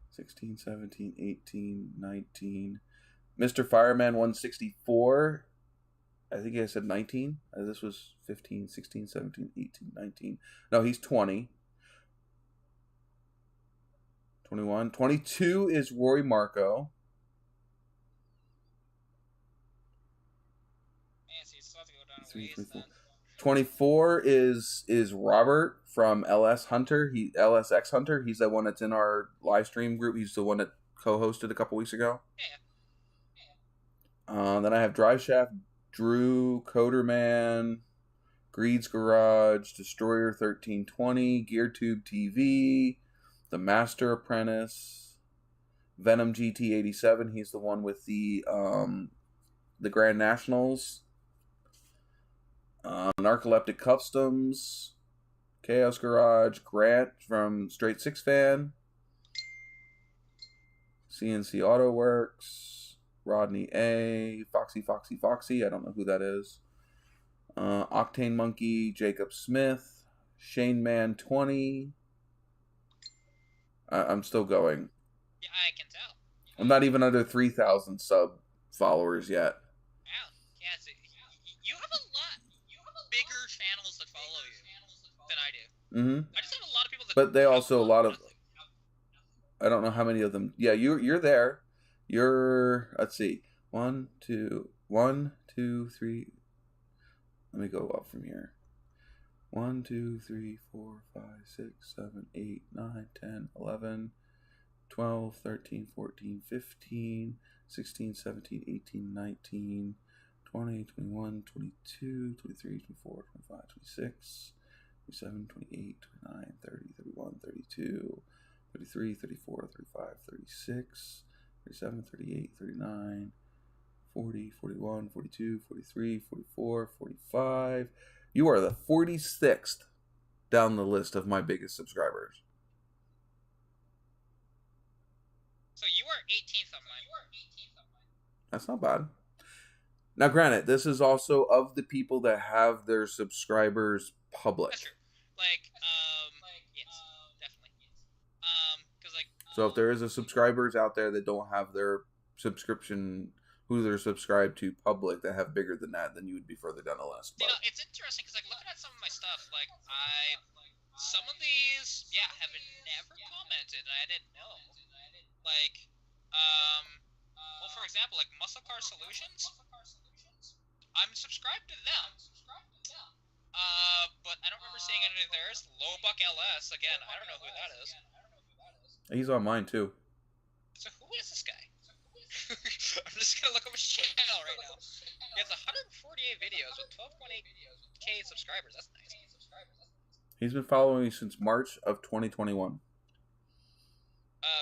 16, 17, 18, 19. Mr. Fireman 164. I think I said 19. This was 15, 16, 17, 18, 19. No, he's 20. 21. 22 is Rory Marco. 24 is Robert from LSX Hunter. He's the one that's in our live stream group. He's the one that co-hosted a couple weeks ago. Then I have Drive Shaft, Drew, Coderman, Greed's Garage, Destroyer 1320, GearTube TV, The Master Apprentice, Venom GT87. He's the one with the Grand Nationals. Narcoleptic Customs, Chaos Garage, Grant from Straight Six Fan, CNC Auto Works, Rodney A, Foxy, I don't know who that is, Octane Monkey, Jacob Smith, Shane Man 20. I'm still going. Yeah, I can tell. I'm not even under 3,000 sub followers yet. Wow. Yeah, so you have a lot bigger channels that follow you than I do. Mm-hmm. I just have a lot of people that... But they also, a lot of... I don't know how many of them... Yeah, you're there. You're... Let's see. 1, 2, 3... Let me go up from here. 1, 2, 3, 4, 5, 6, 7, 8, 9, 10, 11, 12, 13, 14, 15, 16, 17, 18, 19, 20, 21, 22, 23, 24, 25, 26, 27, 28, 29, 30, 31, 32, 33, 34, 35, 36, 37, 38, 39, 40, 41, 42, 43, 44, 45. You are the 46th down the list of my biggest subscribers. So you are 18th on mine. That's not bad. Now, granted, this is also of the people that have their subscribers public. That's true. Yes, definitely. So if there is a subscribers out there that don't have their subscription, who they're subscribed to public, that have bigger than that, then you would be further down the list. You know, it's interesting because looking at some of my stuff, some of these, have never commented, and I didn't know. For example, Muscle Car Solutions, I'm subscribed to them. But I don't remember seeing any of theirs. Lowbuck LS, again, I don't know who that is. He's on mine too. So who is this guy? I'm just gonna look up his channel right now. He has 148 videos with 12.8k subscribers. That's nice. He's been following me since March of 2021.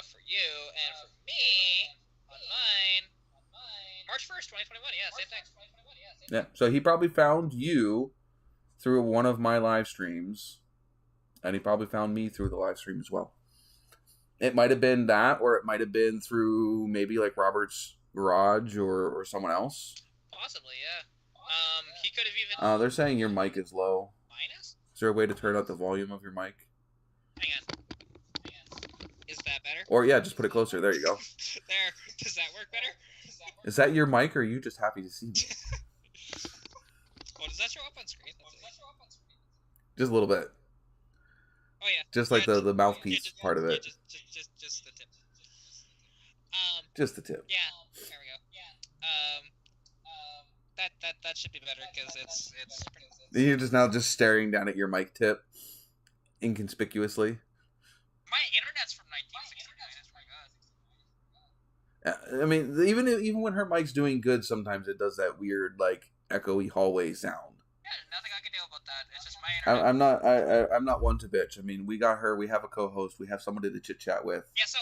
For you and for me on mine, March 1st, 2021. Yeah, same thing. Yeah, so he probably found you through one of my live streams, and he probably found me through the live stream as well. It might have been that, or it might have been through maybe Robert's Garage or someone else. Possibly, yeah. He could have even... They're saying your mic is low. Mine is? Is there a way to turn up the volume of your mic? Hang on. Is that better? Or, yeah, just put it closer. There you go. There. Does that work better? Is that your mic, or are you just happy to see me? Well, does that show up on screen? Just a little bit. Oh, yeah. Just the mouthpiece part of it. Just the tip. Just the tip. Yeah, there we go. That should be better because it's You're just staring down at your mic tip inconspicuously. My internet's from 1969. That's my god. I mean, even when her mic's doing good, sometimes it does that weird echoey hallway sound. Yeah, nothing I can do about that. It's just my I'm not. I'm not one to bitch. I mean, we got her. We have a co-host. We have somebody to chit chat with. Yeah. So,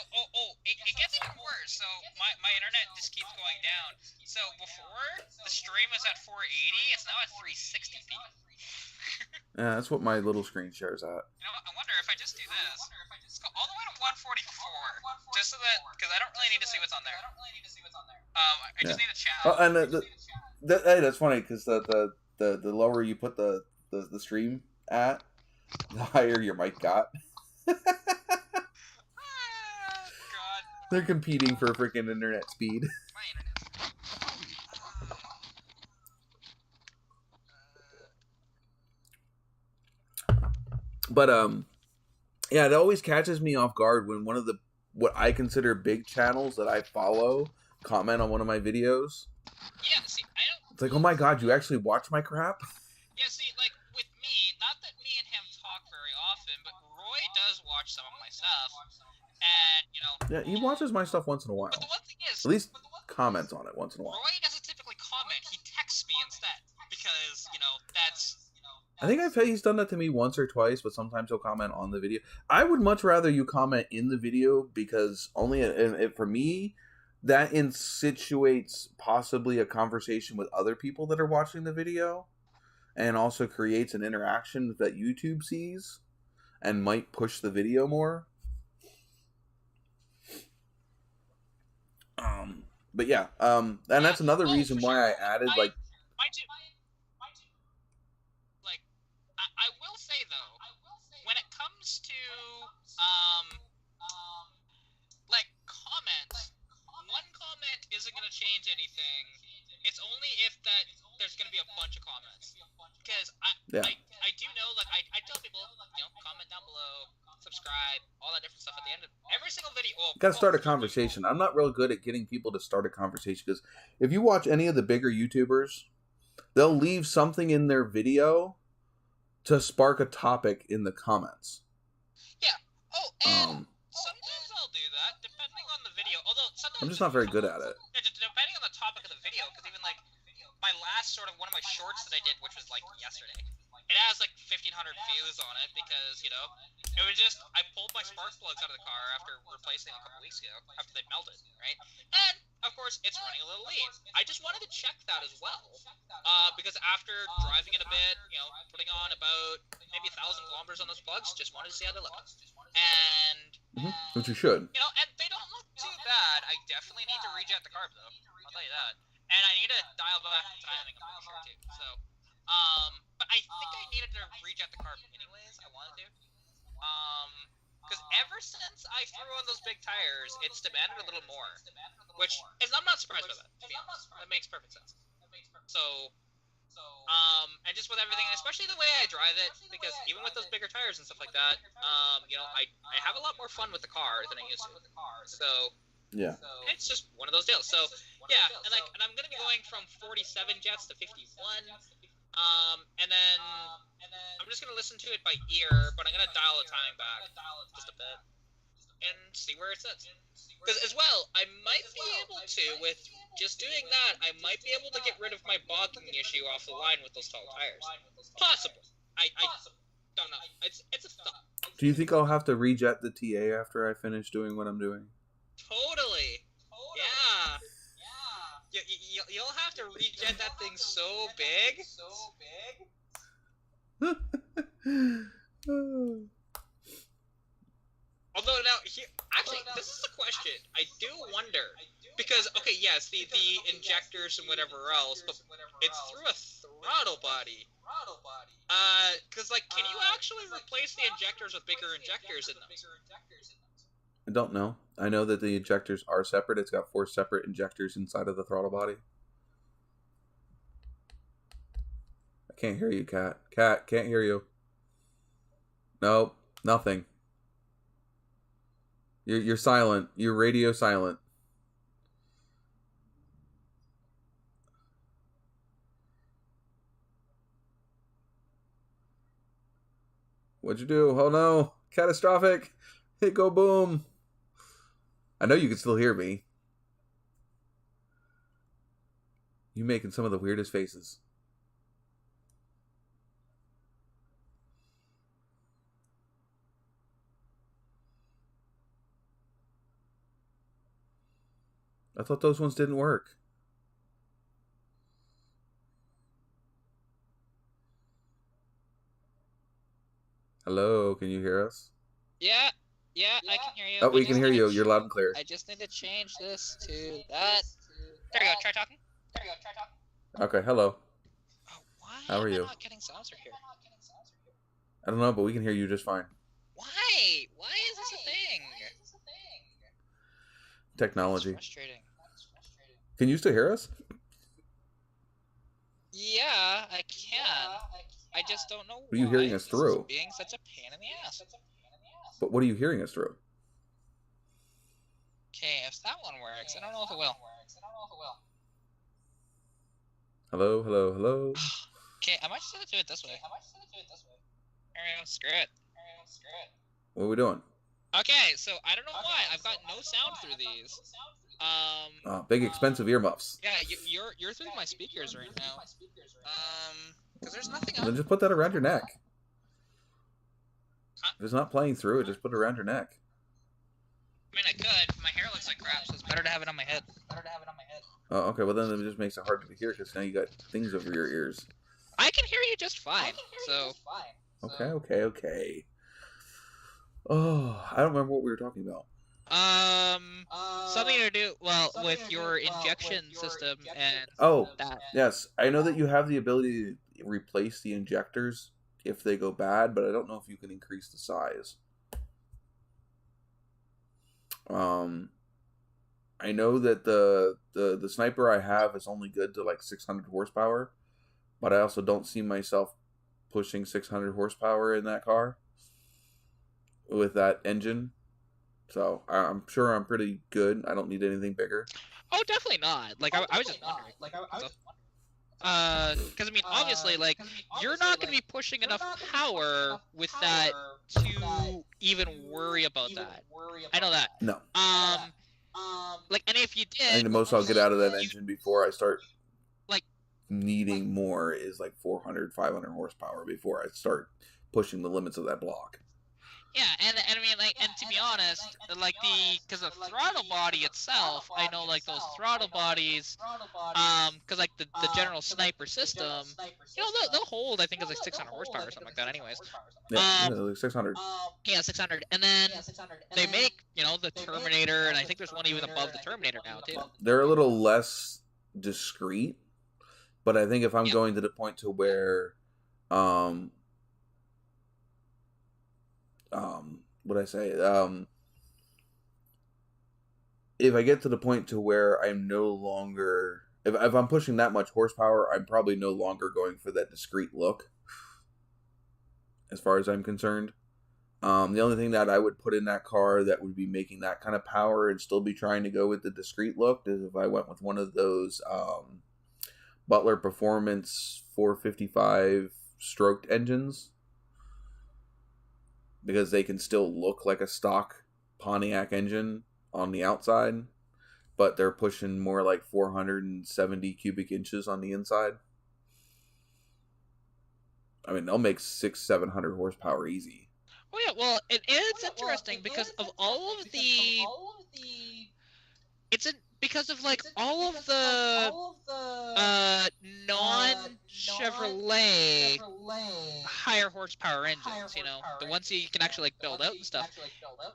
it gets even worse. So my internet just keeps going down. So before the stream was at 480, it's now at 360p. Yeah, that's what my little screen shares at. You know, I wonder if I just do this. Let's go all the way to 144, just so that, because I don't really need to see what's on there. I just need a chat. Oh, and hey, that's funny because the lower you put the stream at, the higher your mic got. God. They're competing for freaking internet speed. My internet. But yeah, it always catches me off guard when one of the what I consider big channels that I follow comment on one of my videos. Yeah, see, I don't. It's like, oh my god, you actually watch my crap? Yeah, see, like with me, not that me and him talk very often, but Roy does watch some of my stuff, and you know. Yeah, he watches my stuff once in a while. But the one thing is, at least comments on it once in a while. Roy doesn't typically comment; he texts me instead because that's. I think he's done that to me once or twice, but sometimes he'll comment on the video. I would much rather you comment in the video because for me, that insinuates possibly a conversation with other people that are watching the video and also creates an interaction that YouTube sees and might push the video more. But yeah, and that's another reason why I added like. I will say though, when it comes to like comments, one comment isn't gonna change anything. It's only if there's gonna be a bunch of comments. Because I do know, like I tell people, comment down below, subscribe, all that different stuff at the end of every single video. Gotta start a conversation. I'm not real good at getting people to start a conversation because if you watch any of the bigger YouTubers, they'll leave something in their video to spark a topic in the comments. Yeah. Oh, and sometimes I'll do that, depending on the video. Although sometimes I'm just not very good at it. Yeah, depending on the topic of the video, because even like my last sort of one of my shorts that I did, which was like yesterday, it has like 1,500 views on it because it was just I pulled my spark plugs out of the car after replacing them a couple weeks ago after they melted, right? And of course, it's running a little lean. I just wanted to check that as well, because after driving it a bit, putting on about maybe 1,000 kilometers on those plugs, just wanted to see how they look. And which you should. And they don't look too bad. I definitely need to rejet the carb though. I'll tell you that. And I need to dial back the timing. I'm pretty sure too. So, but I think I needed to rejet the carb anyways. I wanted to. Because ever since I threw on those big tires, it's demanded a little more, which is I'm not surprised by that. To be honest, that makes perfect sense. So, and just with everything, and especially the way I drive it, because even with those bigger tires and stuff like that, I have a lot more fun with the car than I used to. So. Yeah. It's just one of those deals. So yeah, and I'm gonna be going from 47 jets to 51. And then I'm just gonna listen to it by ear, but I'm gonna dial the timing back just a bit and see where it sits. Because as well, I might be able to, with just doing that, I might be able to get rid of my bogging issue off the line with those tall tires. Possible. I don't know. It's a thought. Do you think I'll have to rejet the TA after I finish doing what I'm doing? Totally. Yeah. You'll have to rejet that thing so big. Although now, this is a question. I do wonder because yes, the injectors and whatever else, but it's through a throttle body. Because can you actually replace the injectors with bigger injectors in them? I don't know. I know that the injectors are separate. It's got 4 separate injectors inside of the throttle body. I can't hear you, Cat. Cat, can't hear you. Nope, nothing. You're silent. You're radio silent. What'd you do? Oh no. Catastrophic. Hit go boom. I know you can still hear me. You making some of the weirdest faces. I thought those ones didn't work. Hello, can you hear us? Yeah, I can hear you. Oh, we can hear you. You're loud and clear. I just need to change this to that. There you go. Try talking. Okay, hello. Oh, why How are am I you? not getting sounds through here? I don't know, but we can hear you just fine. Why? Why is this a thing? Technology. That's frustrating. Can you still hear us? Yeah, I can. I just don't know What are you hearing us through? Being such a pain in the ass. But what are you hearing us through? Okay, if that one works, I don't know if it will. Hello, hello, hello. Okay, I might just have to do it this way. There we go. Screw it. What are we doing? Okay, so I don't know why I've got no sound through these. Big expensive earmuffs. Yeah, you're through my speakers right now. Because there's nothing Then else. just put that around your neck. Huh? If it's not playing through it, just put it around your neck. I mean, I could. My hair looks like crap, so it's better to have it on my head. Oh, okay. Well, then it just makes it harder to hear because now you got things over your ears. I can hear you just fine. So. Okay. Oh, I don't remember what we were talking about. Something to do with your injection system and that. Yes, I know that you have the ability to replace the injectors if they go bad, but I don't know if you can increase the size. I know that the sniper I have is only good to like 600 horsepower, but I also don't see myself pushing 600 horsepower in that car with that engine. So I'm sure I'm pretty good. I don't need anything bigger. Oh, definitely not. Like I was just wondering. Because I mean, obviously, like you're not going to be pushing enough power with that to even worry about that. I know that. No. Like, and if you did, I think the most I'll get out of that engine before I start like needing more is like 400, 500 horsepower before I start pushing the limits of that block. Yeah, and I mean, like, and to be honest, like because the throttle body itself, I know, like those throttle bodies, because like the general sniper system, you know, they'll hold, I think it's like 600 horsepower or something like that, anyways. Yeah, like 600. Yeah, 600, and then they make, you know, the Terminator, and I think there's one even above the Terminator now too. They're a little less discreet, but I think if I'm going to the point to where, what I say? If I get to the point to where I'm no longer, if I'm pushing that much horsepower, I'm probably no longer going for that discreet look. As far as I'm concerned, the only thing that I would put in that car that would be making that kind of power and still be trying to go with the discreet look is if I went with one of those Butler Performance 455 stroked engines. Because they can still look like a stock Pontiac engine on the outside, but they're pushing more like 470 cubic inches on the inside. I mean, they'll make 600-700 horsepower easy. Oh yeah, well, it is interesting because of all of the. Because of like all of the non-Chevrolet higher horsepower engines, you know, the ones you can actually like build out and stuff.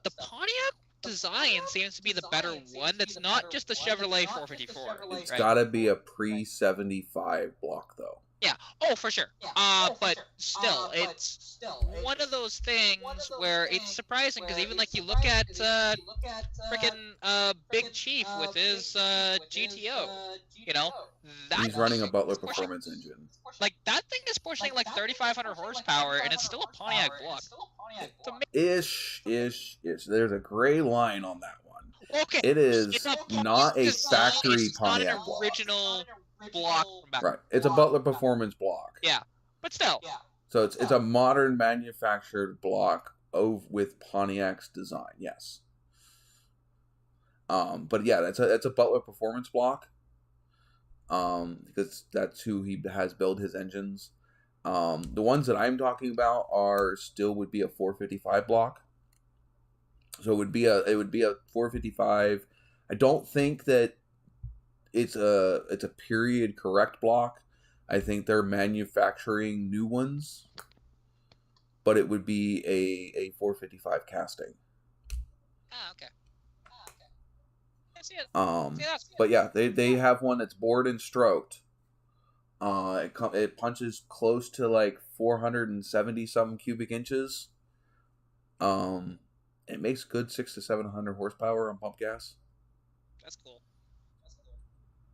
The Pontiac design seems to be the better one. That's not just the Chevrolet 454. It's gotta be a pre-75 block though. Yeah. Oh, for sure. But still, it's one of those things where it's surprising because even like you look at freaking Big Chief with his GTO, you know, he's running a Butler Performance engine. Like that thing is pushing like 3,500 horsepower, and it's still a Pontiac block. Ish. There's a gray line on that one. Okay. It is not a factory Pontiac block. Original block from back. Right. It's a Butler Performance block. Yeah. But still. So it's a modern manufactured block with Pontiac's design, yes. But yeah, that's a Butler Performance block. Because that's who he has built his engines. The ones that I'm talking about would be a 455 block. So it would be a 455. I don't think that it's a period correct block. I think they're manufacturing new ones, but it would be a 455 casting. Ah, okay. I see it. But yeah, they have one that's bored and stroked. It punches close to like 470 some cubic inches. It makes good 600 to 700 horsepower on pump gas. That's cool.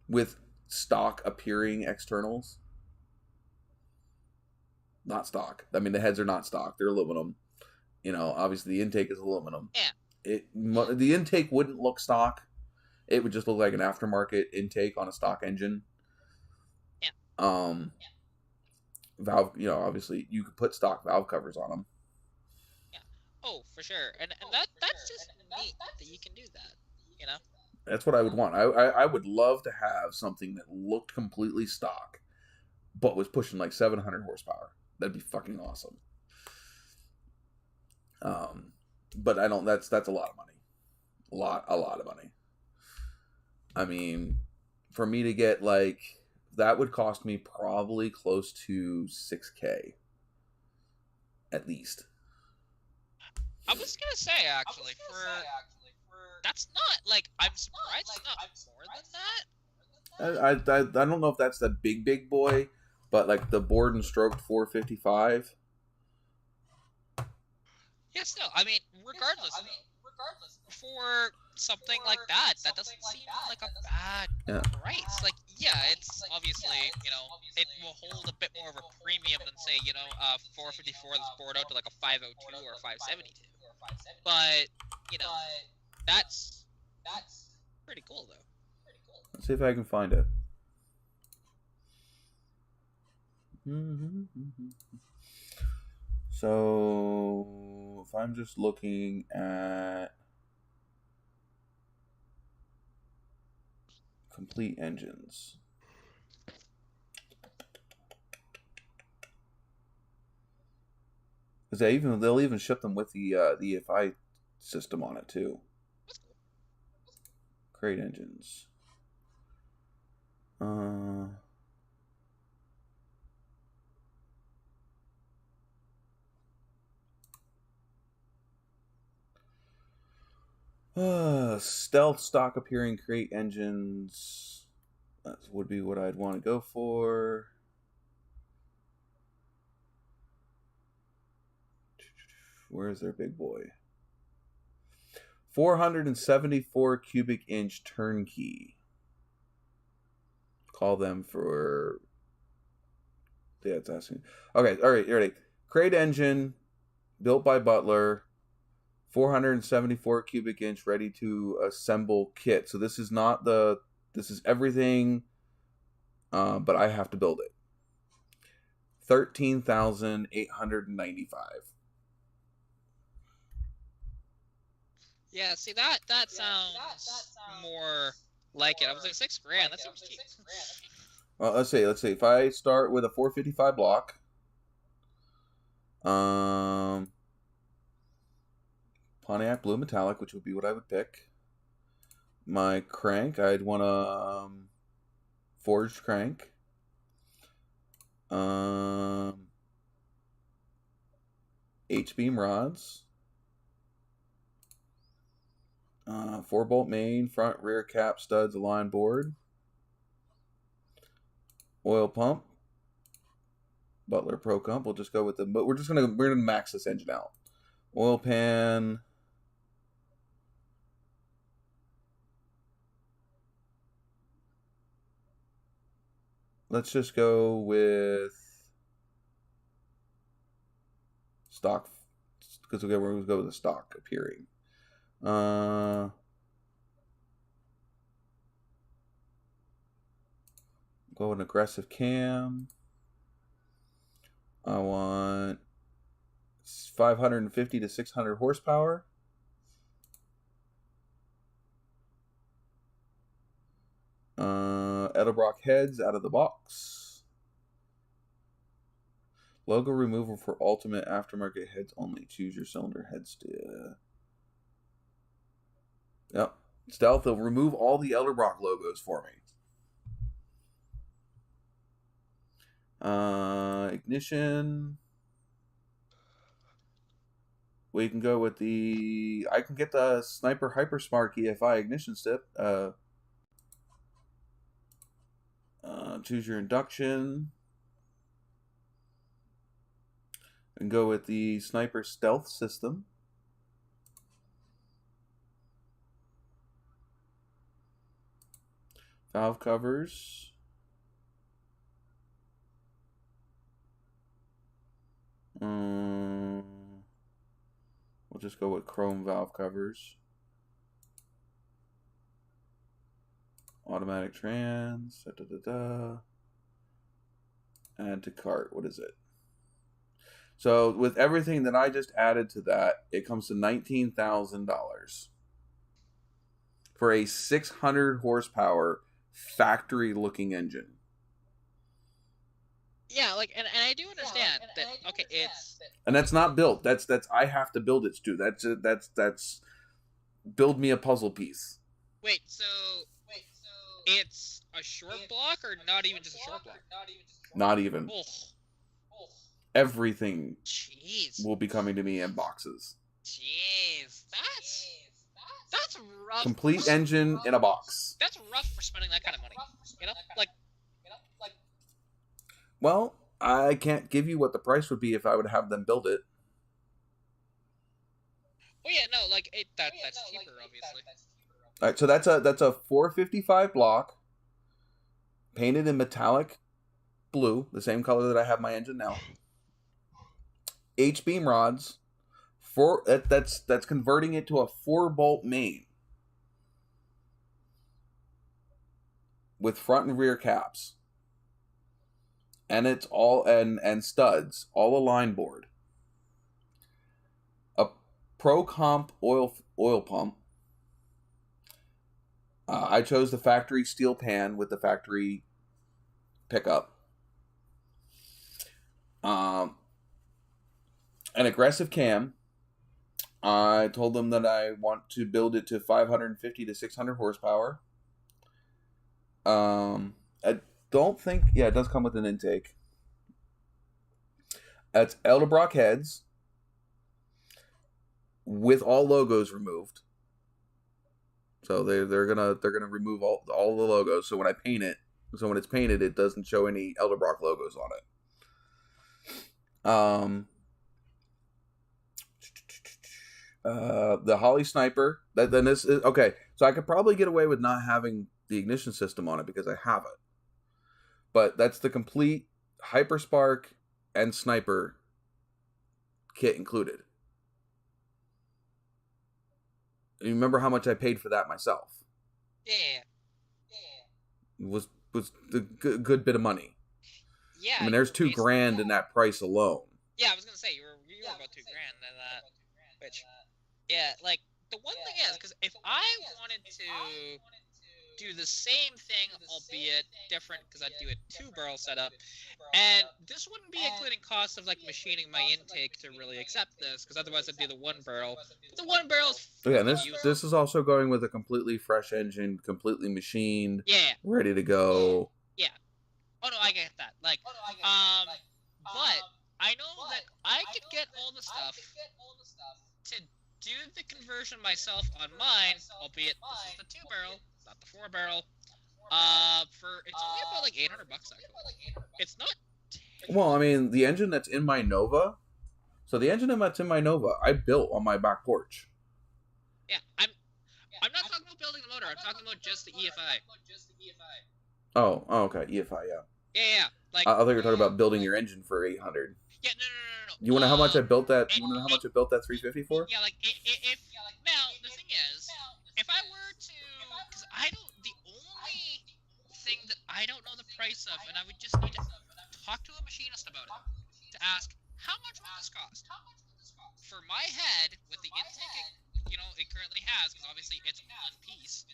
With stock appearing externals. Not stock. I mean, the heads are not stock. They're aluminum. Obviously the intake is aluminum. Yeah. The intake wouldn't look stock. It would just look like an aftermarket intake on a stock engine. Yeah. Valve, obviously you could put stock valve covers on them. Yeah. Oh, for sure. And that's just neat that you can do that, That's what I would want. I would love to have something that looked completely stock, but was pushing like 700 horsepower. That'd be fucking awesome. But I don't. That's a lot of money. A lot of money. I mean, for me to get that would cost me probably close to $6,000 at least. I was gonna say actually for that's not I'm surprised it's not more than that. I don't know if that's the big boy, but like the bored and stroked 455. Yeah, still. I mean, regardless, for something like that doesn't seem like a bad price. It's obviously, it will hold a bit more of a premium than say, 454 that's bored out to like a 502 or a 572. But, that's pretty cool though. Let's see if I can find it. So, if I'm just looking at complete engines. Because they'll even ship them with the EFI system on it too. Crate engines. Stealth stock appearing crate engines. That would be what I'd want to go for. Where's their big boy? 474 cubic inch turnkey. Call them for. Yeah, it's asking. Okay, all right, ready. Crate engine, built by Butler. 474 cubic inch ready to assemble kit. So this is everything, but I have to build it. 13,895. Yeah, see that sounds more like it. I was like $6,000. That seems cheap. Well, let's see. If I start with a 455 block, Pontiac Blue Metallic, which would be what I would pick. My crank, I'd want a forged crank. H-beam rods. 4-bolt main, front, rear cap, studs, align board. Oil pump. Butler Pro Comp. We'll just go with but we're gonna max this engine out. Oil pan. Let's just go with stock, because we're going to go with the stock appearing. Go with an aggressive cam. I want 550 to 600 horsepower. Edelbrock heads out of the box. Logo removal for ultimate aftermarket heads only. Choose your cylinder heads. Yep. Stealth will remove all the Edelbrock logos for me. Ignition. We can go with the... I can get the Sniper Hypersmart EFI ignition step. Choose your induction. And go with the Sniper Stealth system. Valve covers. We'll just go with chrome valve covers. Automatic trans. Add to cart. What is it? So with everything that I just added to that, it comes to $19,000 for a 600 horsepower factory-looking engine. Yeah, like, and I do understand that. Okay, it's and that's not built. That's I have to build it, Stu. That's build me a puzzle piece. Wait, so it's a short block or not even just a short block? Not even. Everything Jeez. will be coming to me in boxes. Jeez, that's rough. Complete engine in a box. That's rough for spending that kind of money. You know, like. Well, I can't give you what the price would be if I would have them build it. Oh yeah, no, like that's cheaper, obviously. All right, so that's a 455 block, painted in metallic blue, the same color that I have my engine now. H-beam rods, that's converting it to a 4-bolt main with front and rear caps. And it's all and studs, all a line board. A Pro Comp oil pump. I chose the factory steel pan with the factory pickup. An aggressive cam. I told them that I want to build it to 550 to 600 horsepower. I don't think... Yeah, it does come with an intake. That's Edelbrock heads with all logos removed. So they're gonna remove all the logos. So when I paint it, when it's painted, it doesn't show any Edelbrock logos on it. The Holly Sniper. Then this is okay. So I could probably get away with not having the ignition system on it because I have it. But that's the complete Hyperspark and Sniper kit included. You remember how much I paid for that myself? Yeah. It was a good bit of money. Yeah. I mean, there's $2,000 in that price alone. Yeah, I was gonna say you were about $2,000 in that. Which, yeah, like the one thing is, because if I wanted to do the same thing, albeit different, because I'd do a 2-barrel setup, and this wouldn't be including costs of like machining my intake to really accept this, because otherwise I'd do the 1-barrel. But the 1-barrel is this is also going with a completely fresh engine, completely machined, ready to go. Yeah. Oh no, I get that. Like, but I know that I could get all the stuff to do the conversion myself on mine, albeit this is the 2-barrel, not the 4-barrel. It's only about like $800 actually. It's not. Well, I mean, the engine that's in my Nova. So the engine that's in my Nova, I built on my back porch. Yeah, I'm not talking about building the motor. I'm talking about just the EFI. Oh, okay, EFI, yeah. Yeah. Like I thought you were talking about building your engine for $800. Yeah, no. You want to know how much I built that? You want to know how much I built that 350 for? Yeah, like if now the thing is, if I were to, because the only thing that I don't know the price of, and I would just need to talk to a machinist about it to ask how much will this cost for my head with the intake it currently has, because obviously it's one piece.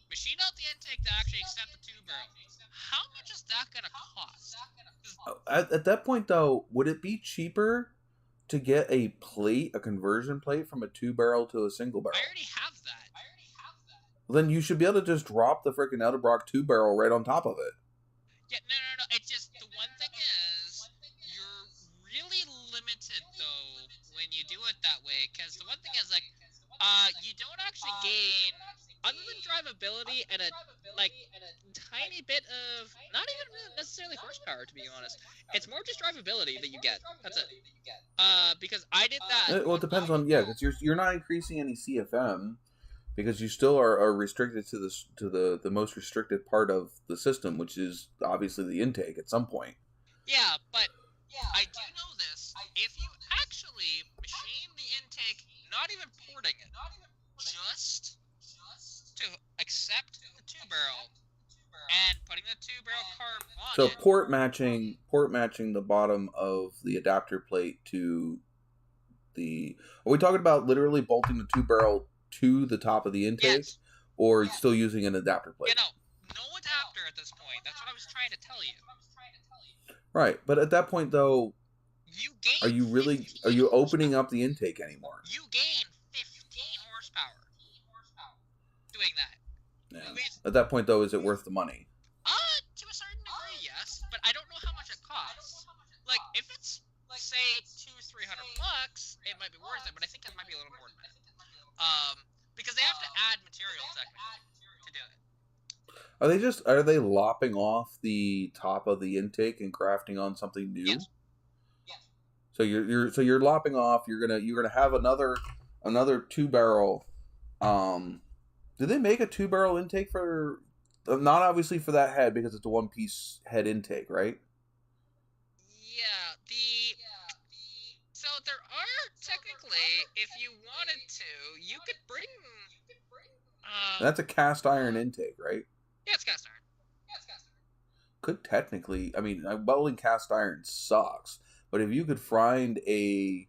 Machine out the intake to actually accept the 2-barrel. How much is that gonna cost? At that point, though, would it be cheaper to get a conversion plate from a 2-barrel to a single barrel? I already have that. Then you should be able to just drop the freaking Edelbrock 2-barrel right on top of it. Yeah, no. It's just the one thing gain, other than drivability and a tiny bit of not even necessarily horsepower, to be honest. It's more just drivability that you get. That's it. Because I did that. Well, it depends on because you're not increasing any CFM because you still are restricted to the most restricted part of the system, which is obviously the intake at some point. Yeah, but I do know this. If you actually machine the intake, not even porting it, just to accept the 2-barrel and putting the 2-barrel carb on So it. port matching the bottom of the adapter plate to the. Are we talking about literally bolting the 2-barrel to the top of the intake, or still using an adapter plate? No adapter at this point. That's what I was trying to tell you. Right, but at that point though, are you opening up the intake anymore? You gain 15 horsepower doing that. Yeah. At that point though, is it worth the money? To a certain degree, yes, but I don't know how much it costs. Like, if it's say $200-300, it might be worth it, but I think it might be a little more than that. Because they have to add material technically to do it. Are they lopping off the top of the intake and crafting on something new? Yes. So you're lopping off. You're gonna have another 2-barrel. Did they make a 2-barrel intake for? Not obviously for that head because it's a 1-piece head intake, right? Yeah. So there are technically, if you wanted to, you could bring. That's a cast iron intake, right? Yeah, it's cast iron. Could technically, welding cast iron sucks, but if you could find a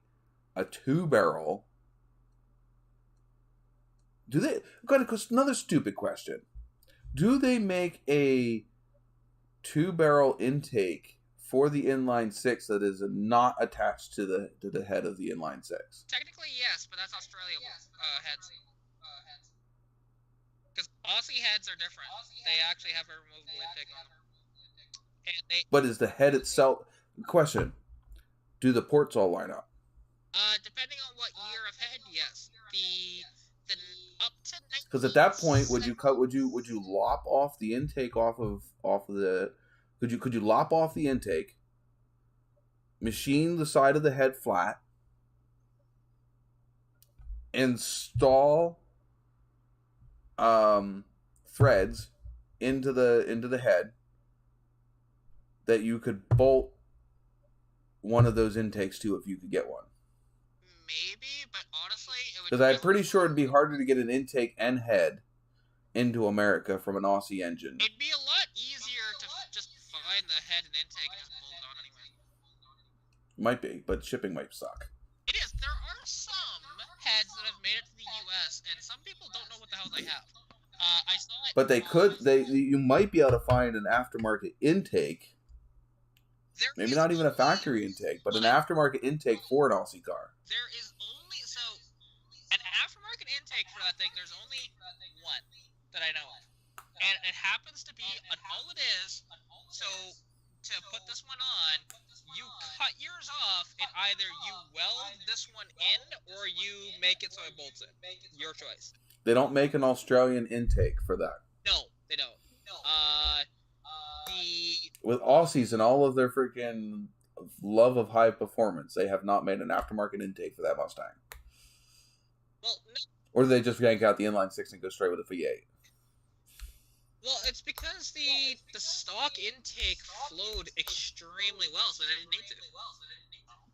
2-barrel, do they? Another stupid question: do they make a 2-barrel intake for the inline 6 that is not attached to the head of the inline 6? Technically, yes, but that's Australia heads. Because Aussie heads are different. They actually have a removable intake on them. But is the head itself... Question. Do the ports all line up? Depending on what year of head, yes. The up to 19... Because at that point, would you lop off the intake off of the... Could you lop off the intake, machine the side of the head flat, install threads into the head that you could bolt one of those intakes to if you could get one? Maybe, but honestly, it would... Because I'm pretty sure it'd be harder to get an intake and head into America from an Aussie engine. It'd be a lot easier to just find the head and intake and just bolt it on anyway. Might be, but shipping might suck. It is. There are some heads that have made it to the U.S., and some people don't know what the hell they have. I saw it... But you might be able to find an aftermarket intake. Maybe not even a factory intake, but an aftermarket intake for an Aussie car. There is only... So, an aftermarket intake for that thing, there's only one that I know of. And it happens to be all it is. So, to put this one on, you cut yours off, and either you weld this one in, or you make it so it bolts in. Your choice. They don't make an Australian intake for that. No, they don't. With Aussies and all of their freaking love of high performance, they have not made an aftermarket intake for that Mustang. Well, no. Or do they just yank out the inline 6 and go straight with a V8? Well, it's because the stock intake flowed extremely well, so they didn't need to.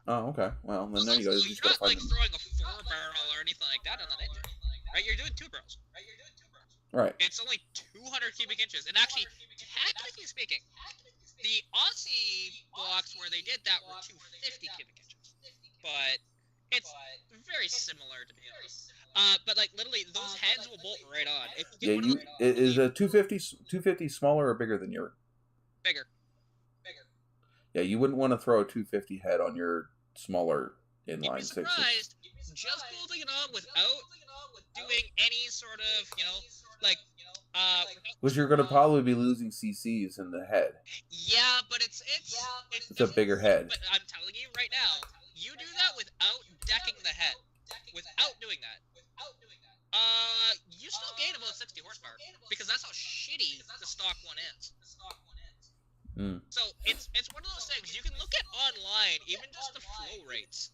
Oh, okay. Well, then there you go. You're not throwing a 4-barrel or anything like that on an engine, right? You're doing 2 barrels. Right. It's only 200 cubic inches, and actually, technically speaking, the Aussie blocks where they did that were 250 cubic inches, but it's very similar to be honest. But like literally, those heads will bolt right on. Is a 250 smaller or bigger than your? Bigger. Yeah, you wouldn't want to throw a 250 head on your smaller inline 6. Just bolting it on without doing any sort of, Which you're going to probably be losing CCs in the head. Yeah, but it's a bigger head. But I'm telling you right now, you do that without decking the head. Without doing that. 260 horsepower because that's how shitty the stock one is. So it's one of those things you can look at online, even just the flow rates.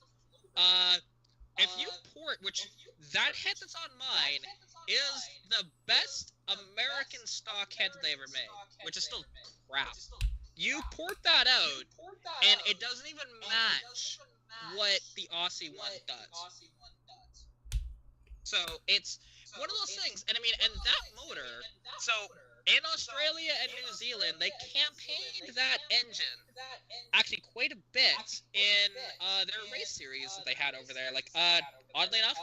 If you port, which that head that's on mine is the best American stock head that they ever made, which is still crap. You port that out, and it doesn't even match what the Aussie one does. So it's one of those things, and I mean, and that motor. So in Australia and New Zealand, they campaigned that engine actually quite a bit in their race series that they had over there. Like, oddly enough,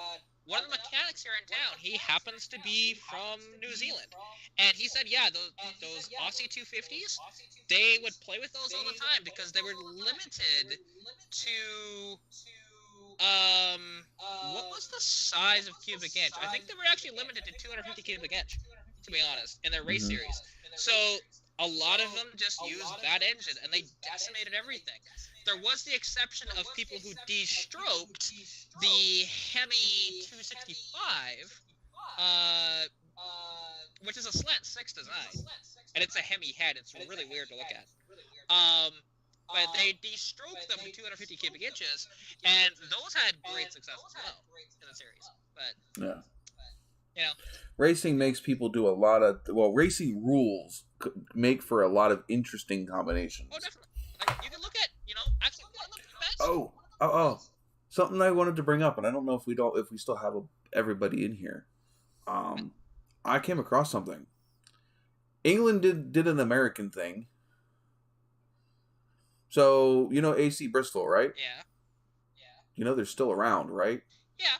one of the mechanics here in town, he happens to be from New Zealand, and he said, yeah, those Aussie 250s, they would play with those all the time because they were limited to. What was the size of cubic inch? I think they were actually limited to 250 cubic inch, to be honest, in their race series. So a lot of them just used that engine, and they decimated everything. There was the exception of people who de-stroked the Hemi 265, which is a slant 6 design, and it's a Hemi head. It's really weird to look at. But they de-stroked them to 250 cubic inches, and those had great success as well in the series. But yeah, you know, racing makes people do a lot of racing rules make for a lot of interesting combinations. Oh, definitely. Like, you can look at, actually one of the best. Oh, something I wanted to bring up, and I don't know if we still have everybody in here. I came across something. England did an American thing. So, AC Bristol, right? Yeah. They're still around, right? Yeah.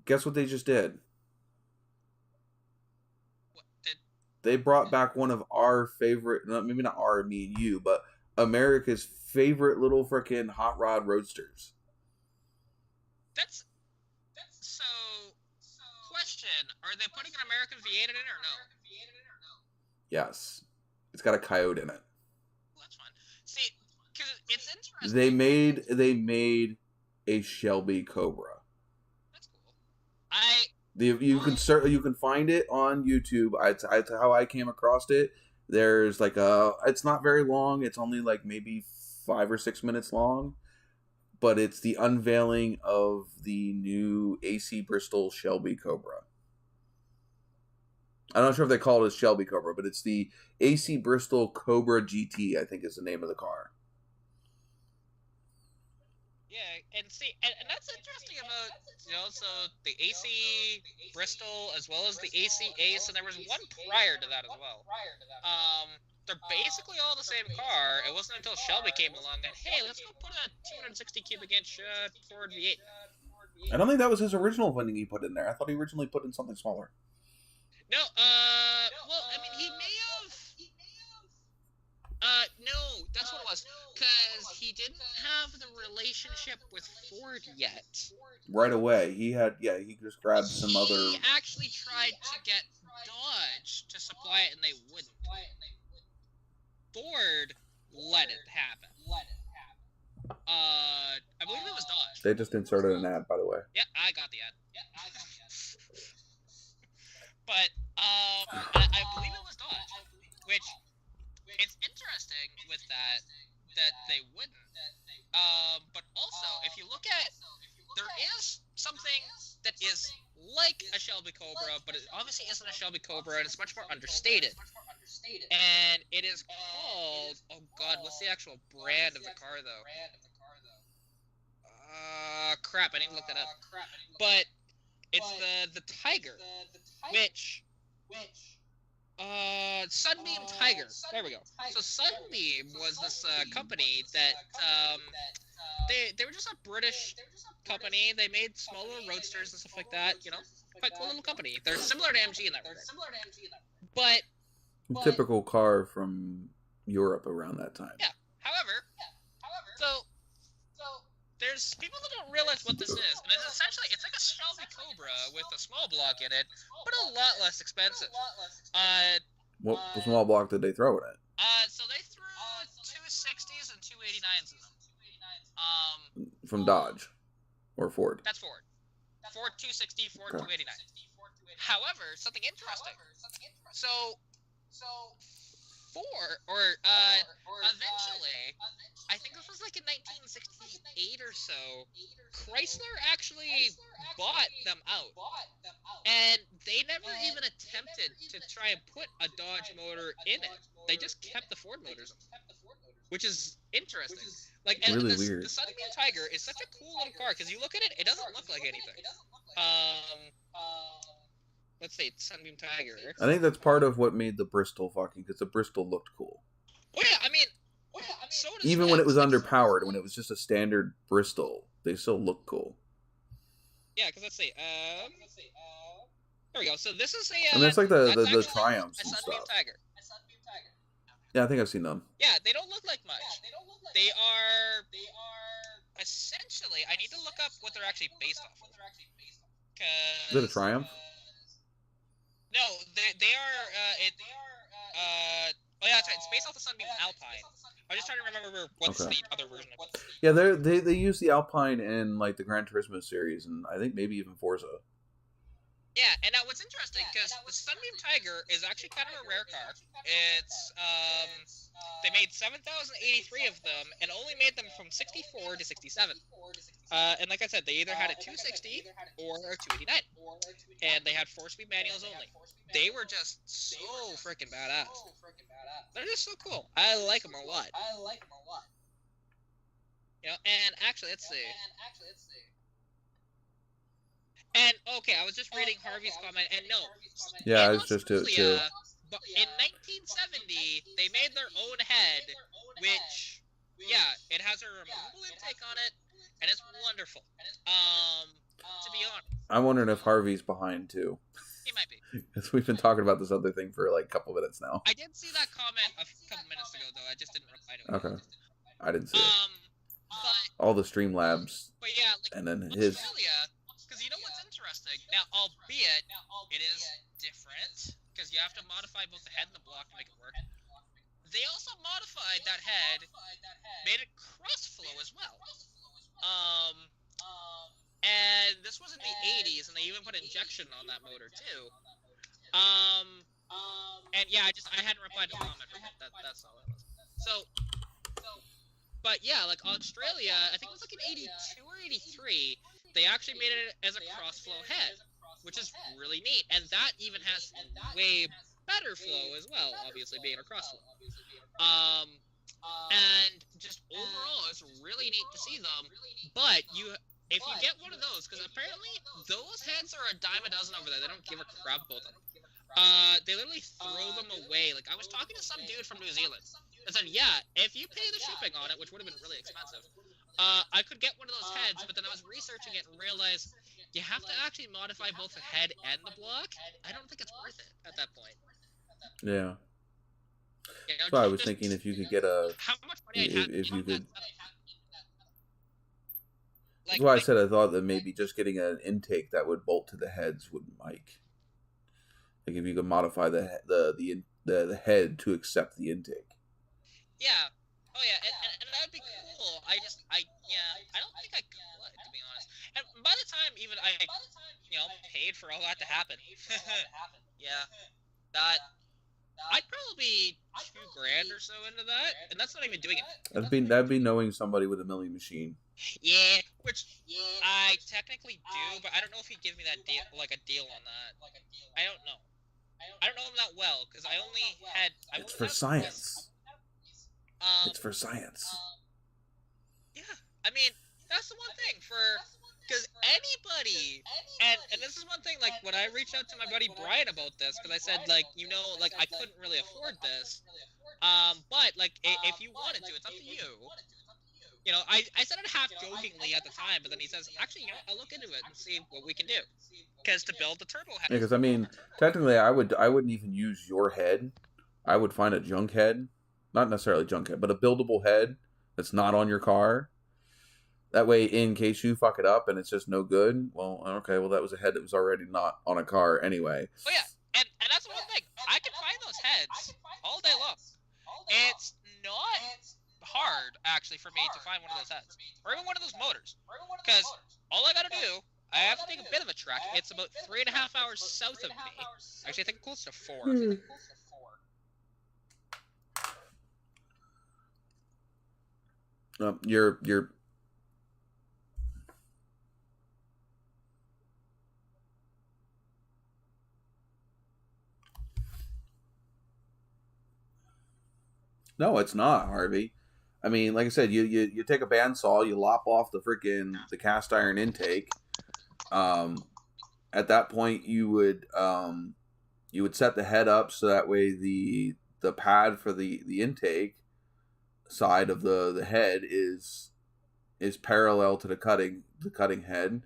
Guess what they just did? What did? They brought back one of our favorite, maybe not our, me and you, but America's favorite little frickin' hot rod roadsters. That's so. Question: are they putting an American V8 in it or no? Yes, it's got a coyote in it. That's fine. See, because it's interesting. They made a Shelby Cobra. That's cool. You can find it on YouTube. It's how I came across it. There's it's not very long. It's only like maybe 5 or 6 minutes long, but it's the unveiling of the new AC Bristol Shelby Cobra. I'm not sure if they call it a Shelby Cobra, but it's the AC Bristol Cobra GT, I think is the name of the car. Yeah, and see, and that's interesting about, so the AC Bristol as well as the AC Ace, and there was one prior to that as well. They're basically all the same car. It wasn't until Shelby came along that, hey, let's go put a 260 cubic inch Ford V8. I don't think that was his original funding he put in there. I thought he originally put in something smaller. No, well, I mean, he may have, no, that's what it was, because he didn't have the relationship with Ford yet. Right away, he just grabbed some other... He actually tried to get Dodge to supply it, and they wouldn't. Ford let it happen. I believe it was Dodge. They just inserted an ad, by the way. Yeah, I got the ad. But, I believe it was Dodge, which, it's interesting with that they wouldn't. But also, if you look at, there is something that is like a Shelby Cobra, but it obviously isn't a Shelby Cobra, and it's much more understated. And it is called, oh god, what's the actual brand of the car, though? Crap, I didn't even look that up. But it's the Tiger, which Sunbeam Tiger. There we go. So Sunbeam was this company that they were just a British company. They made small little roadsters and stuff like that. Quite cool little company. They're similar to MG in that regard. But typical car from Europe around that time. Yeah. However, so there's people that don't realize what this is, and it's essentially like a Shelby Cobra with a small block in it, but a lot less expensive. What small block did they throw it at? So they threw 260s and 289s in them. From Dodge or Ford? That's Ford. Ford 260, Ford 289. However, something interesting. So, eventually, I think this was like in 1968 or so, Chrysler actually bought them out. And they never even attempted to try and put a Dodge motor in it. They just kept the Ford motors, which is interesting. Like, and really weird. The Sunbeam Tiger is such a cool little car because you look at it, it doesn't look like anything. Let's say Sunbeam Tiger. I think that's part of what made the Bristol fucking, because the Bristol looked cool. Well, yeah, I mean, so does even when it was underpowered, when it was just a standard Bristol, they still look cool. Yeah, because let's see. There we go. So this is a. I mean, it's like the actually Triumphs a and Sunbeam stuff. Tiger. Yeah, I think I've seen them. Yeah, they don't look like much. They are essentially. I need to look up what they're actually based off of. Is it a Triumph? No, they are. Oh yeah, that's right. It's based off the Sunbeam Alpine. I'm just trying to remember what's the other version of it. Yeah, they use the Alpine in like the Gran Turismo series, and I think maybe even Forza. Yeah, and now what's interesting, because the Sunbeam Tiger is actually kind of a rare car. It's, they made 7,083 of them, and only made them from 64 to 67. And like I said, they either had a 260 or a 289. And they had 4-speed manuals only. They were just so freaking badass. They're just so cool. I like them a lot. You know, and actually, let's see. And okay, I was just reading Harvey's comment, and no. Yeah, it's just too. But in 1970, they made their own head, which, yeah, it has a removable intake on it, and it's wonderful. To be honest. I'm wondering if Harvey's behind too. He might be. Because we've been talking about this other thing for like a couple minutes now. I did see that comment a couple minutes ago, though. I just didn't reply to it. Okay. I didn't see it. But all the Streamlabs. But yeah, like, and then Australia, because you know what's interesting? Now, albeit it is different, because you have to modify both the head and the block to make it work. They also modified that head, made it cross-flow as well. And this was in the 80s, and they even put injection on that motor, too. And yeah, I hadn't replied to the comment from it. That's all it was. So, but yeah, like Australia, I think it was like in 82 or 83, they actually made it as a cross-flow head, which is really neat. And that even has way better flow as well, obviously being a cross-flow. And just overall, it's really neat to see them. But if you get one of those, because apparently those heads are a dime a dozen over there. They don't give a crap about them. They literally throw them away. Like, I was talking to some dude from New Zealand and said, yeah, if you pay the shipping on it, which would have been really expensive, I could get one of those heads, but then I was researching it and realized you have to actually modify both the head and the block. I don't think it's worth it at that point. Yeah. You know, so I was thinking if you could get a... How much money if you could... Like, that's why I said I thought that maybe just getting an intake that would bolt to the heads would like if you could modify the head to accept the intake. Yeah. Oh yeah, and that would be cool. I don't think I could, to be honest. And by the time even I paid for all that to happen, yeah, that I'd probably be $2,000 or so into that, and that's not even doing it. That'd be knowing somebody with a milling machine. Yeah, which I technically do, but I don't know if he'd give me that deal, like a deal on that. I don't know. I don't know him that well because I only had. It's for science. It's for science. Yeah, I mean that's the one thing because anybody, and this is one thing. Like when I reached out to my buddy Brian about this, because I said like I couldn't really afford this, but like if you wanted to, it's up to you. You know, I said it half jokingly at the time, but then he says, actually, I'll look into it and see what we can do. Because to build the turtle head. Yeah, because I mean, technically, I wouldn't even use your head. I would find a junk head, not necessarily junk head, but a buildable head that's not on your car. That way, in case you fuck it up and it's just no good, well, okay, well that was a head that was already not on a car anyway. Oh yeah, and that's one thing. I can find those heads all day long. It's not hard actually for me to find one of those heads or even one of those motors, because all I gotta do I have to take a bit of a trek. It's about 3.5 hours south of me. Actually, I think close to 4. You're No, it's not, Harvey. I mean, like I said, you take a bandsaw, you lop off the cast iron intake. At that point, you would set the head up so that way the pad for the intake side of the head is parallel to the cutting head,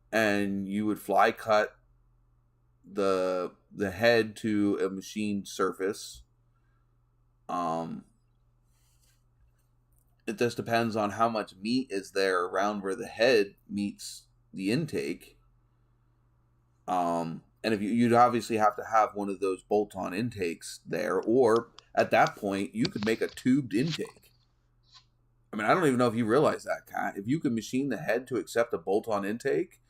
and you would fly cut the head to a machined surface. It just depends on how much meat is there around where the head meets the intake. And if you'd obviously have to have one of those bolt-on intakes there, or at that point you could make a tubed intake. I mean, I don't even know if you realize that, Kat. If you could machine the head to accept a bolt-on intake,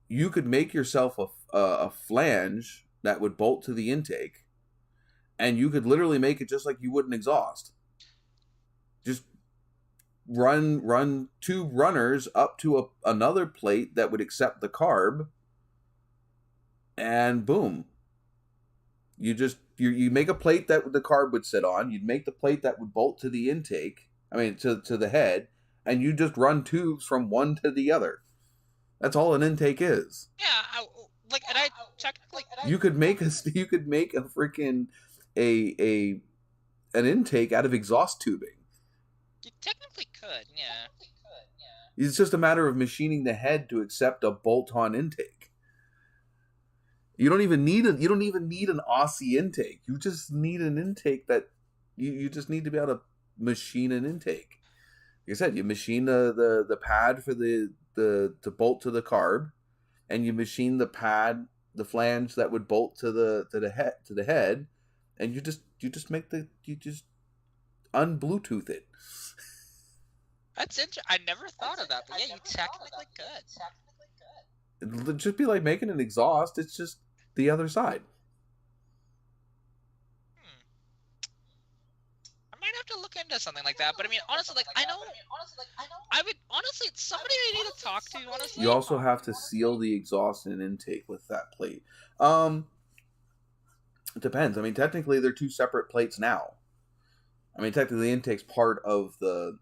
you could make yourself a flange that would bolt to the intake, and you could literally make it just like you would an exhaust. Just run 2 runners up to another plate that would accept the carb, and boom. You make a plate that the carb would sit on. You'd make the plate that would bolt to the intake. I mean, to the head, and you just run tubes from one to the other. That's all an intake is. Yeah, you could make a freaking an intake out of exhaust tubing. You technically could, yeah. It's just a matter of machining the head to accept a bolt-on intake. You don't even need an Aussie intake. You just need an intake that you just need to be able to machine an intake. Like I said, you machine the pad for the bolt to the carb, and you machine the flange that would bolt to the head, and you just un-Bluetooth it. That's interesting. I never thought of that, but yeah, you technically could. It'd just be like making an exhaust. It's just the other side. I might have to look into something like that. But I mean, honestly, I would honestly, somebody I need to talk to. Honestly, you also have to seal the exhaust and intake with that plate. It depends. I mean, technically, they're 2 separate plates now. I mean, technically, the intake's part of the.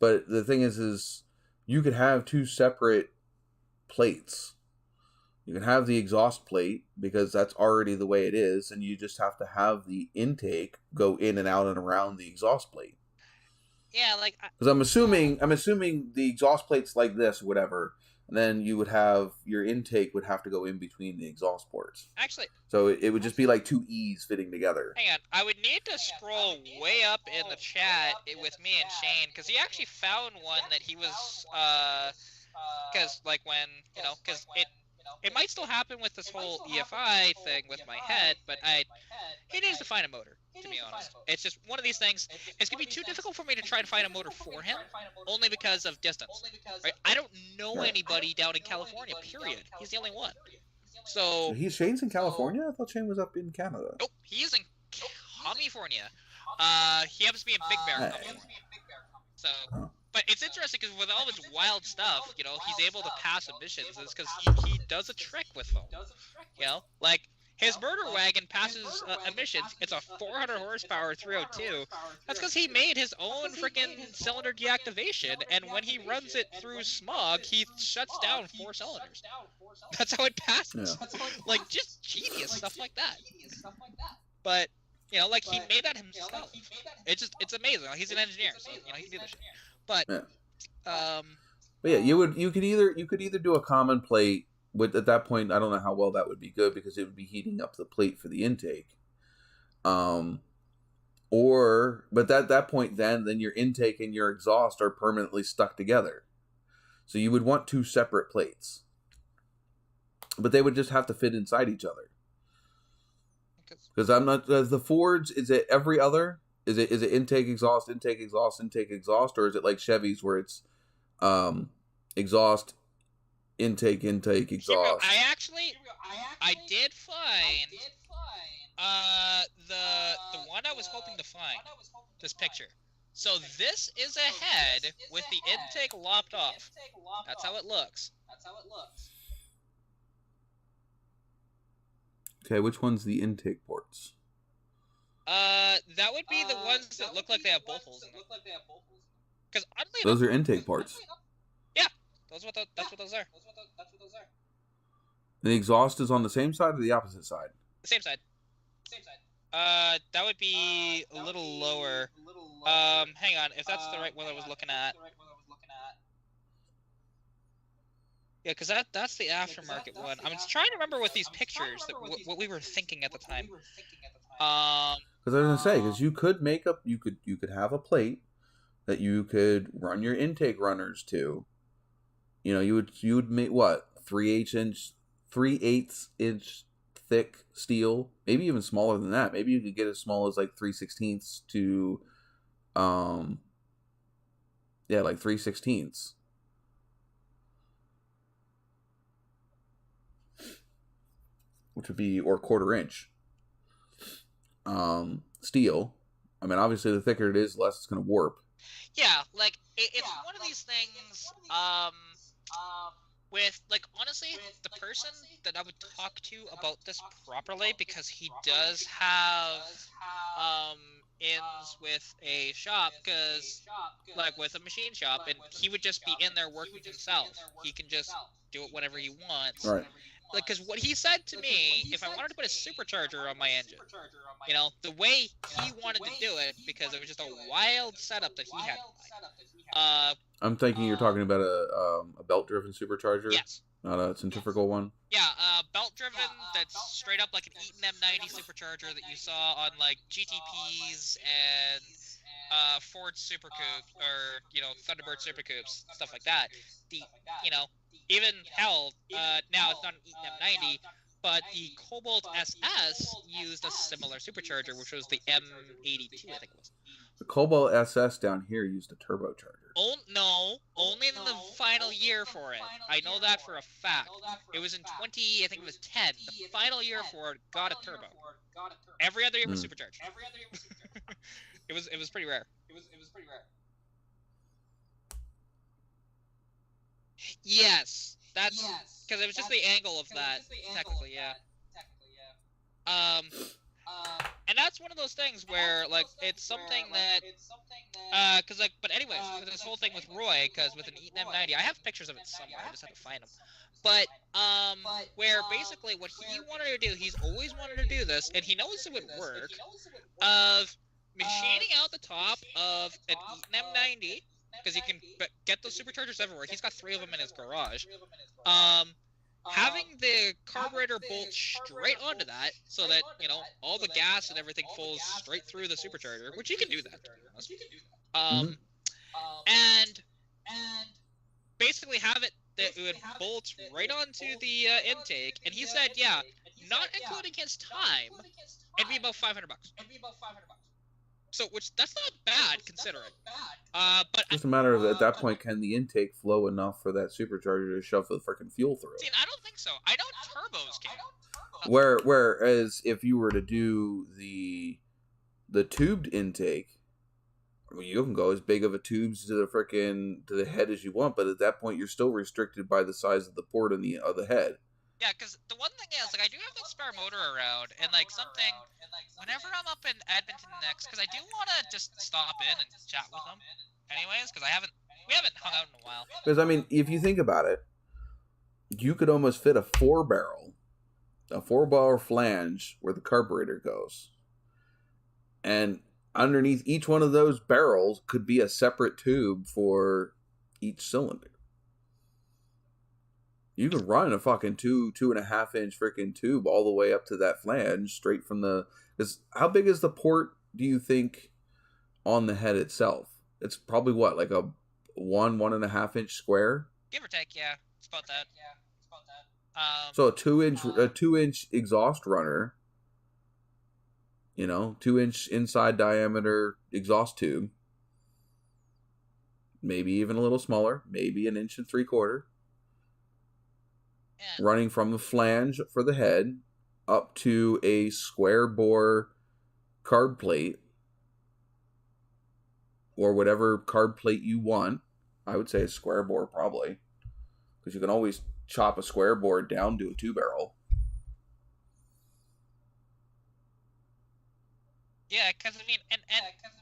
But the thing is you could have 2 separate plates. You can have the exhaust plate because that's already the way it is, and you just have to have the intake go in and out and around the exhaust plate. Yeah, because I'm assuming the exhaust plate's like this or whatever, and then you would have your intake would have to go in between the exhaust ports. Actually, so it would just be like 2 E's fitting together. Hang on, I would need to scroll way up in the chat with me and Shane, because he actually found one that he was because it might still happen with this whole EFI thing with my head, but he needs to find a motor, to be honest. It's just one of these things. It's going to be too difficult for me to try to find a motor for him, only because of distance. Right? I don't know anybody down in California, period. He's the only one. So Shane's in California? I thought Shane was up in Canada. Nope, he is in California. He happens to be in Big Bear, California. So... But it's interesting because with all his wild stuff, he's able to pass emissions. It's because he does a trick with them. Like his murder wagon passes emissions. It's a 400 horsepower 302. That's because he made his own freaking cylinder deactivation, and when he runs it through smog, he shuts down 4 cylinders. That's how it passes. Yeah. Like just genius stuff like that. But he made that himself. It's amazing. He's an engineer, so he can do this shit. But yeah, you could either do a common plate with, at that point I don't know how well that would be good because it would be heating up the plate for the intake. But at that point then your intake and your exhaust are permanently stuck together. So you would want 2 separate plates. But they would just have to fit inside each other. Because I'm not the Fords, is it every other? Is it intake, exhaust, intake, exhaust, intake, exhaust, or is it like Chevy's where it's exhaust, intake, exhaust. I did find the one I was hoping to find. This picture. So this is a head with the intake lopped off. That's how it looks. Okay, which one's the intake ports? That would be the ones that look like they have both holes in them. Because those are intake ports. Yeah, that's what those are. The exhaust is on the same side or the opposite side? The same side. That would be a little lower. Hang on, if that's the right one I was looking at. Yeah, because that's the aftermarket one. I'm just trying to remember what these pictures, what we were thinking at the time. Because I was gonna say, because you could have a plate that you could run your intake runners to. You know, you would make what 3/8 inch thick steel, maybe even smaller than that. Maybe you could get as small as like 3/16 to, like 3/16. Which would be, or 1/4 inch steel. I mean, obviously the thicker it is, the less it's going to warp. Yeah, like it's one of these things with, like, honestly, the person that I would talk to about this properly, because he does have ins with a shop, because like with a machine shop, and he would just be in there working himself. He can just do it whenever he wants. Right. Like, because what he said to me, if I wanted to put a supercharger on my engine, you know, the way he wanted to do it, because it was just a wild setup that he had in mind. I'm thinking you're talking about a belt-driven supercharger? Yes. Not a centrifugal one? Yeah, belt-driven, that's straight up like an Eaton M90 supercharger that you saw on, like, GTPs and Ford Super Coupe, or, you know, Thunderbird Super Coupes, stuff like that. Even hell, now it's not an Eaton M90, but the Cobalt SS used a similar supercharger, which was the M82, I think it was. The Cobalt SS down here used a turbocharger. No, only in the final year for it. I know that for a fact. It was in 10. The final year for it got a turbo. Every other year was supercharged. It was pretty rare. Yes, that's because it was just the angle of that, technically, yeah. And that's one of those things where, like, it's something that, because, like, but anyways, with this whole thing with Roy, because with an Eaton M90, I have pictures of it somewhere, I just have to find them. But, where basically what he wanted to do, he's always wanted to do this, and he knows it would work, of machining out the top of an Eaton M90, because you can get those superchargers everywhere. He's got 3 of them in his garage. Having the carburetor bolt straight onto that, so that, you know, all the gas and everything falls straight through the supercharger, which you can do that, to be honest. And basically have it that it would bolt right onto the intake. And he said, yeah, not including his time, it'd be about $500. So, that's not bad, considering. But just a matter of, at that point, can the intake flow enough for that supercharger to shove the freaking fuel through? See, I don't think so. I know turbos can. Whereas if you were to do the tubed intake, I mean, you can go as big of a tubes to the head as you want, but at that point, you're still restricted by the size of the port and the head. Yeah, because the one thing is, like, I do have that spare motor around, and, like, something, whenever I'm up in Edmonton next, because I do want to just stop in and chat with them, anyways, because we haven't hung out in a while. Because, I mean, if you think about it, you could almost fit a 4-barrel flange where the carburetor goes. And underneath each one of those barrels could be a separate tube for each cylinder. You can run a fucking 2.5 inch freaking tube all the way up to that flange straight from the. Because how big is the port, do you think, on the head itself? It's probably what, like a 1.5 inch square? Give or take, yeah. It's about that. So a 2-inch exhaust runner, you know, 2-inch inside diameter exhaust tube, maybe even a little smaller, maybe 1.75 inches. running from the flange for the head up to a square bore carb plate, or whatever carb plate you want. I would say a square bore probably, because you can always chop a square bore down to a 2-barrel. Yeah, because I mean, and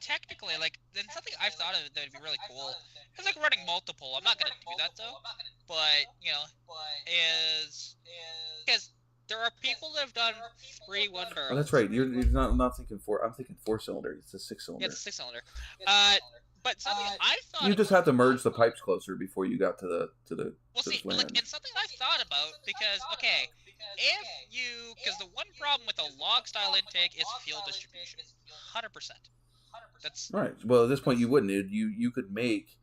technically, like, then something I've thought of that would be really cool is like running multiple. I'm not gonna do that though, but is because there are people that have done 3 1-barrels. Oh, that's right. You're not thinking 4. I'm thinking 4-cylinder. It's a 6-cylinder. Yeah, it's a 6-cylinder. But something I thought you just have to merge the pipes closer before you got to the like, and something I thought about because because the one problem with a log style intake is fuel distribution, 100%. That's right. Well, at this point, you wouldn't. You could make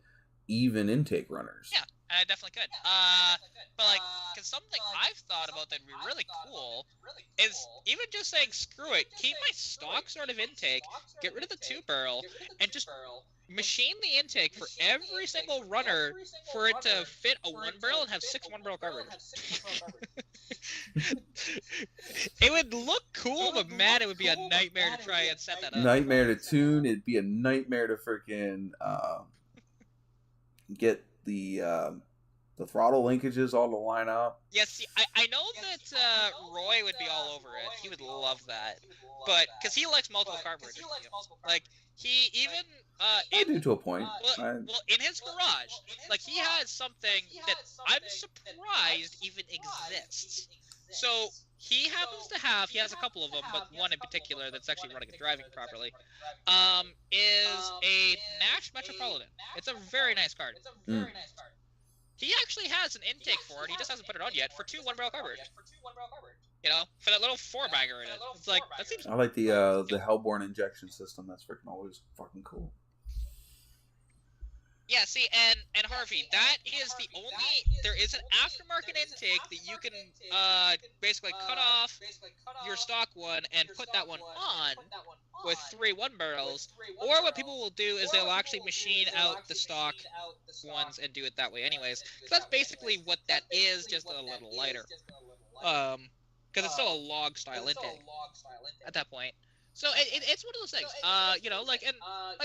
even intake runners. Yeah, and I definitely could. But like, because something I've thought about that'd be really cool is even just saying, screw it, keep my stock sort of intake, get rid of the 2-barrel, and just machine the intake for every single runner for it to fit a 1-barrel and have 6 1-barrel carburetors. It would look cool, but man, it would be a nightmare to try and set that up. Nightmare to tune. It'd be a nightmare to freaking get the throttle linkages all to line up. Yeah, see, I know that Roy would be all over it. He would love that. But, because he likes multiple carburetors. Like, he even... I do to a point. Well, in his garage, like, he has something that I'm surprised even exists. So, he happens to have, he has a couple of them, but one in particular that's actually running and driving properly, is a Nash Metropolitan. It's a very nice car. He actually has an intake for it, he just hasn't put it on yet, for 2 1-barrel carburetors. You know, for that little 4-bagger in it. It's like, that seems... I like the Hellborn injection system. That's freaking always fucking cool. Yeah, see, and Harvey, that is the only... There is an aftermarket intake that you can basically cut off your stock one and put that one on with 3 1-barrels. Or what people will do is they'll actually machine out the stock ones and do it that way anyways. Because that's basically what that is, just a little lighter. Because it's still a log-style intake at that point. So it's one of those things. Like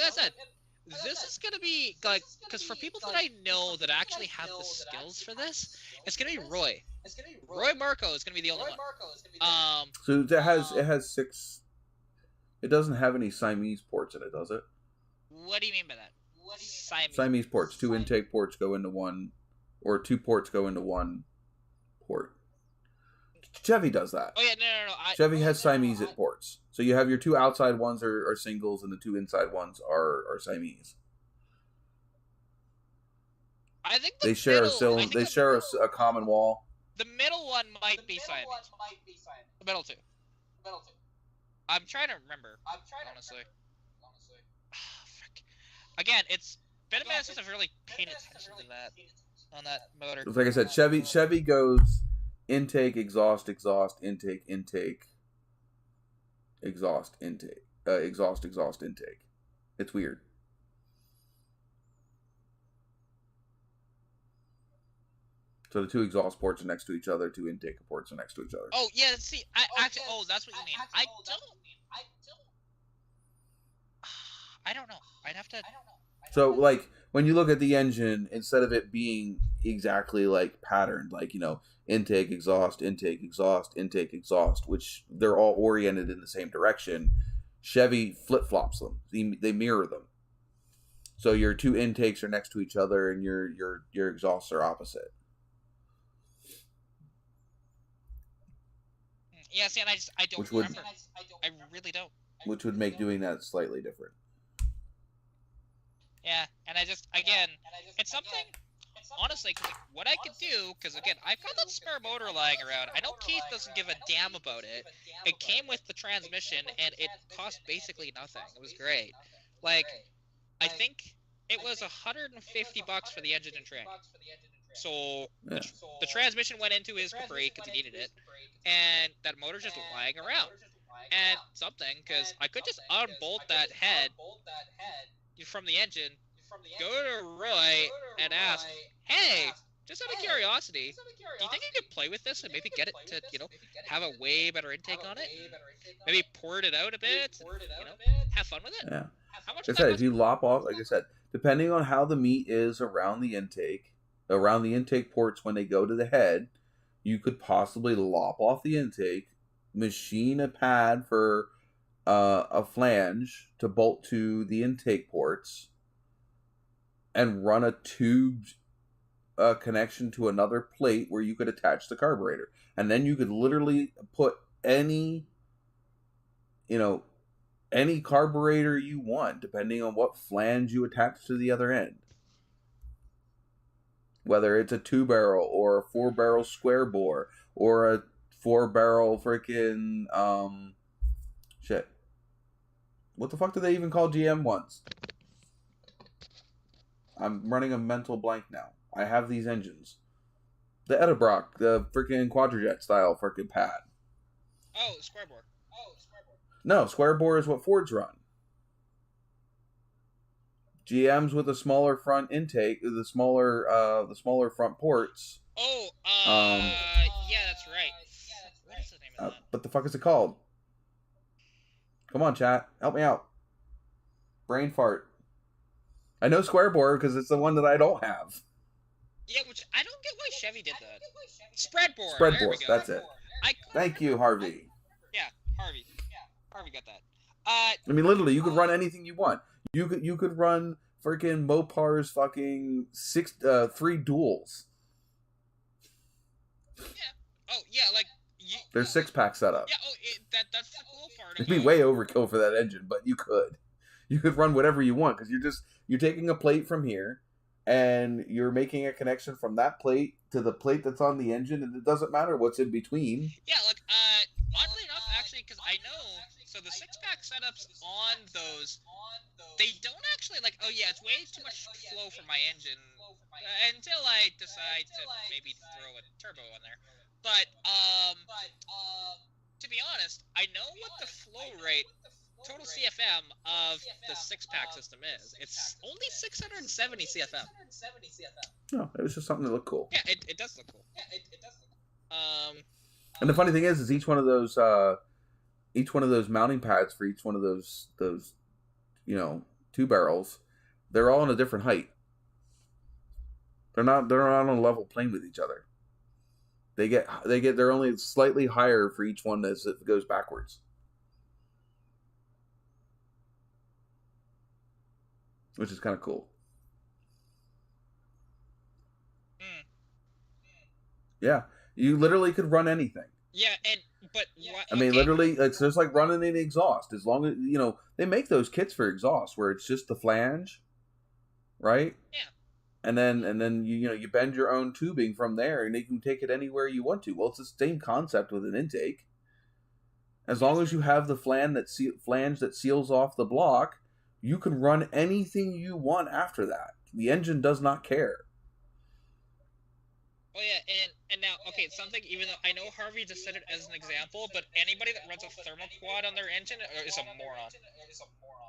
I said, this is going to be, like, because for people that I know that actually have the skills for this, it's going to be Roy. Roy Marco is going to be the only one. So it has 6... It doesn't have any Siamese ports in it, does it? What do you mean by that? Siamese ports. 2 intake ports go into one, or 2 ports go into 1 port. Chevy does that. Oh, yeah, no. Chevy has Siamese ports. So you have your 2 outside ones are singles, and the 2 inside ones are Siamese. I think they share a common wall. The middle one might be Siamese. The middle 2. I'm trying to remember, honestly. Frick. Again, it's been a minute since I've really paid attention to that on that motor. Like I said, Chevy goes intake, exhaust, intake, exhaust, intake, exhaust, intake. It's weird. So the 2 exhaust ports are next to each other, 2 intake ports are next to each other. Oh, yeah, see, that's what you mean. I don't know. I'd have to... So, like, when you look at the engine, instead of it being exactly, like, patterned, like, intake, exhaust, which they're all oriented in the same direction, Chevy flip-flops them. They mirror them. So your 2 intakes are next to each other, and your exhausts are opposite. Yeah, see, and I don't remember. I really don't. Which would make doing that slightly different. Yeah, and it's something, honestly, cause what I could do, because again, I've got that spare motor lying around. I know Keith doesn't give a damn about it. It came with the transmission, and it cost basically nothing. It was great. Like, I think it was $150 for the engine and trim. So, yeah. The transmission went into his Capri, because he needed it, and that motor's just lying around. And something, because I could just unbolt that head from the engine, go to Roy and ask, hey, Just out of curiosity, do you think you could play with this and maybe get it to, have a way better intake on it? Maybe port it out a bit, have fun with it? Yeah. How much Like I said, would if that you cost? lop off, like I said, depending on how the meat is around the intake ports when they go to the head, you could possibly lop off the intake, machine a pad for a flange to bolt to the intake ports, and run a tube connection to another plate where you could attach the carburetor. And then you could literally put any carburetor you want, depending on what flange you attach to the other end. Whether it's a 2-barrel or a 4-barrel square bore or a 4-barrel freaking shit. What the fuck do they even call GM ones? I'm running a mental blank now. I have these engines. The Edelbrock, the freaking Quadrajet style freaking pad. Oh, square bore. No, square bore is what Fords run. GMs with a smaller front intake, the smaller front ports. Oh, yeah, that's right. What is the name of that? What the fuck is it called? Come on, chat. Help me out. Brain fart. I know square bore because it's the one that I don't have. Yeah, which I don't get why Chevy did that. Spread bore. Spread there bore. we go. That's it. Thank you, Harvey. Yeah, Harvey. Harvey got that. I mean, literally, you could run anything you want. You could run freaking Mopar's fucking 3 duels. Yeah. Oh, yeah, like... There's 6-pack setup. Yeah, that's the cool part. It'd be way overkill for that engine, but you could. You could run whatever you want, because you're taking a plate from here, and you're making a connection from that plate to the plate that's on the engine, and it doesn't matter what's in between. Yeah, like, oddly enough, actually, because I know, so the 6-pack setups on those, they don't actually, like, oh yeah, it's way too much flow for my engine, until I decide to maybe throw a turbo on there. But, to be honest, I know what the flow rate, total CFM of the 6-pack system is. It's only 670 CFM. No, it was just something that looked cool. Yeah, it does look cool. And the funny thing is each one of those mounting pads for each one of those 2 barrels, they're all on a different height. They're not on a level plane with each other. They're only slightly higher for each one as it goes backwards. Which is kind of cool. Yeah, you literally could run anything. Yeah, but what? I mean, literally, it's just like running an exhaust. As long as they make those kits for exhaust where it's just the flange, right? Yeah. And then you bend your own tubing from there, and you can take it anywhere you want to. Well, it's the same concept with an intake. As long as you have the flange that seals off the block, you can run anything you want after that. The engine does not care. Oh yeah, and now, okay, it's something, even though I know Harvey just said it as an example, but anybody that runs a thermal quad on their engine is a moron.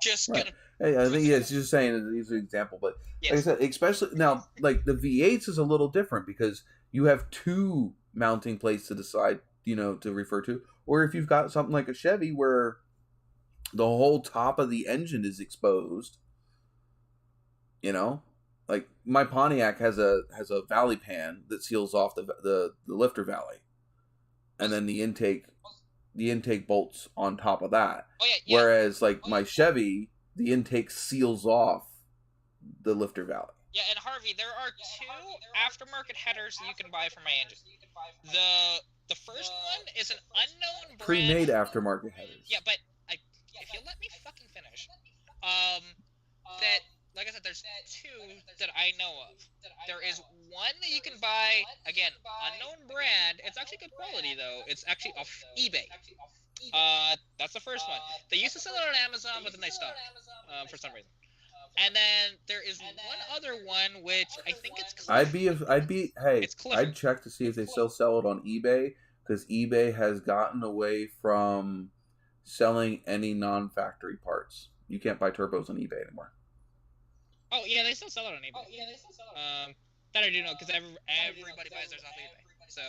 Just right. gonna... Hey, I think it's just saying it's an example, but yes. Like I said, especially now, like the V8s is a little different because you have 2 mounting plates to decide, to refer to, or if you've got something like a Chevy where the whole top of the engine is exposed, like my Pontiac has a valley pan that seals off the lifter valley, and then the intake bolts on top of that. Oh, yeah. Whereas like my Chevy, the intake seals off the lifter valley. Yeah, and Harvey, there are 2 aftermarket headers that you can buy for my engine. The first one is an unknown brand. Pre-made aftermarket headers. Yeah, but if you let me fucking finish, that, like I said, there's 2 that I know of. There is one that you can buy, again, unknown brand. It's actually good quality, though. It's actually off eBay. That's the first one. They used to sell it on Amazon, but then they stopped, for some reason. And then there is one other one, which I think it's Clifford. I'd check to see if they still sell it on eBay, because eBay has gotten away from selling any non-factory parts. You can't buy turbos on eBay anymore. Oh, yeah, they still sell it on eBay. That I do know, because everybody buys theirs off eBay. So,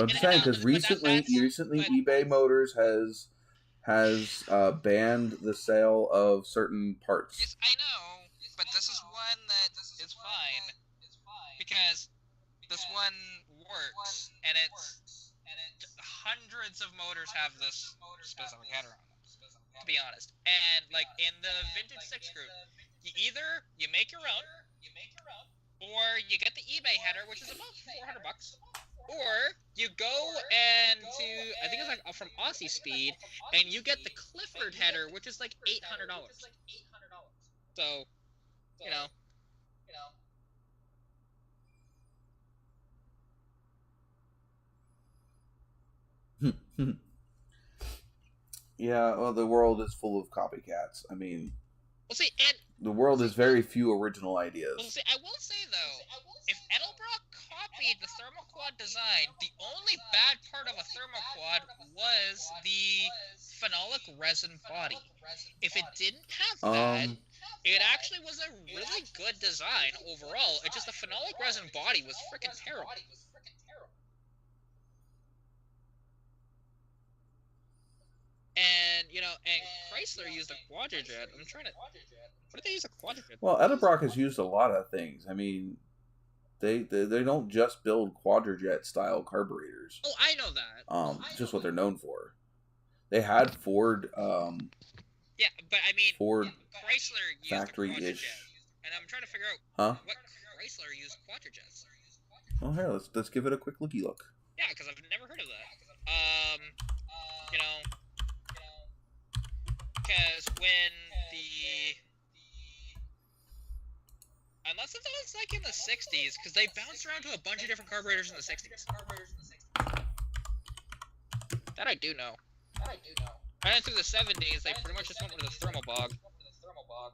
I'm just saying, because recently eBay Motors has banned the sale of certain parts. Yes, I know, but this is one that is fine because this one works, and it's hundreds of motors have this specific header on them, to be honest. And like in the vintage 6 group, you make your own, or you get the eBay header, which is about $400, or you go and I think it's like from Aussie Speed, and you get the Clifford header, which is like $800. So, you know. Yeah, well, the world is full of copycats. I mean, the world is very few original ideas. Well, see, I will say though, if Edelbrock copied the thermoquad design, the only bad part of a thermoquad was the phenolic resin body. If it didn't have that, it actually was a really good design overall. It's just the phenolic resin body was freaking terrible. And, and Chrysler used a quadrajet. I'm trying to... What did they use a quadrajet? Well, Edelbrock has used a lot of things. I mean, they don't just build quadrajet style carburetors. Oh, I know that. It's just what they're known for. They had Ford. Yeah, but I mean, Ford Chrysler used factory-ish. And I'm trying to figure out what Chrysler used quadrajets. Well, here, let's give it a quick looky look. Yeah, because I've never heard of that. Because when unless it was like in the 60s, because they bounced around to a bunch of different carburetors in the 60s. That I do know. And then through the 70s, they pretty much just went with the Thermobog.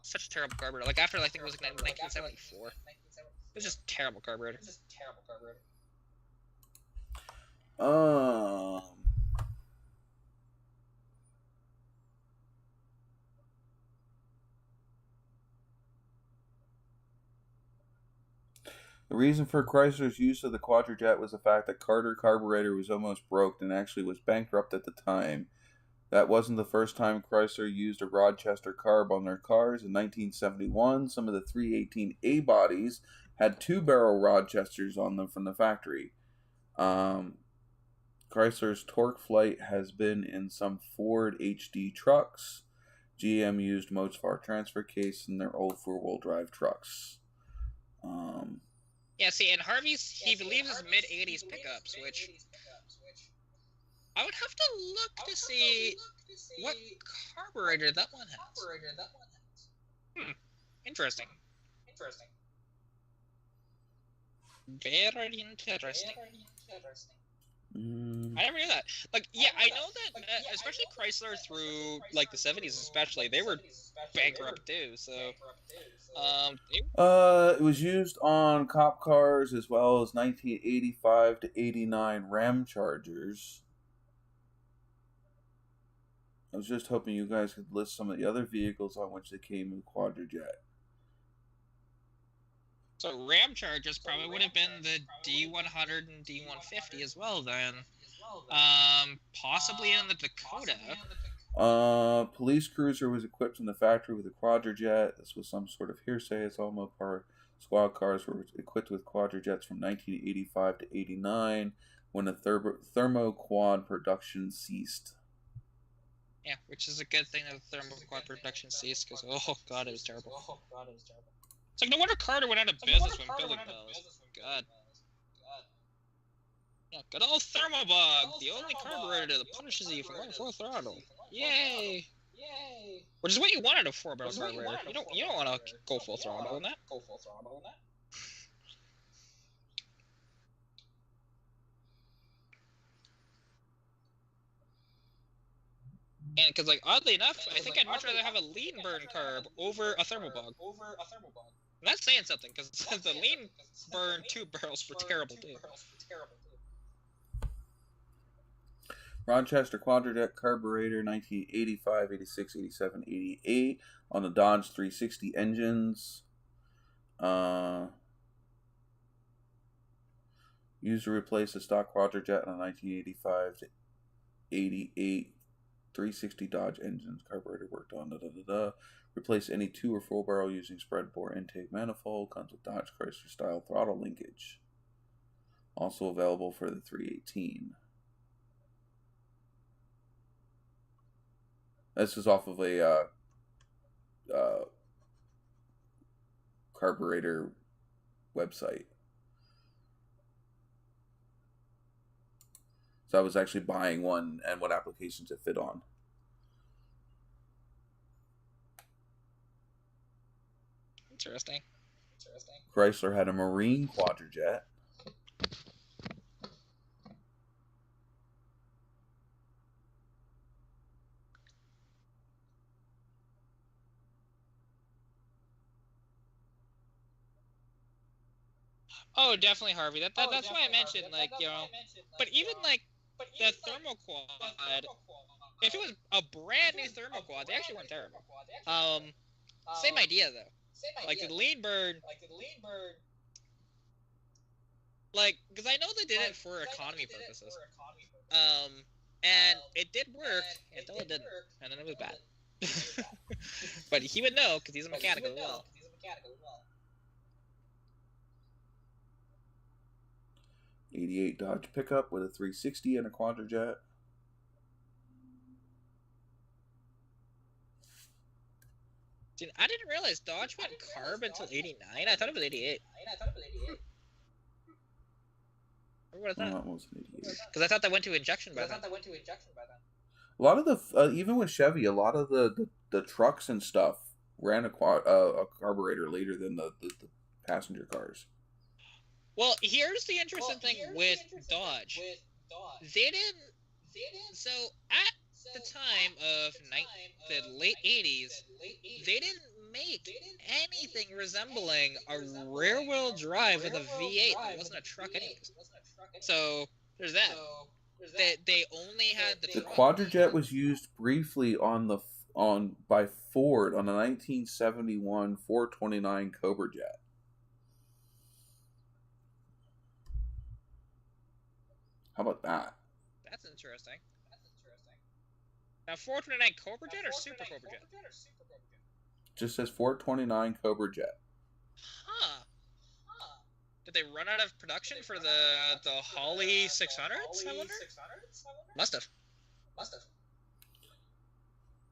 Such a terrible carburetor. Like after, I think it was like 1974. It was just terrible carburetor. The reason for Chrysler's use of the quadrajet was the fact that Carter carburetor was almost broke and actually was bankrupt at the time. That wasn't the first time Chrysler used a Rochester carb on their cars. In 1971, some of the 318A bodies had 2-barrel Rochesters on them from the factory. Chrysler's Torque Flight has been in some Ford HD trucks. GM used Mozart transfer case in their old 4-wheel drive trucks. Yeah, see, and he believes his mid-80s pickups, which I would have to look to see what carburetor that one has. Interesting. Very interesting. I never knew that. Like, yeah, I know that, especially Chrysler through, like, the 70s especially, they were bankrupt too, so... It was used on cop cars as well as 1985 to 89 Ram Chargers. I was just hoping you guys could list some of the other vehicles on which they came in quadrajet. So Ram Chargers probably would have been the D100 and D150 as well then. Possibly in the Dakota. Police cruiser was equipped in the factory with a quadrajet. This was some sort of hearsay. Its Almo squad cars were equipped with quadrajets from 1985 to 89 when the thermoquad production ceased. Yeah, which is a good thing that the thermoquad production ceased because, oh god, it was terrible. It's like, no wonder Carter went out of business when building those. God. Yeah, good old Thermobog, the only carburetor that punishes you for going full throttle. Yay! Which is what you wanted a 4-barrel carburetor. You don't want to go full throttle on that. And because, like, oddly enough, I think I'd much rather have a lean burn carb over a Thermobog. And that's saying something, because the lean burn 2 barrels were terrible too. Rochester Quadrajet carburetor, 1985, 86, 87, 88 on the Dodge 360 engines. Used to replace a stock Quadrajet on a 1985 to 88 360 Dodge engines. Carburetor worked on. Replace any 2 or 4 barrel using spread bore intake manifold. Comes with Dodge Chrysler style throttle linkage. Also available for the 318. This is off of a carburetor website. So I was actually buying one and what applications it fit on. Interesting. Chrysler had a Marine Quadrajet. Oh, definitely, Harvey. That's why I mentioned, like, you know, but even, like, the thermoquad, if it was a brand new thermoquad, they actually weren't terrible. Same idea, though. Like, the lean bird, like, because I know they did it for economy purposes. And it did work until it didn't, and then it was bad. But he would know, because he's a mechanic as well. 88 Dodge pickup with a 360 and a Quadrajet. Dude, I didn't realize Dodge went carb until 89. I thought it was 88. What was that? That was 88. Because I thought that went to injection by then. A lot of the, even with Chevy, a lot of the trucks and stuff ran a carburetor later than the passenger cars. Well, here's the interesting thing with Dodge. They didn't. So at the time of the late 80s, they didn't make anything resembling a rear-wheel drive with a V8 that wasn't a truck anyways. So there's that. They only had the truck. Quadrajet was used briefly by Ford on a 1971 429 Cobra Jet. How about that? That's interesting. Now, 429 Cobra Jet or Super Cobra Jet? Just says 429 Cobra Jet. Huh. Did they run out of production for the Holly 600s, I wonder? Must have.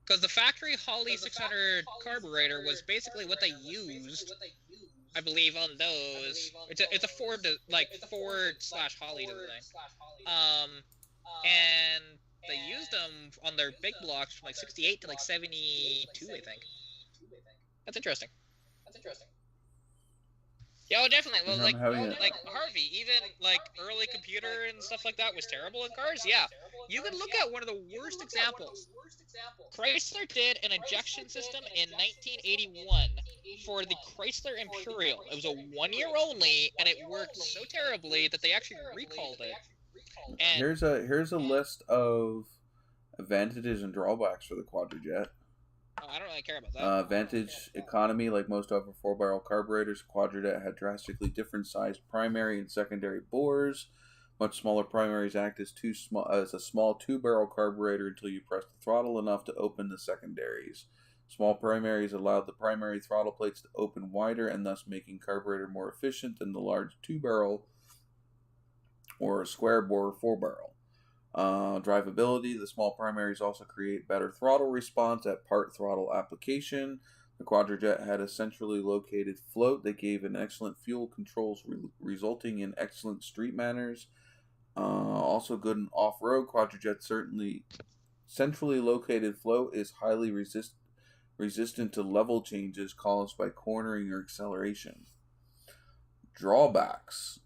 Because the factory Holly 600 carburetor was basically what they used, I believe, on those. It's a Ford, like, Ford/Holly design. And they used them on their big blocks from, like, 68 to, like, 72, I think. That's interesting. Yeah, definitely. Well, like Harvey, even like early computer and stuff like that was terrible in cars. Yeah, you can look at one of the worst examples. Chrysler did an injection system in 1981 for the Chrysler Imperial. It was a 1 year only, and it worked so terribly that they actually recalled it. And here's a list of advantages and drawbacks for the Quadrajet. Oh, I don't really care about that. Vantage economy, like most over 4-barrel carburetors, Quadrajet had drastically different sized primary and secondary bores. Much smaller primaries act as a small 2-barrel carburetor until you press the throttle enough to open the secondaries. Small primaries allowed the primary throttle plates to open wider and thus making carburetor more efficient than the large 2-barrel or square bore 4-barrel. Drivability, the small primaries also create better throttle response at part throttle application. The Quadrajet had a centrally located float that gave an excellent fuel controls, resulting in excellent street manners. Also good in off-road. Quadrajet centrally located float is highly resistant to level changes caused by cornering or acceleration. Drawbacks.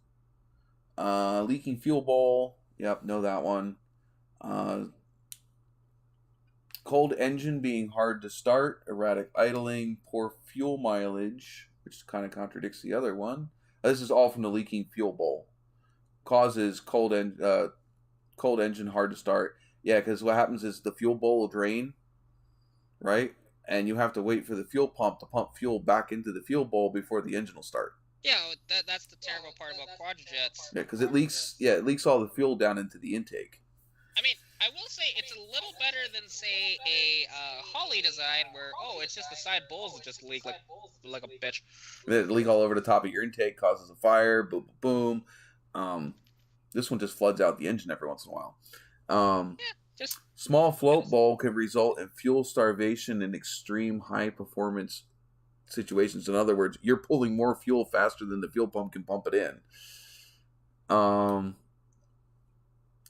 Leaking fuel bowl. Yep, know that one. Cold engine being hard to start, erratic idling, poor fuel mileage, which kind of contradicts the other one. This is all from the leaking fuel bowl. Causes cold engine hard to start. Yeah, because what happens is the fuel bowl will drain, right? And you have to wait for the fuel pump to pump fuel back into the fuel bowl before the engine will start. Yeah, that's the terrible part about quadrojets. Yeah, because it leaks all the fuel down into the intake. I mean, I will say it's a little better than, say, a Holly design where, it's just the side bowls that just leak like a bitch. They leak all over the top of your intake, causes a fire, boom, boom, boom. This one just floods out the engine every once in a while. Small float bowl can result in fuel starvation in extreme high performance situations. In other words, you're pulling more fuel faster than the fuel pump can pump it in.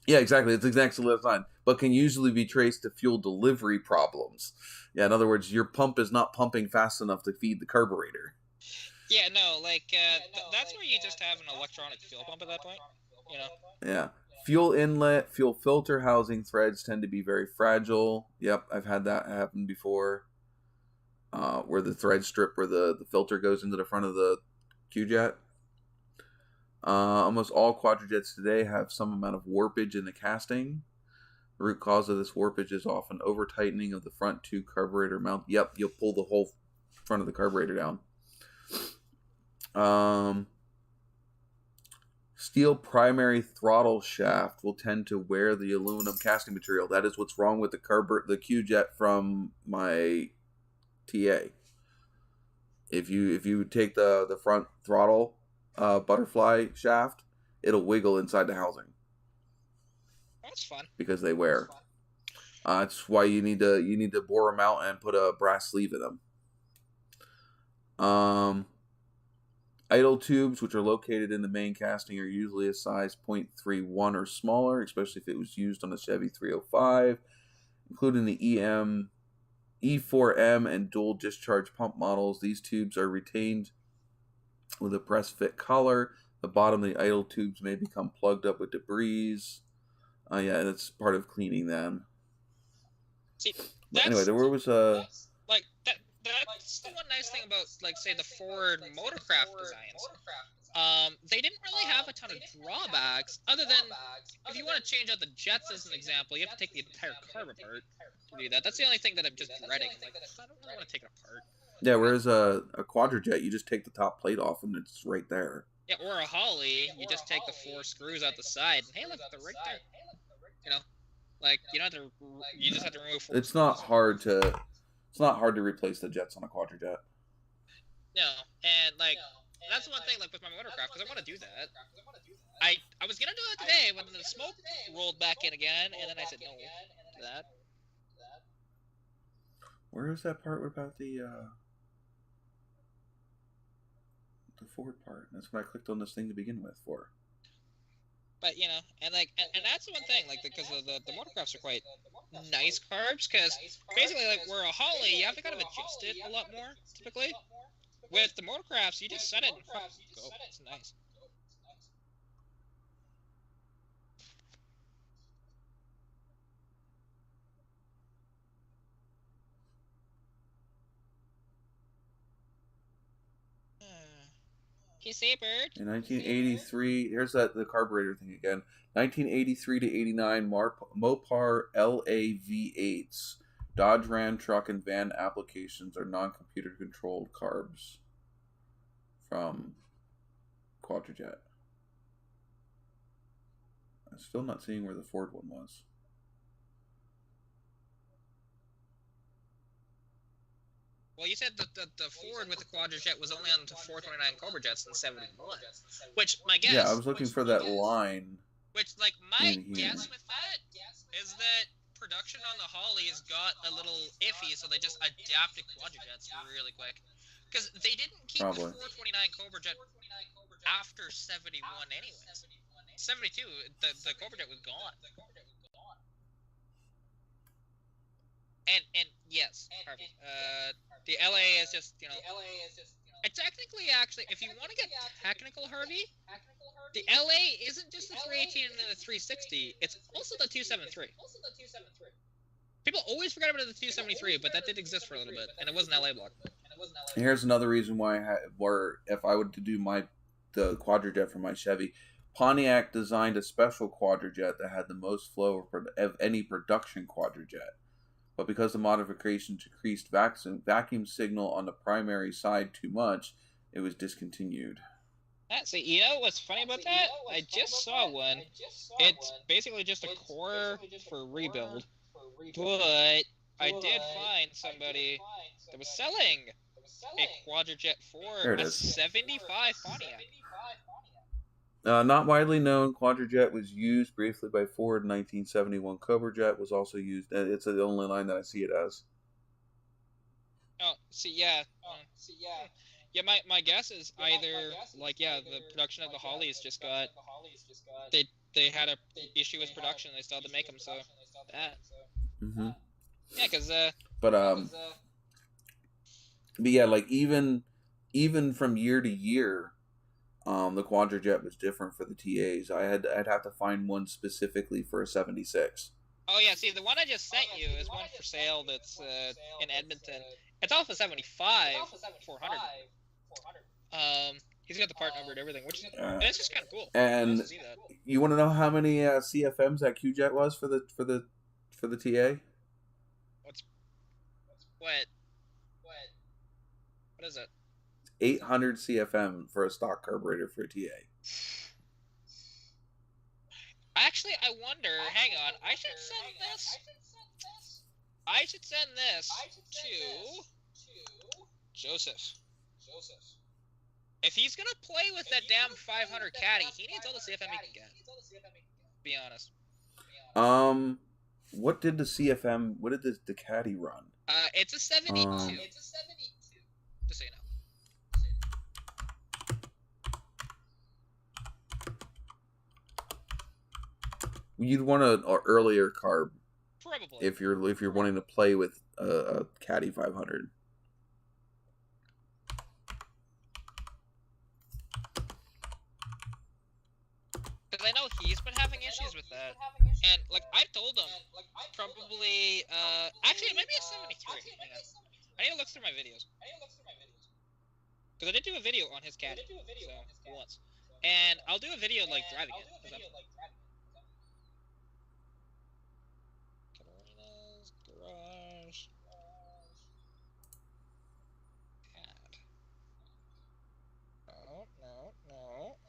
Yeah, exactly. It's exactly the design, but can usually be traced to fuel delivery problems. Yeah, in other words, your pump is not pumping fast enough to feed the carburetor. Yeah, no, that's where you just have an electronic fuel pump at that point, you know? Yeah. Fuel inlet, fuel filter housing threads tend to be very fragile. Yep, I've had that happen before. Where the thread strip where the filter goes into the front of the Q-jet. Almost all quadrojets today have some amount of warpage in the casting. The root cause of this warpage is often over-tightening of the front two carburetor mount. Yep, you'll pull the whole front of the carburetor down. Steel primary throttle shaft will tend to wear the aluminum casting material. That is what's wrong with the Q-jet from my TA. If you take the front throttle butterfly shaft, it'll wiggle inside the housing. That's fun. Because they wear. That's why you need to bore them out and put a brass sleeve in them. Idle tubes, which are located in the main casting, are usually a size 0.31 or smaller, especially if it was used on a Chevy 305, including the E4M and dual discharge pump models. These tubes are retained with a press fit collar. The bottom of the idle tubes may become plugged up with debris. Yeah, that's part of cleaning them. See, anyway, there was that's the one nice thing about, say, the Ford Motorcraft designs. They didn't really have a ton of drawbacks, other than if you want to change out the jets as an example, you have to take the entire carb apart to do that. That's the only thing that I'm just dreading. I don't really want to take it apart. Yeah, whereas a quadrojet, you just take the top plate off and it's right there. Yeah, or a Holly, you just take the 4 screws out the side, and hey, look, they're right there. You know, you don't have to. You just have to remove 4. It's not hard to replace the jets on a quadrojet. No, and that's one thing with my Motorcraft, because I want to do that. I was gonna do it today when the smoke rolled back in again, and then I said no to that. Where is that part about the Ford part? That's what I clicked on this thing to begin with for. But and that's the one thing, because the Motorcrafts are quite nice carbs, because basically where a Holly, you have to kind of adjust it a lot more typically. With the Motorcrafts, you just set it and go. It's nice. You see a bird? In 1983, here's the carburetor thing again. 1983 to 89, Mopar LAV8s. Dodge Ram truck and van applications are non-computer controlled carbs from Quadrojet. I'm still not seeing where the Ford one was. Well, you said that the Ford with the Quadrojet was only on the 429 Cobra Jets in 71. Which, my guess... Yeah, I was looking for that line. Which, my guess with that is that production on the Hollies got a little iffy, so they just adapted Quadrojets really quick. Because they didn't keep the 429 Cobra Jet after 71 anyways. 72, the Cobra Jet was gone. And yes, Harvey, the LA is just, it's technically, actually, if you want to get technical, Harvey, the LA isn't just the 318 and the 360, it's also the 273. People always forget about the 273, but that did exist for a little bit, and it was an LA block. Here's another reason why if I would to do the Quadrojet for my Chevy, Pontiac designed a special Quadrojet that had the most flow of any production Quadrojet. But because the modification decreased vacuum signal on the primary side too much, it was discontinued. See, you know what's funny about that? I just saw one. It's basically just a core for rebuild, but I did find somebody that was selling a Quadrajet There for it a is. 75 Pontiac. Not widely known, Quadrajet was used briefly by Ford in 1971. Cobra was also used. It's the only line that I see it as. Oh, see, yeah. Yeah, my guess is either, like, yeah, the production of the Hollies just got... They had a issue with production, they still had to make them, so... That. Mm-hmm. Yeah, because, But yeah, like, even from year to year, the Quadrajet was different for the TAs. I'd have to find one specifically for a 76. Oh, yeah, see, the one I just sent you is one for sale that's in Edmonton. It's off of 75, 400. He's got the part number and everything, which is it's just kind of cool. And Nice to see that. You want to know how many CFMs that QJet was for the TA? What is it? 800 CFM for a stock carburetor for a TA. Actually, I wonder. Hang on, I should send this to Joseph. If he's gonna play with that damn 500 caddy, he needs all the CFM he can get. Be honest. What did the CFM? What did the caddy run? It's a 72. Just so you know. You'd want an earlier carb. Probably. If you're wanting to play with a caddy 500. Because I know he's been having issues with that. And, like, I told him, probably, actually, it might be a 73. Hang on. I need to look through my videos. Because I did do a video on his caddy, so, once. And I'll do a video, like, driving it. Catalina's Garage. Cad. No.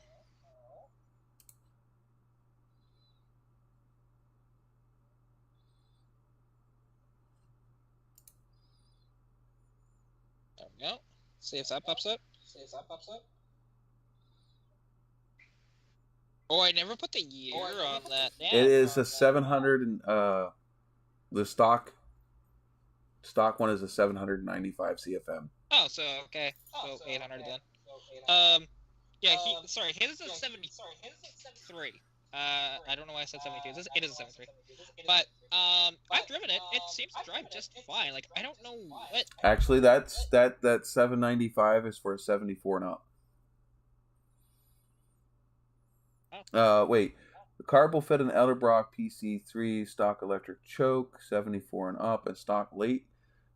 There we go. See if that pops up. Oh, I never put the year on that. Damn. It is a 700 and the stock one is a 795 CFM. Oh, so okay. So 800 then. Yeah, his is a 73. I don't know why I said 72. It is a 73. But I've driven it. It seems to drive just fine. Like, I don't know what. Actually, that 795 is for a 74 and up. Oh. Wait. The carb will fit an Elderbrock PC3 stock electric choke, 74 and up, and stock late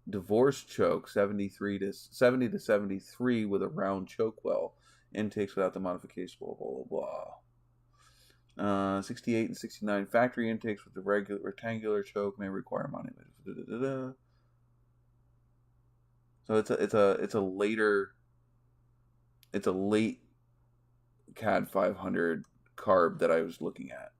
divorce choke, 70 to 73 with a round choke well. Intakes without the modification, blah, blah, blah. 68 and 69 factory intakes with the rectangular choke may require modification. So it's a late CAD 500 carb that I was looking at.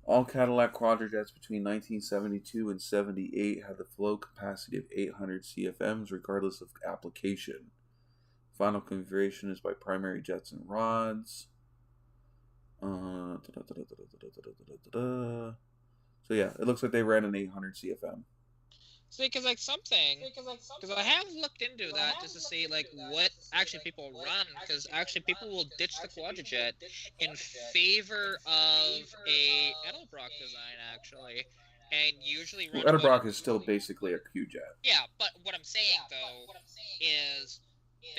All Cadillac Quadrajets between 1972 and 78 had the flow capacity of 800 CFMs regardless of application. Final configuration is by primary jets and rods. So yeah, it looks like they ran an 800 CFM. See, because I have looked into that just to see like what actually people run, because actually people will ditch the Quadrajet in favor of a Edelbrock design actually, and usually run. Edelbrock is still basically a Q-Jet. Yeah, but what I'm saying though is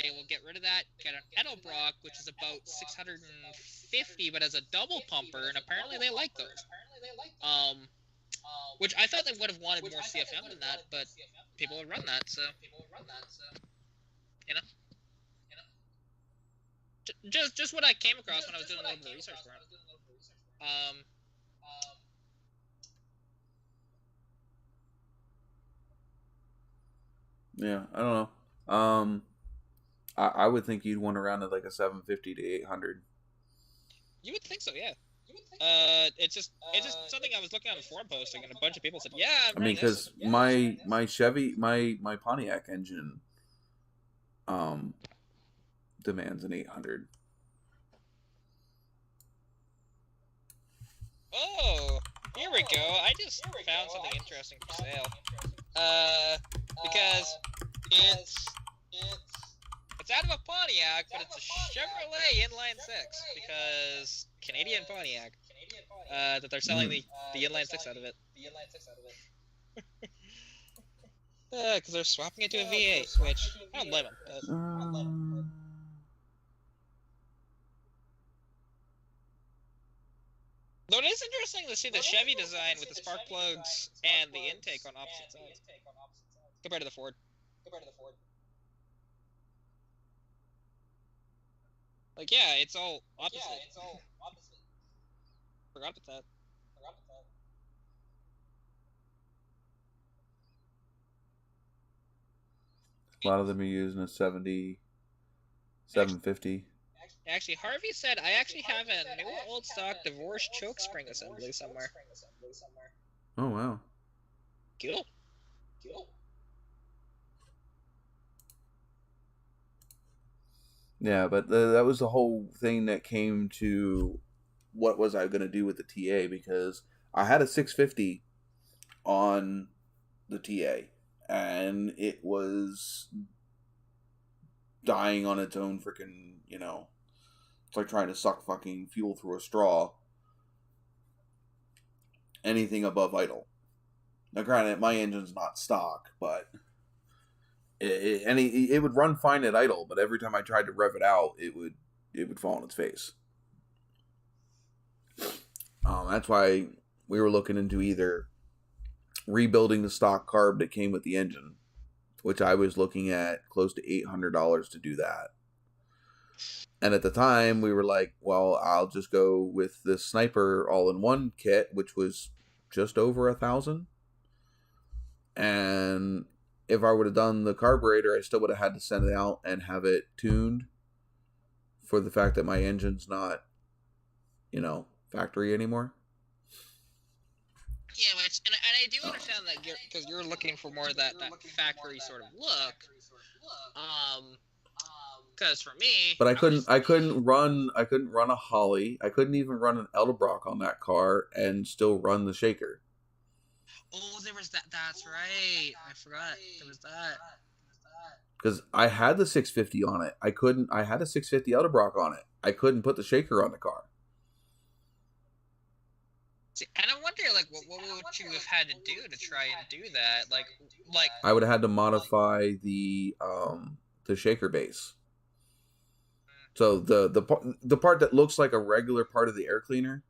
they will get rid of that, get an Edelbrock, which is about 650, but as a double pumper, and apparently they like those. Which I thought they would have wanted more CFM than that, but people would run that, so you know. just what I came across when I was doing a little bit of research for it. Yeah, I don't know. I would think you'd want around at like a 750 to 800. You would think so, yeah. It's just something I was looking at a forum posting, and a bunch of people said, "Yeah, I mean, because my Chevy, my Pontiac engine, demands an 800. Oh, here we go. I just found something interesting for sale. Because it's out of a Pontiac, but it's a Chevrolet Inline 6, because Canadian Pontiac, that they're selling the Inline 6 out of it. Because they're swapping it to a V8, which I don't blame them. Though it is interesting to see the Chevy design with the spark plugs and the intake on opposite sides compared to the Ford. Like, yeah, it's all opposite. Forgot about that. A lot of them are using a 70, 750. Actually, Harvey said I actually have a new old stock divorced choke spring assembly somewhere. Oh, wow. Cool. Yeah, but that was the whole thing that came to what was I going to do with the TA, because I had a 650 on the TA, and it was dying on its own freaking, it's like trying to suck fucking fuel through a straw. Anything above idle. Now, granted, my engine's not stock, but it would run fine at idle, but every time I tried to rev it out, it would fall on its face. That's why we were looking into either rebuilding the stock carb that came with the engine, which I was looking at close to $800 to do that. And at the time, we were like, well, I'll just go with this Sniper all-in-one kit, which was just over $1,000. And if I would have done the carburetor, I still would have had to send it out and have it tuned for the fact that my engine's not, factory anymore. Yeah, and I do understand that because you're looking for more of that factory sort of look. Because for me, but I couldn't run a Holly. I couldn't even run an Edelbrock on that car and still run the shaker. Oh, there was that. That's right. I forgot there was that. Because I had the 650 on it. I had a 650 Edelbrock on it. I couldn't put the shaker on the car. See, and I wonder, like, what would you have had to do to try and do that? Like I would have had to modify the shaker base. So the part that looks like a regular part of the air cleaner,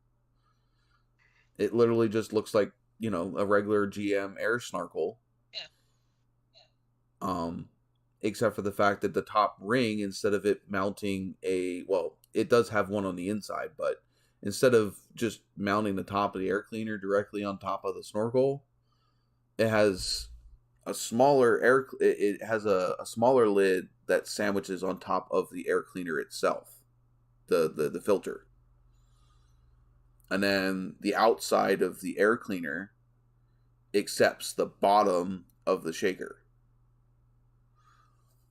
it literally just looks like, a regular GM air snarkel. Yeah. Except for the fact that the top ring, instead of it mounting it does have one on the inside, but instead of just mounting the top of the air cleaner directly on top of the snorkel, it has a smaller a smaller lid that sandwiches on top of the air cleaner itself, the filter. And then the outside of the air cleaner accepts the bottom of the shaker.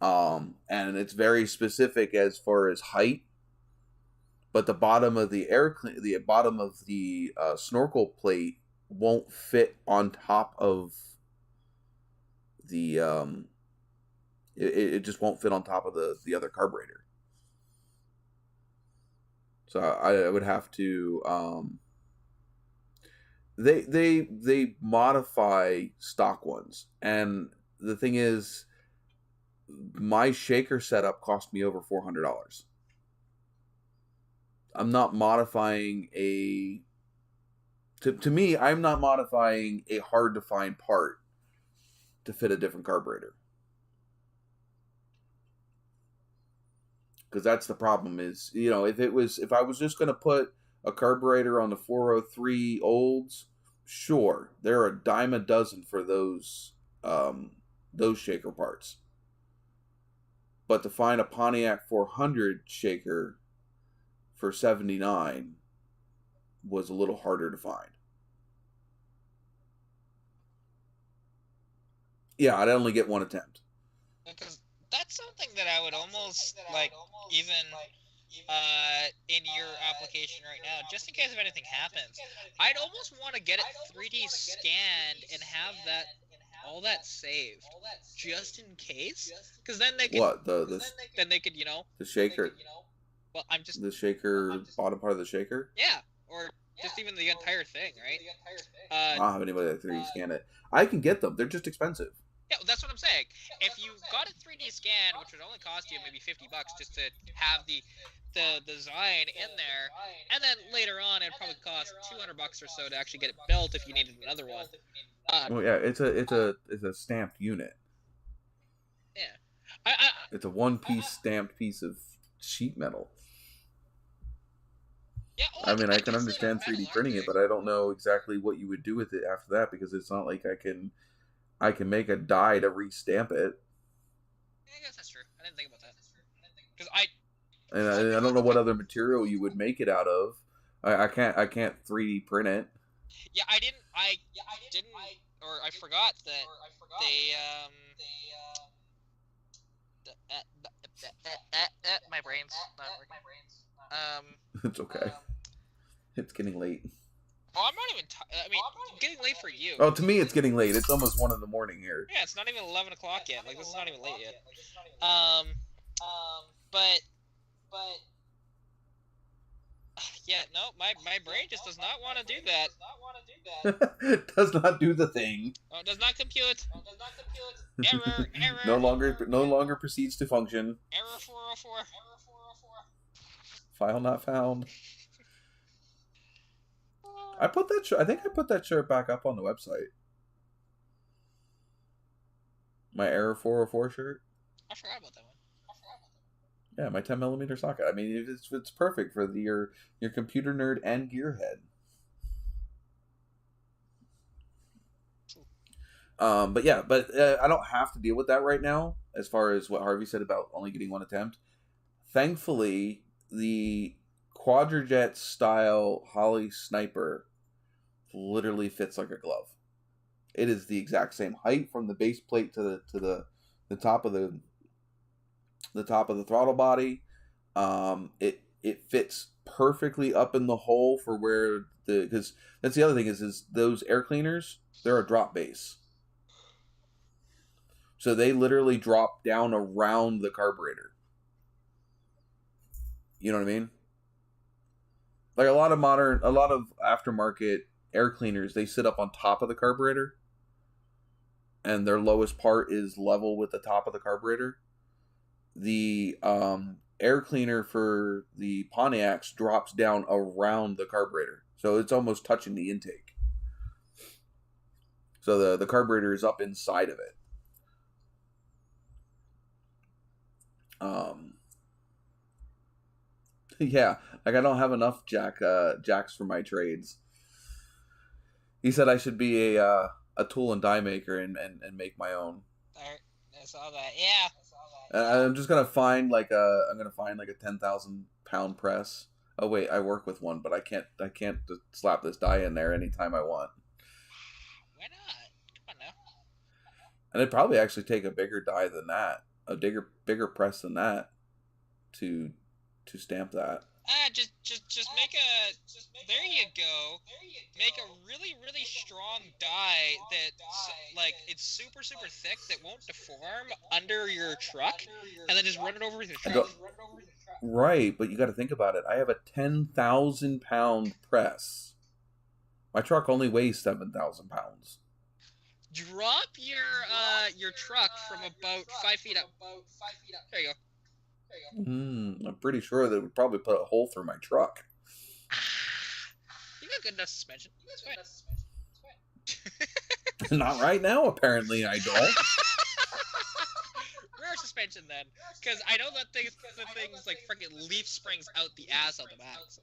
And it's very specific as far as height, but the bottom of the snorkel plate won't fit on top of the it just won't fit on top of the other carburetor. So I would have to they modify stock ones, and the thing is, my shaker setup cost me over $400. I'm not modifying to me, I'm not modifying a hard to find part to fit a different carburetor. because that's the problem. Is if I was just going to put a carburetor on the 403 olds, sure, there are a dime a dozen for those shaker parts. But to find a Pontiac 400 shaker for $79 was a little harder to find. Yeah, I'd only get one attempt. Because that's something that I would almost like, even in your application right now, just in case if anything happens, I'd almost want to get it 3D scanned and have all that saved, just in case. Because then they could. What then they could the shaker. Well, I'm just the shaker bottom part of the shaker. Yeah, or just even the entire thing, right? I don't have anybody that 3D scan it. I can get them. They're just expensive. Yeah, that's what I'm saying. If you got a 3D scan, which would only cost you maybe $50 just to have the design in there, and then later on it'd probably cost $200 or so to actually get it built if you needed another one. Well, yeah, it's a stamped unit. Yeah, it's a one-piece stamped piece of sheet metal. Yeah, I mean, I can understand 3D printing it, but I don't know exactly what you would do with it after that, because it's not like I can make a die to restamp it. Yeah, I guess that's true. I didn't think about that. Because I don't know what other material you would make it out of. I can't 3D print it. Yeah, I didn't, or I forgot that my brain's not working. It's okay. It's getting late. Oh, I'm not even. Getting late for you. Oh, to me, it's getting late. It's almost 1 a.m. here. Yeah, it's not even 11 o'clock yet. Like, this is not even late yet. But yeah, no, my brain just does not want to do that. It does not do the thing. Oh, it does not compute. Error. No longer proceeds to function. Error 404. File not found. I think I put that shirt back up on the website. My Error 404 shirt. I forgot about that one. Yeah, my 10mm socket. I mean, it's perfect for your computer nerd and gearhead. But I don't have to deal with that right now. As far as what Harvey said about only getting one attempt, thankfully the Quadrajet style Holley Sniper literally fits like a glove. It is the exact same height from the base plate to the top of the throttle body. It fits perfectly up in the hole for where because that's the other thing is those air cleaners, they're a drop base. So they literally drop down around the carburetor. You know what I mean? Like a lot of aftermarket air cleaners, they sit up on top of the carburetor, and their lowest part is level with the top of the carburetor. The air cleaner for the Pontiacs drops down around the carburetor, so it's almost touching the intake. So the carburetor is up inside of it. Yeah, like I don't have enough jacks for my trades. He said I should be a tool and die maker and make my own. I saw that. Yeah. I'm just gonna find like a 10,000 pound press. Oh wait, I work with one, but I can't just slap this die in there anytime I want. Why not? Come on now. And it'd probably actually take a bigger die than that, a bigger press than that, to stamp that. Just make there you go. Make a really, really strong die that, like, it's super, super thick that won't deform under your truck, and then just run it over with your truck. Right, but you got to think about it. I have a 10,000 pound press. My truck only weighs 7,000 pounds. Drop your truck from about 5 feet up. There you go. I'm pretty sure that would probably put a hole through my truck. You got good enough suspension. That's fine. Not right now, apparently I don't. Rear suspension, then, because I know that the thing's like freaking leaf springs out the ass out the back. So.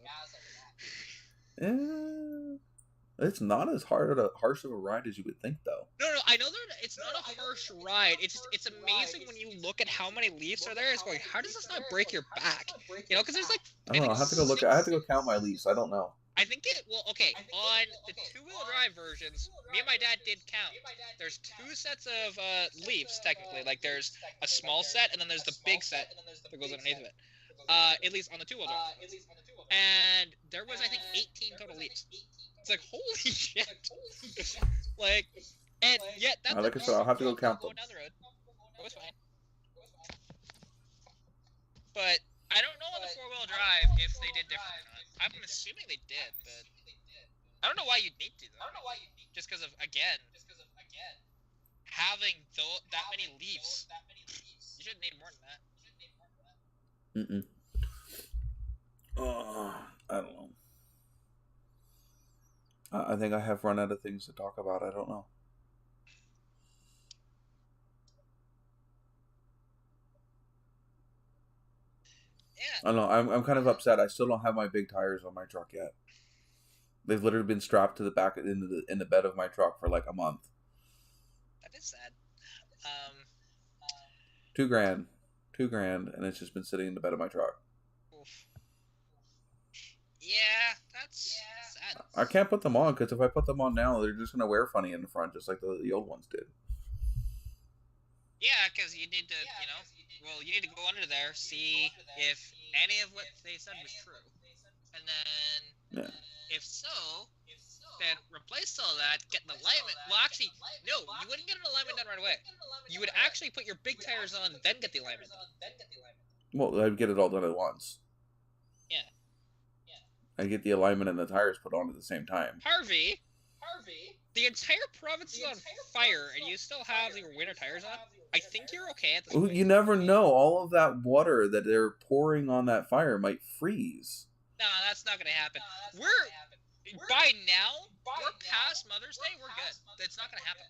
It's not as harsh of a ride as you would think, though. No, I know that it's not a harsh ride. It's amazing when you look at how many leaves are there. It's going, how does this not break your back? You know, because there's like. I don't know. I have to go look. I have to go count my leaves. I don't know. I think okay, on the two-wheel drive versions, me and my dad did count. There's two sets of leaves, technically. Like, there's a small set, and then there's the big set that goes underneath of it. At least on the two-wheel drive. And there was, I think, 18 total leaves. It's like, holy shit. Like, and yet, that's... Like I said, I'll have to go count them. Down the road. It was fine. But I don't know on the four-wheel drive if they did different or not. I'm assuming they did, but I don't know why you'd need to, though. Just because of, again, having that many leaves. You shouldn't need more than that. I don't know. I think I have run out of things to talk about. I don't know. I don't know. I'm kind of upset. I still don't have my big tires on my truck yet. They've literally been strapped to the back in the bed of my truck for like a month. That is sad. $2,000, and it's just been sitting in the bed of my truck. Oof. Yeah, that's sad. I can't put them on because if I put them on now, they're just gonna wear funny in the front, just like the old ones did. Yeah, because you need to, you need to go under there, see if any of what they said was true. And then, if so, then replace all that, get an alignment. Well, actually, no, you wouldn't get an alignment done right away. You would actually put your big tires on, then get the alignment done. Well, I'd get it all done at once. Yeah. I'd get the alignment and the tires put on at the same time. Harvey, the entire province is on fire, and you still have your winter tires on? I think you're okay at this point. You never know. All of that water that they're pouring on that fire might freeze. No, that's not going to happen. By now, we're past Mother's Day, we're good. It's not going to happen.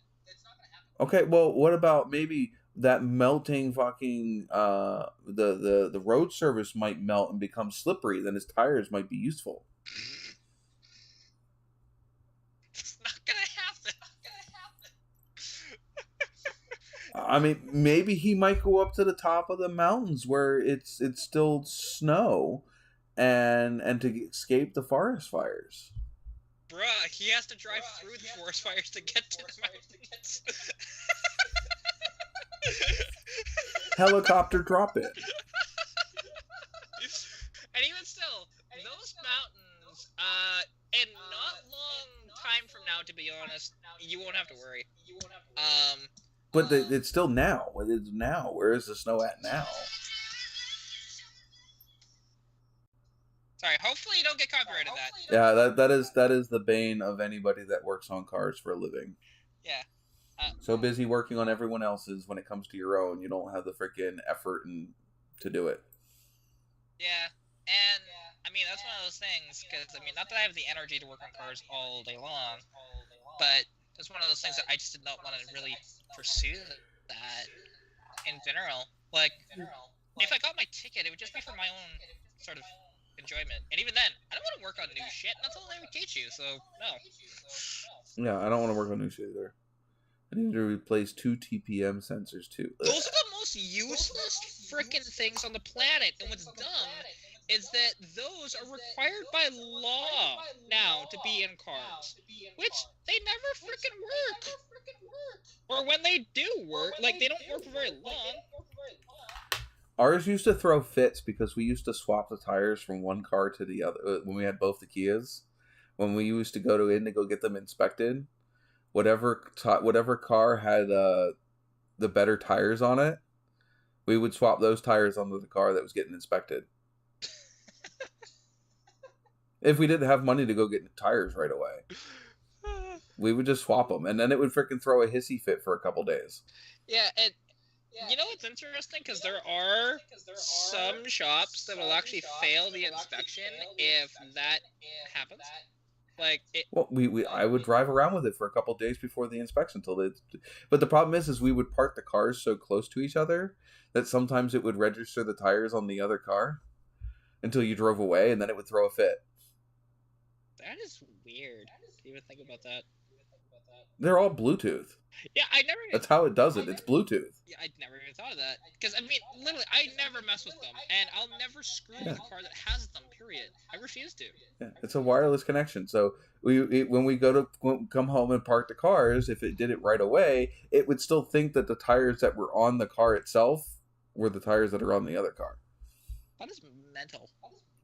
Okay, well, what about maybe that melting fucking, the road surface might melt and become slippery, then his tires might be useful. It's not going to happen. I mean, maybe he might go up to the top of the mountains where it's still snow and to escape the forest fires. Bruh, he has to drive through the forest fires to get to the mountains. Helicopter drop it. And even still, those mountains, in not long time from now, to be honest, you won't have to worry. But it's still now. It's now. Where is the snow at now? Sorry, hopefully you don't get copyrighted that. Yeah, that is the bane of anybody that works on cars for a living. Yeah. So busy working on everyone else's when it comes to your own, you don't have the freaking effort to do it. Yeah, and I mean that's one of those things because I mean not that I have the energy to work on cars all day long, but it's one of those things that I just did not want to really pursue that in general. Like, if I got my ticket, it would just be for my own sort of enjoyment. And even then, I don't want to work on new shit. That's all they would teach you, so no. Yeah, I don't want to work on new shit either. I need to replace 2 TPM sensors too. Those are the most useless frickin' things on the planet. And what's dumb is that those are required by law now to be in cars. Which, they never frickin' work. Or when they do work, like, they don't work for very long. Ours used to throw fits because we used to swap the tires from one car to the other when we had both the Kias. When we used to go get them inspected, whatever car had the better tires on it, we would swap those tires onto the car that was getting inspected. If we didn't have money to go get tires right away, we would just swap them, and then it would freaking throw a hissy fit for a couple days. Yeah, and you know what's interesting? Because there are some shops that will actually fail the inspection if that happens. Like it. Well, I would drive around with it for a couple days before the inspection but the problem is we would park the cars so close to each other that sometimes it would register the tires on the other car until you drove away, and then it would throw a fit. That is weird. To even think about that. They're all Bluetooth. Yeah, I never. That's how it does it. It's Bluetooth. Yeah, I never even thought of that. Because, I mean, literally, I never mess with them. And I'll never screw with a car that has them, period. I refuse to. Yeah, it's a wireless connection. So when we come home and park the cars, if it did it right away, it would still think that the tires that were on the car itself were the tires that are on the other car. That is mental.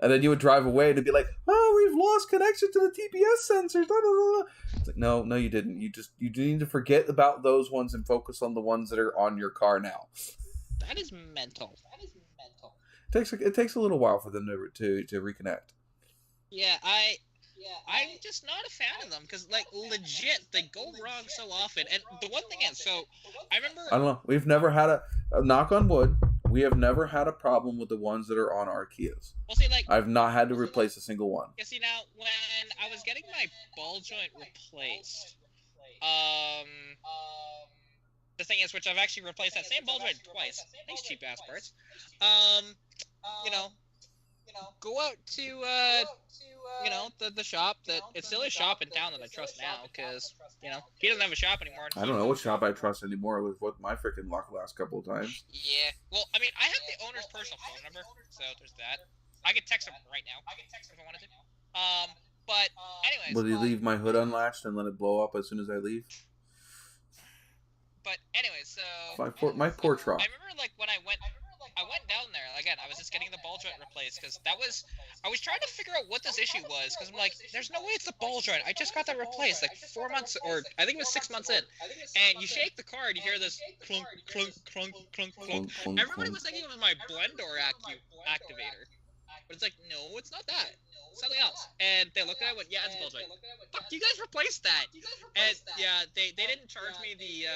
And then you would drive away and it'd be like, oh, we've lost connection to the TPS sensors. Blah, blah, blah. It's like, no, you didn't. You need to forget about those ones and focus on the ones that are on your car now. That is mental. It takes a little while for them to reconnect. Yeah, I'm just not a fan of them because, like, legit, they go wrong so often. And the one thing is, so I remember. I don't know. We've never had a knock on wood. We have never had a problem with the ones that are on our Kias. Well, see, like, I've not had to replace a single one. Yeah, see, now, when I was getting my ball joint replaced, the thing is, which I've actually replaced that same ball joint twice. These cheap-ass parts. Go out to, the shop that, it's still a shop in town that I trust now, because, he doesn't have a shop anymore. I don't know what shop I trust anymore with what my freaking luck last couple of times. Yeah, well, I mean, I have the owner's personal phone number, so there's that. I could text him right now if I wanted to. But anyways. Will you leave my hood unlatched and let it blow up as soon as I leave? But anyways, so my poor truck. I remember like when I went down there again. I was just getting the ball joint replaced because I was trying to figure out what this issue was because I'm like, there's no way it's the ball joint. I just got that replaced like 4 months or I think it was 6 months in. And you shake the car and you hear this clunk clunk clunk clunk clunk. Everybody was thinking it was my blend door activator. But it's like, no, it's not that. It's something else. And they looked at it and went, yeah, it's a ball joint. Fuck, you guys replaced that. And yeah, they didn't charge me the,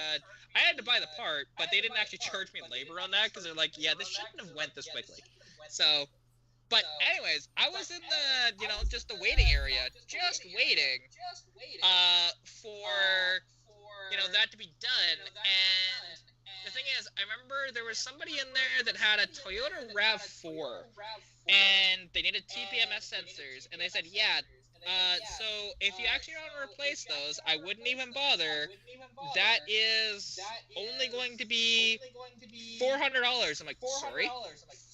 I had to buy the part, but they didn't actually charge me labor on that because they're like, yeah, this shouldn't have went this quickly. So, but anyways, I was in the, just the waiting area, just waiting, for, that to be done. And the thing is, I remember there was somebody in there that had a Toyota RAV4, and they needed TPMS sensors, and they said, yeah, so if you actually want to replace those, I wouldn't even bother. That is only going to be $400. I'm like, sorry?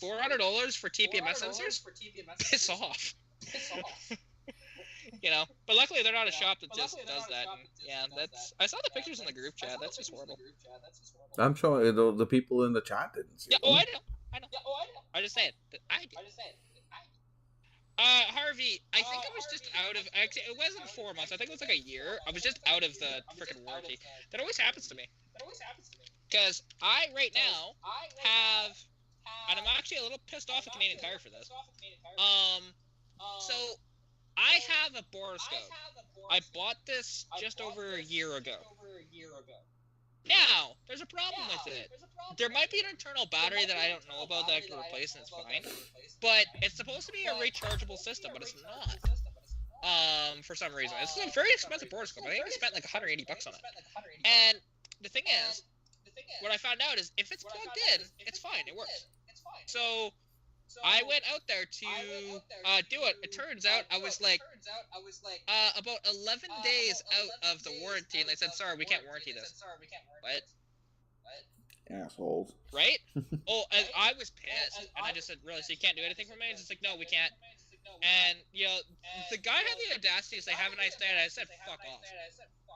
$400 for TPMS sensors? Piss off. But luckily they're not a shop that just does that. And, yeah, I saw the pictures in the group chat. That's just horrible. I'm sure the people in the chat didn't see them. I know. I just said that I did. Harvey, I think I was just out of. Actually, it wasn't 4 months. I think it was like a year. I was just out of the freaking warranty. That always happens to me. Because I right now have, and I'm actually a little pissed off at Canadian Tire for this. So I have a boroscope. I bought this just over a year ago. Now, there's a problem with it. There might be an internal battery that I don't know about that I can replace and it's fine. But it's supposed to be a rechargeable system, but it's not. For some reason. It's a very expensive boroscope. I think I spent like $180 on it. And the thing is, what I found out is if it's plugged in, it's fine. It works. So I went out there to do it. It turns out I was like about 11 days out of the warranty, and they said, sorry, we can't warranty this. What? Assholes. Right? Oh, and I was pissed, and I just said, really, so you can't do anything for me? It's just like, no, we can't. And, the guy had the audacity to say, have a nice day, and I said, fuck off.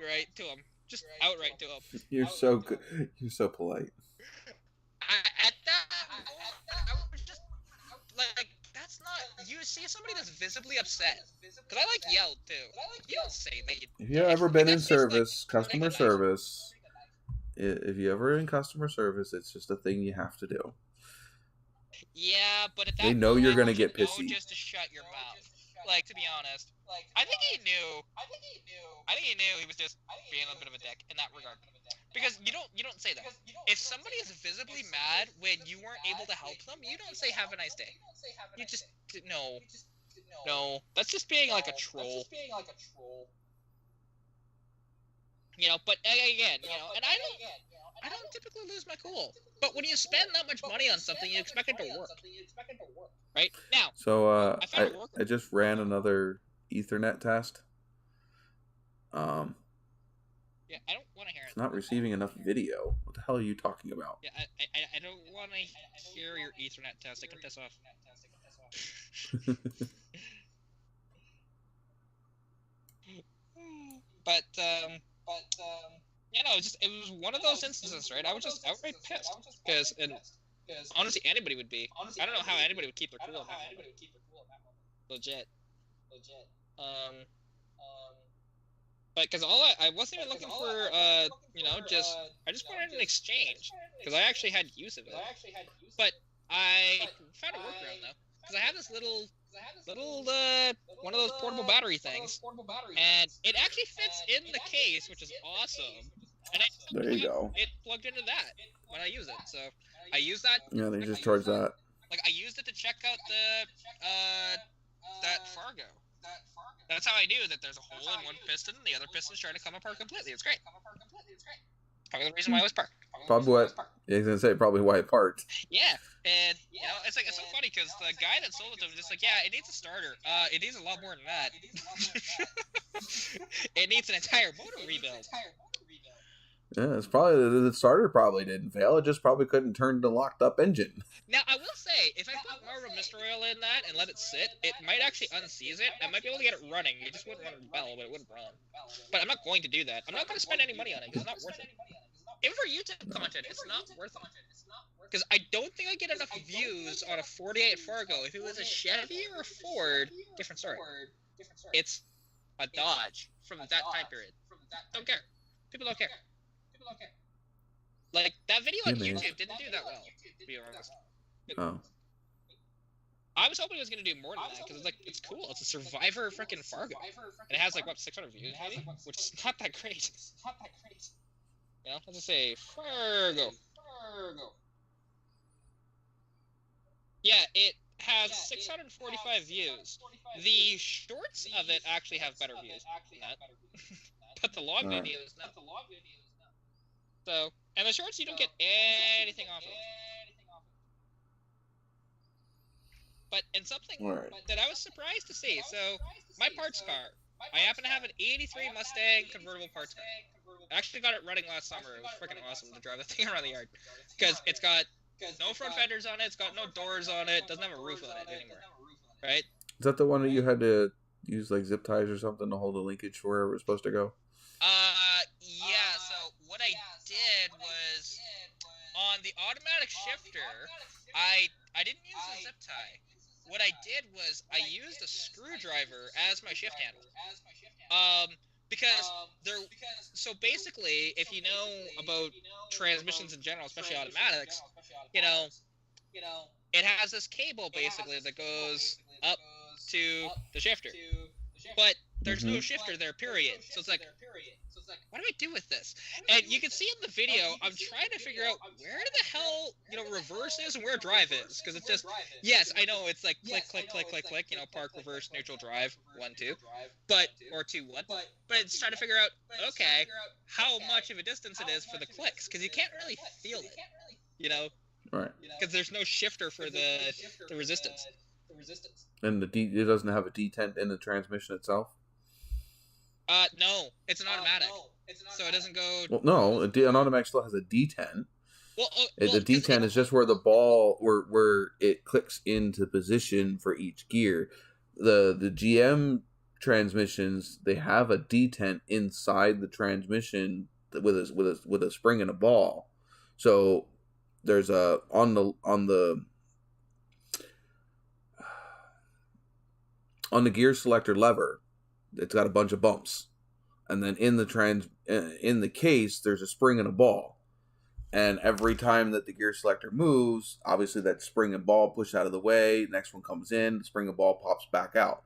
Right to him. Just outright to him. You're so good. You're so polite. At that moment, I was just like, that's not. You see somebody that's visibly upset. Because I yelled too. You don't say that. If you've ever been in service, customer service, if you're ever in customer service, it's just a thing you have to do. Yeah, but at that they know you're gonna get pissy. Just to shut your mouth. To be honest, I think he knew. I think he knew he was just being a bit of a dick in that regard. Because you don't say that. If somebody is visibly mad when you weren't able to help them, you don't say have a nice day. You just no. No, that's just being like a troll. But again, and I don't typically lose my cool. But when you spend that much money on something, you expect it to work. Right? Now, So I just ran another Ethernet test. Yeah, I don't want to hear it. It's not receiving enough video. What the hell are you talking about? Yeah, I don't want to hear your Ethernet test. I can piss off. But it was one of those instances, right? I was just outright pissed because, and honestly, anybody would be. I don't know how anybody would keep their cool on that one. Legit. But because I wasn't even looking for I just wanted an exchange because I actually had use of it. But I found a workaround though, because I have this little one of those portable battery things, and it actually fits in the case, which is awesome. And there you go. It plugged into that when I use it, so I use that. Yeah, they just charge that. Like I used it to check out that Fargo. That's how I knew that there's a hole in one piston and the other piston's trying to come apart completely. It's great. Probably the reason why it was parked. Probably why it parked. Yeah, and it's so funny because the guy that sold it to him was just like, yeah, it needs a starter. It needs a lot more than that. It needs an entire motor rebuild. Yeah, it's probably the starter probably didn't fail. It just probably couldn't turn the locked up engine. Now I will say, if I put more of a Mr. Oil in that and let it sit, it might actually unseize it. I might be able to get it running. It just wouldn't run well, but it wouldn't run. But I'm not going to do that. I'm not going to spend any money on it because it's not worth it. Even for YouTube content, it's not worth it. Because I don't think I get enough views on a 48 Fargo. If it was a Chevy or a Ford, different story. It's a Dodge from that time period. Don't care. People don't care. Like, that video on YouTube didn't do that well, to be honest. I was hoping it was going to do more than that, because it's cool. It's a Survivor freaking Fargo. And it has, 600 views, maybe? Which is not that great. Let's just say Fargo. Yeah, it has 645 views. The shorts of it actually have better views than that. But the long videos, no. So, and the shorts you don't get anything off of. But, and something that I was surprised to see, so, my parts car, I happen to have an 83 Mustang convertible parts car. I actually got it running last summer. It was freaking awesome to drive the thing around the yard. Because it's got no front fenders on it, it's got no doors on it, doesn't have a roof on it anymore. Right? Is that the one that you had to use, zip ties or something to hold the linkage for where it was supposed to go? Yeah, so what I did was, on the automatic shifter, I didn't use a zip tie. What I did was, I used a screwdriver as my shift handle. Because so basically, if you know about transmissions in general, especially automatics, it has this cable basically that goes up to the shifter. But there's no shifter there, period. So it's like, what do I do with this? And you can see in the video, I'm trying to figure out where the hell, reverse is and where drive is. Because it's just, yes, I know it's like click, click, click, click, click, park, reverse, neutral, drive, 1, 2. Or 2, 1. But it's trying to figure out, okay, how much of a distance it is for the clicks. Because you can't really feel it, Right. Because there's no shifter for the resistance. And it doesn't have a detent in the transmission itself? No, it's an automatic. So it doesn't go... Well, no, an automatic still has a detent. The detent is just where the ball, where it clicks into position for each gear. The GM transmissions, they have a detent inside the transmission with a spring and a ball. So there's on the gear selector lever, it's got a bunch of bumps, and then in the case there's a spring and a ball, and every time that the gear selector moves, obviously that spring and ball push out of the way, next one comes in, the spring and ball pops back out,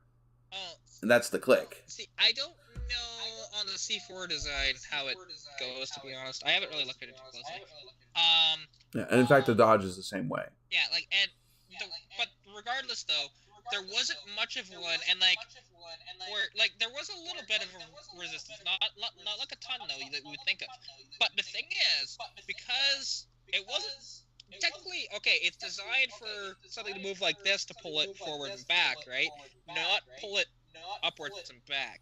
and that's the click. See, I don't know on the C4 design how it goes, to be honest. I haven't really looked at it too closely. Yeah, and in fact the Dodge is the same way. Yeah, but regardless though, there wasn't much of one, and like, there was a little bit of a resistance, not like a ton though that we would think of. But the thing is, because it wasn't technically okay, it's designed for something to move like this to pull it forward and back, right? Not pull it upwards and back.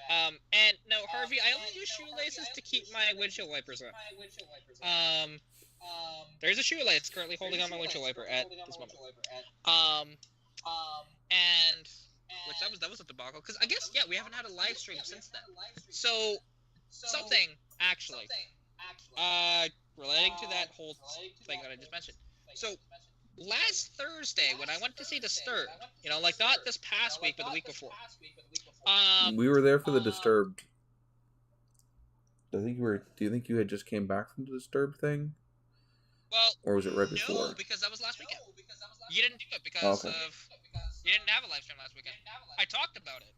And no, Harvey, I only use shoelaces to keep my windshield wipers on. There's a shoelace currently holding on my windshield wiper at this moment. And which that was a debacle because I guess we haven't had a live stream since then. So something actually, relating to that whole thing that I just mentioned. So last Thursday when I went to see Disturbed, like not this past week but the week before. We were there for the Disturbed. Do you think you had just came back from the Disturbed thing? Well, or was it right before? No, because that was last weekend. You didn't do it because you didn't have a live stream last weekend. I talked about it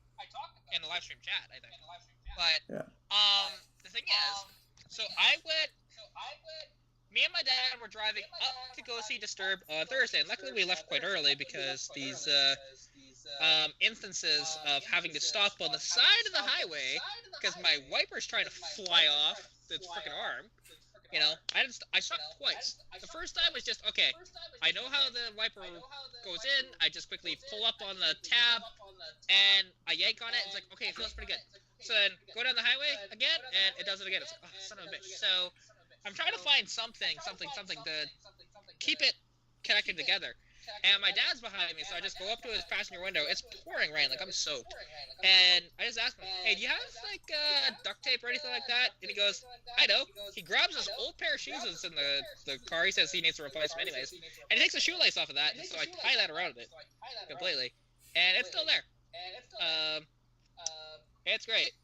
in the live stream chat, I think. But the thing is, so me and my dad were driving up to go see Disturbed on Thursday, and luckily we left quite early because these instances of having to stop on the side of the highway because my wiper's trying to fly off its freaking arm. I stopped twice. The first time was just, okay, I know how the wiper goes in, I just quickly pull up on the tab, and I yank on it, it's like, okay, it feels pretty good. So then, go down the highway again, and it does it again. It's like, oh, son of a bitch. So, I'm trying to find something to keep it connected together. And my dad's behind me, so I just go up to his passenger window. It's pouring rain, like I'm soaked. And I just ask him, hey, do you have, like, duct tape or anything like that? And he goes, I know. He grabs his old pair of shoes that's in the car. He says he needs to replace them anyways. And he takes a shoelace off of that, so I tie that around it completely. And it's still there. It's great.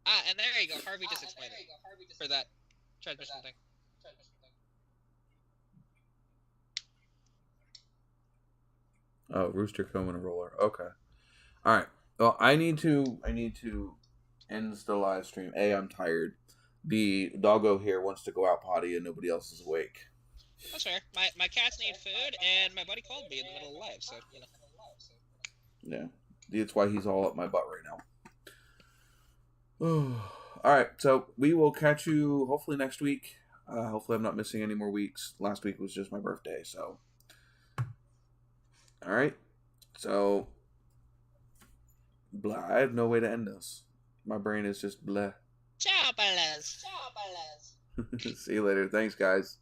And there you go. Harvey just explained it for that transmission thing. Oh, Rooster Comb and a roller. Okay. All right. Well, I need to end the live stream. A, I'm tired. B, Doggo here wants to go out potty and nobody else is awake. That's fair. My cats need food, and my buddy called me in the middle of live, so Yeah, that's why he's all up my butt right now. All right, so we will catch you hopefully next week. Hopefully, I'm not missing any more weeks. Last week was just my birthday, so. All right, so blah. I have no way to end this. My brain is just blah. Ciao, fellas. See you later. Thanks, guys.